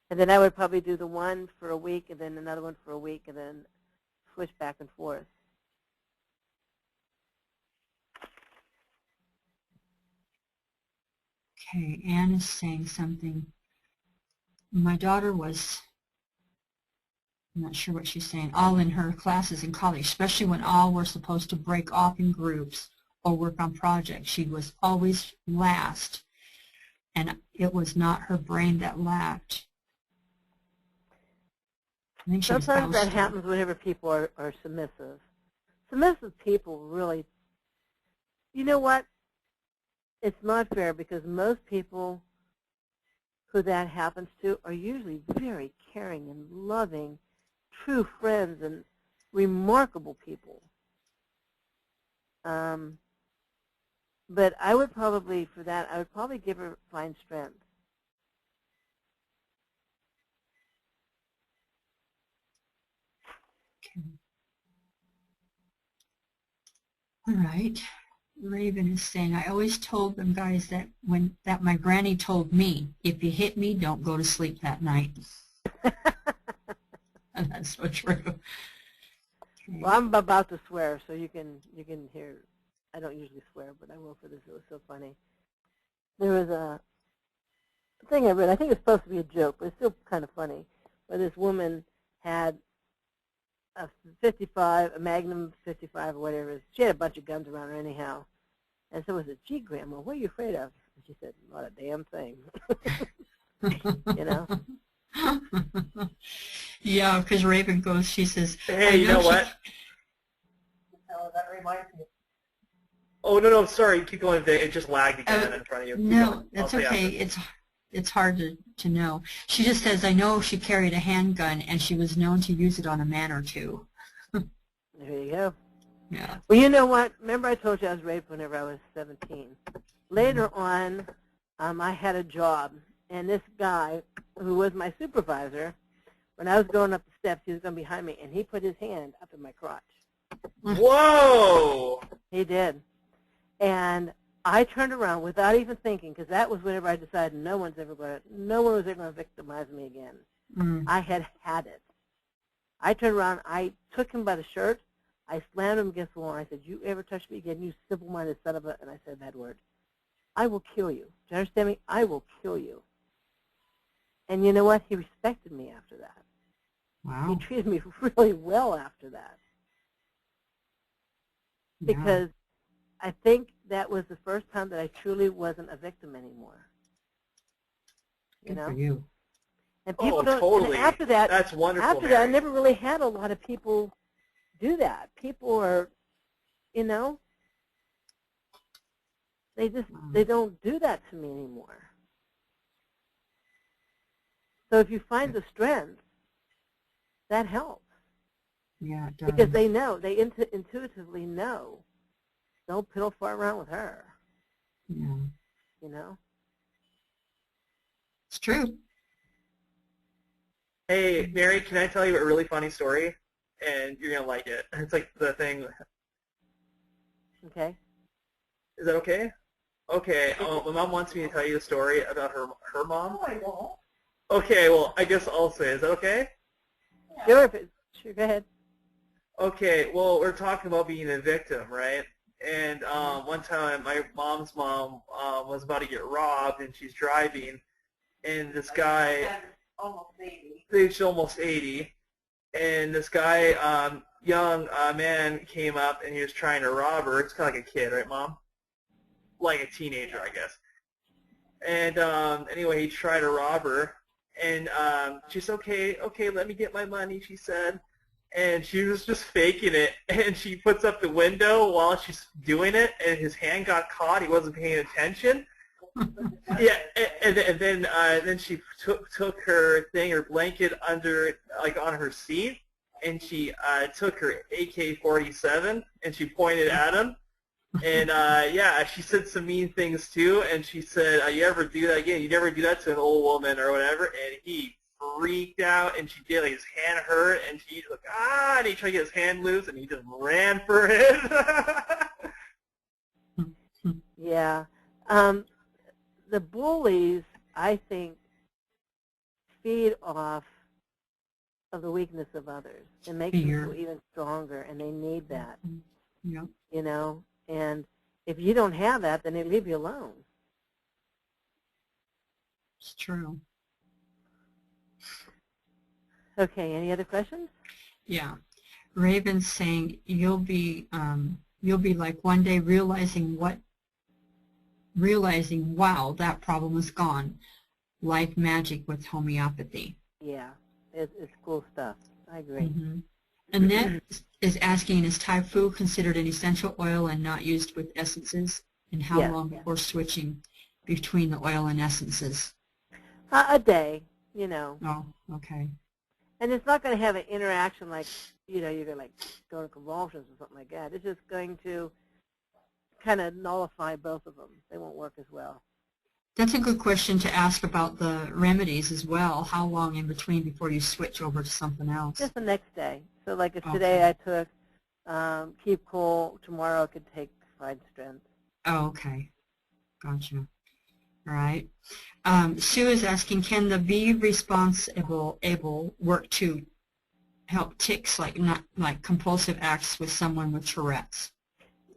And then I would probably do the one for a week and then another one for a week and then switch back and forth. Okay, Anne is saying something. My daughter was, I'm not sure what she's saying, all in her classes in college, especially when all were supposed to break off in groups or work on projects. She was always last, and it was not her brain that lacked. I think she Sometimes was that happens whenever people are submissive. Submissive people really, you know what? It's not fair because most people who that happens to are usually very caring and loving, true friends and remarkable people. But I would probably, for that, I would probably give her fine strength. Okay. All right. Raven is saying, I always told them guys that my granny told me, if you hit me, don't go to sleep that night. And that's so true. Well, I'm about to swear, so you can hear. I don't usually swear, but I will for this. It was so funny. There was a thing I read. I think it's supposed to be a joke, but it's still kind of funny. Where this woman had a 55, a Magnum 55 or whatever it is. She had a bunch of guns around her anyhow. And so I said, gee, Grandma, what are you afraid of? And she said, not a damn thing. You know? Yeah, because Raven goes, she says, Hey, you know what? Oh, that reminds me. Oh, no, sorry. Keep going. It just lagged again in front of you. No, that's okay. It's hard to know. She just says, I know she carried a handgun and she was known to use it on a man or two. There you go. Yeah. Well, you know what? Remember I told you I was raped whenever I was 17. Later on, I had a job, and this guy, who was my supervisor, when I was going up the steps, he was going behind me, and he put his hand up in my crotch. Whoa! He did. And I turned around without even thinking, because that was whenever I decided no one was ever going to victimize me again. I had it. I turned around, I took him by the shirt, I slammed him against the wall, and I said, you ever touch me again, you simple-minded son of a, and I said that word. I will kill you. Do you understand me? I will kill you. And you know what? He respected me after that. Wow. He treated me really well after that. Yeah. Because I think that was the first time that I truly wasn't a victim anymore. You Good know? for you. And people don't, totally. and after that, That's wonderful, after that, I never really had a lot of people do that. People are, you know, they don't do that to me anymore. So if you find the strength, that helps. Yeah, it does. Because they know, they intuitively know, don't piddle far around with her. Yeah. You know? It's true. Hey, Mary, can I tell you a really funny story? And you're going to like it. It's like the thing. Okay. Is that okay? Okay. My mom wants me to tell you a story about her mom. No, I won't. Okay, well, I guess I'll say. Is that okay? Sure, sure, go ahead. Okay, well, we're talking about being a victim, right? And one time, my mom's mom was about to get robbed, and she's driving, and this guy, Almost 80. she's almost 80, and this guy, young man, came up, and he was trying to rob her. It's kind of like a kid, right, Mom? Like a teenager, I guess. And anyway, he tried to rob her, and she's okay, let me get my money, she said. And she was just faking it, and she puts up the window while she's doing it, and his hand got caught. He wasn't paying attention. Yeah, and then she took her blanket under, like, on her seat, and she took her AK-47, and she pointed at him. And yeah, she said some mean things too, and she said, you ever do that again? You never do that to an old woman or whatever. And he freaked out, and she did, like, his hand hurt, and she like, and he tried to get his hand loose, and he just ran for it. Yeah. The bullies, I think, feed off of the weakness of others. It makes them feel even stronger, and they need that. Yep. You know? And if you don't have that, then they leave you alone. It's true. Okay, any other questions? Yeah. Raven's saying you'll be like one day realizing, wow, that problem is gone. Like magic with homeopathy. Yeah, it's cool stuff. I agree. Mm-hmm. Annette is asking, is Thai Fu considered an essential oil and not used with essences? And how long before switching between the oil and essences? A day, you know. Oh, okay. And it's not going to have an interaction like, you know, you're going to like go into convulsions or something like that. It's just going to kind of nullify both of them. They won't work as well. That's a good question to ask about the remedies as well. How long in between before you switch over to something else? Just the next day. So like if today I took Keep Cool, tomorrow I could take Find Strength. Oh, okay. Gotcha. All right. Sue is asking, can the be responsible able work to help tics, not like compulsive acts with someone with Tourette's?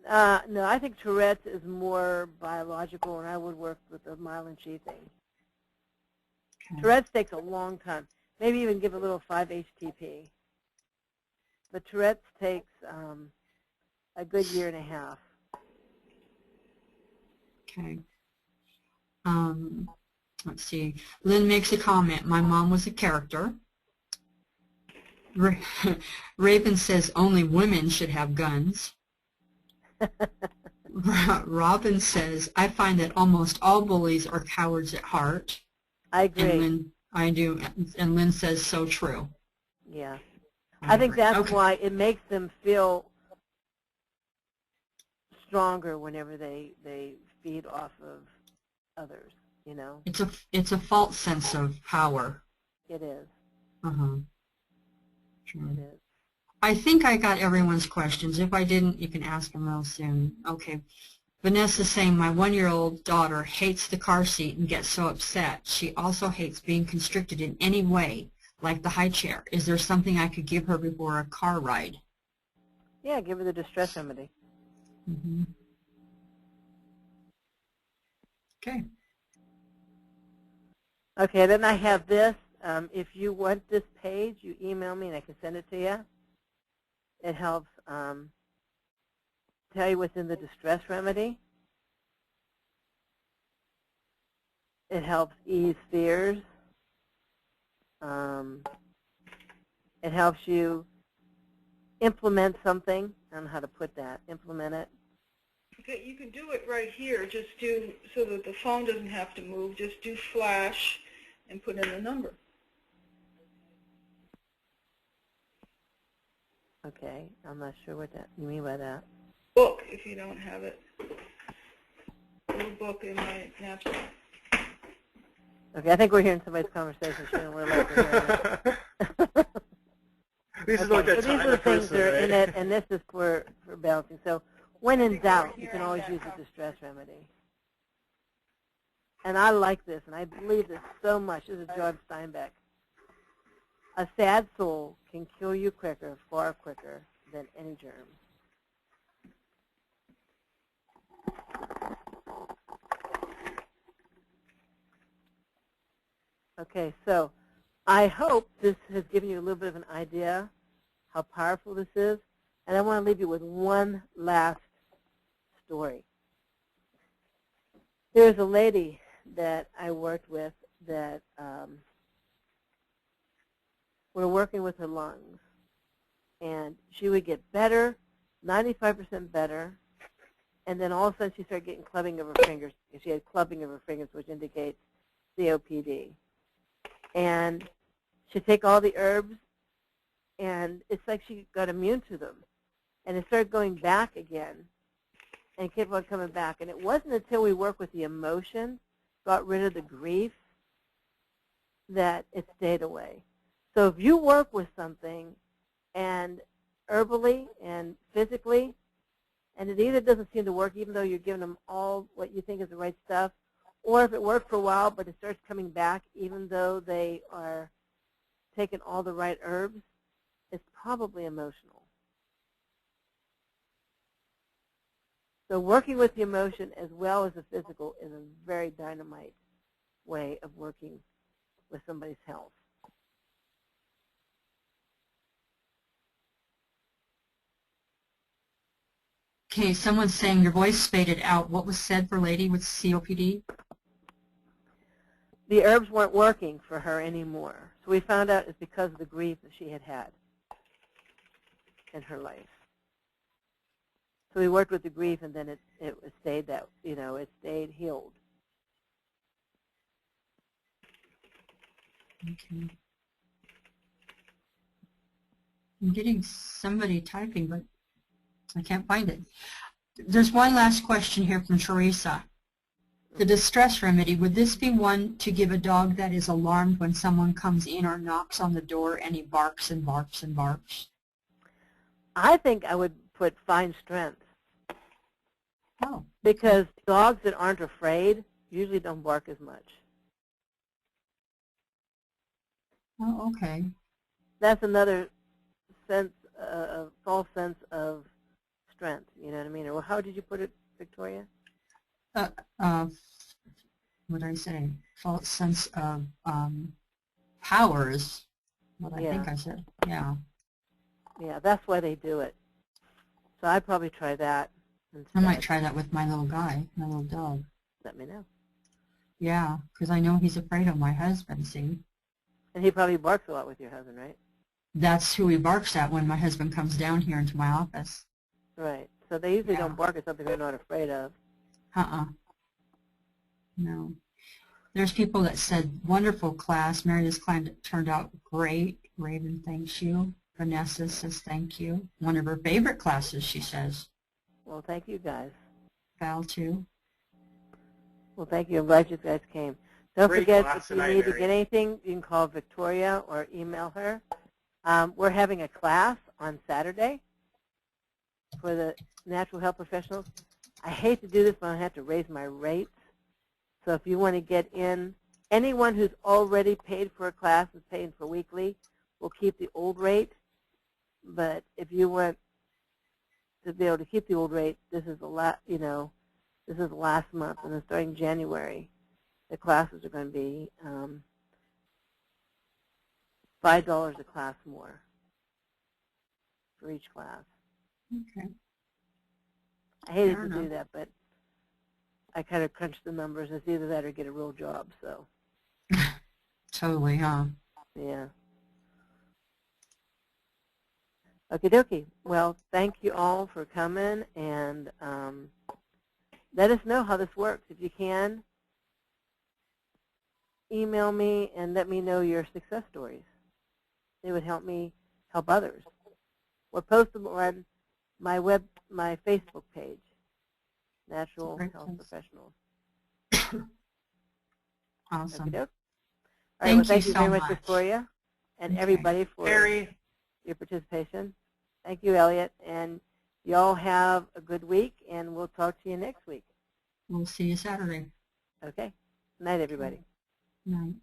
No, I think Tourette's is more biological, and I would work with the myelin sheathing. Okay. Tourette's takes a long time. Maybe even give a little 5-HTP. But Tourette's takes a good year and a half. Okay. Let's see. Lynn makes a comment. My mom was a character. Raven says only women should have guns. Robin says, I find that almost all bullies are cowards at heart. I agree. And Lynn, I do. And Lynn says, so true. Yeah. I think agree. that's Okay. why it makes them feel stronger whenever they feed off of others, you know? It's a false sense of power. It is. Uh-huh. Sure. It is. I think I got everyone's questions. If I didn't, you can ask them real soon. Okay. Vanessa's saying, my 1-year-old daughter hates the car seat and gets so upset. She also hates being constricted in any way, like the high chair. Is there something I could give her before a car ride? Yeah, give her the distress remedy. Mm-hmm. Okay. Okay, then I have this. If you want this page, you email me and I can send it to you. It helps tell you what's in the distress remedy. It helps ease fears. It helps you implement something. I don't know how to put that. Implement it. Okay, you can do it right here. Just do, so that the phone doesn't have to move, just do flash and put in the number. Okay, I'm not sure what that you mean by that. Book, if you don't have it. Little book in my knapsack. Okay, I think we're hearing somebody's conversation, Sharon. We're like we're hearing it. This is Okay, like that so these time are the things person, that are right? in it, and this is for balancing. So when in doubt, you can always use a distress remedy. And I like this, and I believe this so much. This is John Steinbeck. A sad soul can kill you quicker, far quicker than any germ. Okay, so I hope this has given you a little bit of an idea how powerful this is. And I want to leave you with one last story. There was a lady that I worked with that we're working with her lungs. And she would get better, 95% better, and then all of a sudden she started getting clubbing of her fingers. She had clubbing of her fingers, which indicates COPD. And she'd take all the herbs, and it's like she got immune to them. And it started going back again, and kept on coming back. And it wasn't until we worked with the emotion, got rid of the grief, that it stayed away. So if you work with something, and herbally and physically, and it either doesn't seem to work even though you're giving them all what you think is the right stuff, or if it worked for a while but it starts coming back even though they are taking all the right herbs, it's probably emotional. So working with the emotion as well as the physical is a very dynamite way of working with somebody's health. Okay, someone's saying your voice faded out. What was said for lady with COPD? The herbs weren't working for her anymore. So we found out it's because of the grief that she had had in her life. So we worked with the grief, and then it stayed that, it stayed healed. Okay. I'm getting somebody typing, but I can't find it. There's one last question here from Teresa. The distress remedy, would this be one to give a dog that is alarmed when someone comes in or knocks on the door and he barks and barks and barks? I think I would put find strength. Oh, Because dogs that aren't afraid usually don't bark as much. Oh, okay. That's another sense, a false sense of strength. You know what I mean? Or how did you put it, Victoria? What did I say? False sense of power is what I think I said. Yeah. Yeah, that's why they do it. So I'd probably try that instead. I might try that with my little guy, my little dog. Let me know. Yeah, because I know he's afraid of my husband, see? And he probably barks a lot with your husband, right? That's who he barks at when my husband comes down here into my office. Right. So they usually don't bark at something they're not afraid of. No. There's people that said, wonderful class. Mary, this class turned out great. Raven, thanks you. Vanessa says thank you. One of her favorite classes, she says. Well, thank you guys. Val, too. Well, thank you. I'm glad you guys came. Don't Great forget, class if you tonight, need to Mary. get anything, you can call Victoria or email her. We're having a class on Saturday for the natural health professionals. I hate to do this, but I have to raise my rates. So if you want to get in, anyone who's already paid for a class is paying for weekly, we'll keep the old rate. But if you want to be able to keep the old rate, this is the this is the last month, and then starting January, the classes are going to be $5 a class more for each class. Okay. I hated to do that, but I kind of crunched the numbers. It's either that or get a real job. So. Totally, huh? Yeah. Okie dokie. Well, thank you all for coming, and let us know how this works. If you can, email me and let me know your success stories. It would help me help others. Or post them on my Facebook page, Natural Health Professionals. Awesome. All right. Well, thank you so very much, much, Victoria, and everybody for your participation. Thank you, Elliot, and y'all have a good week, and we'll talk to you next week. We'll see you Saturday. Okay. Night, everybody. Night.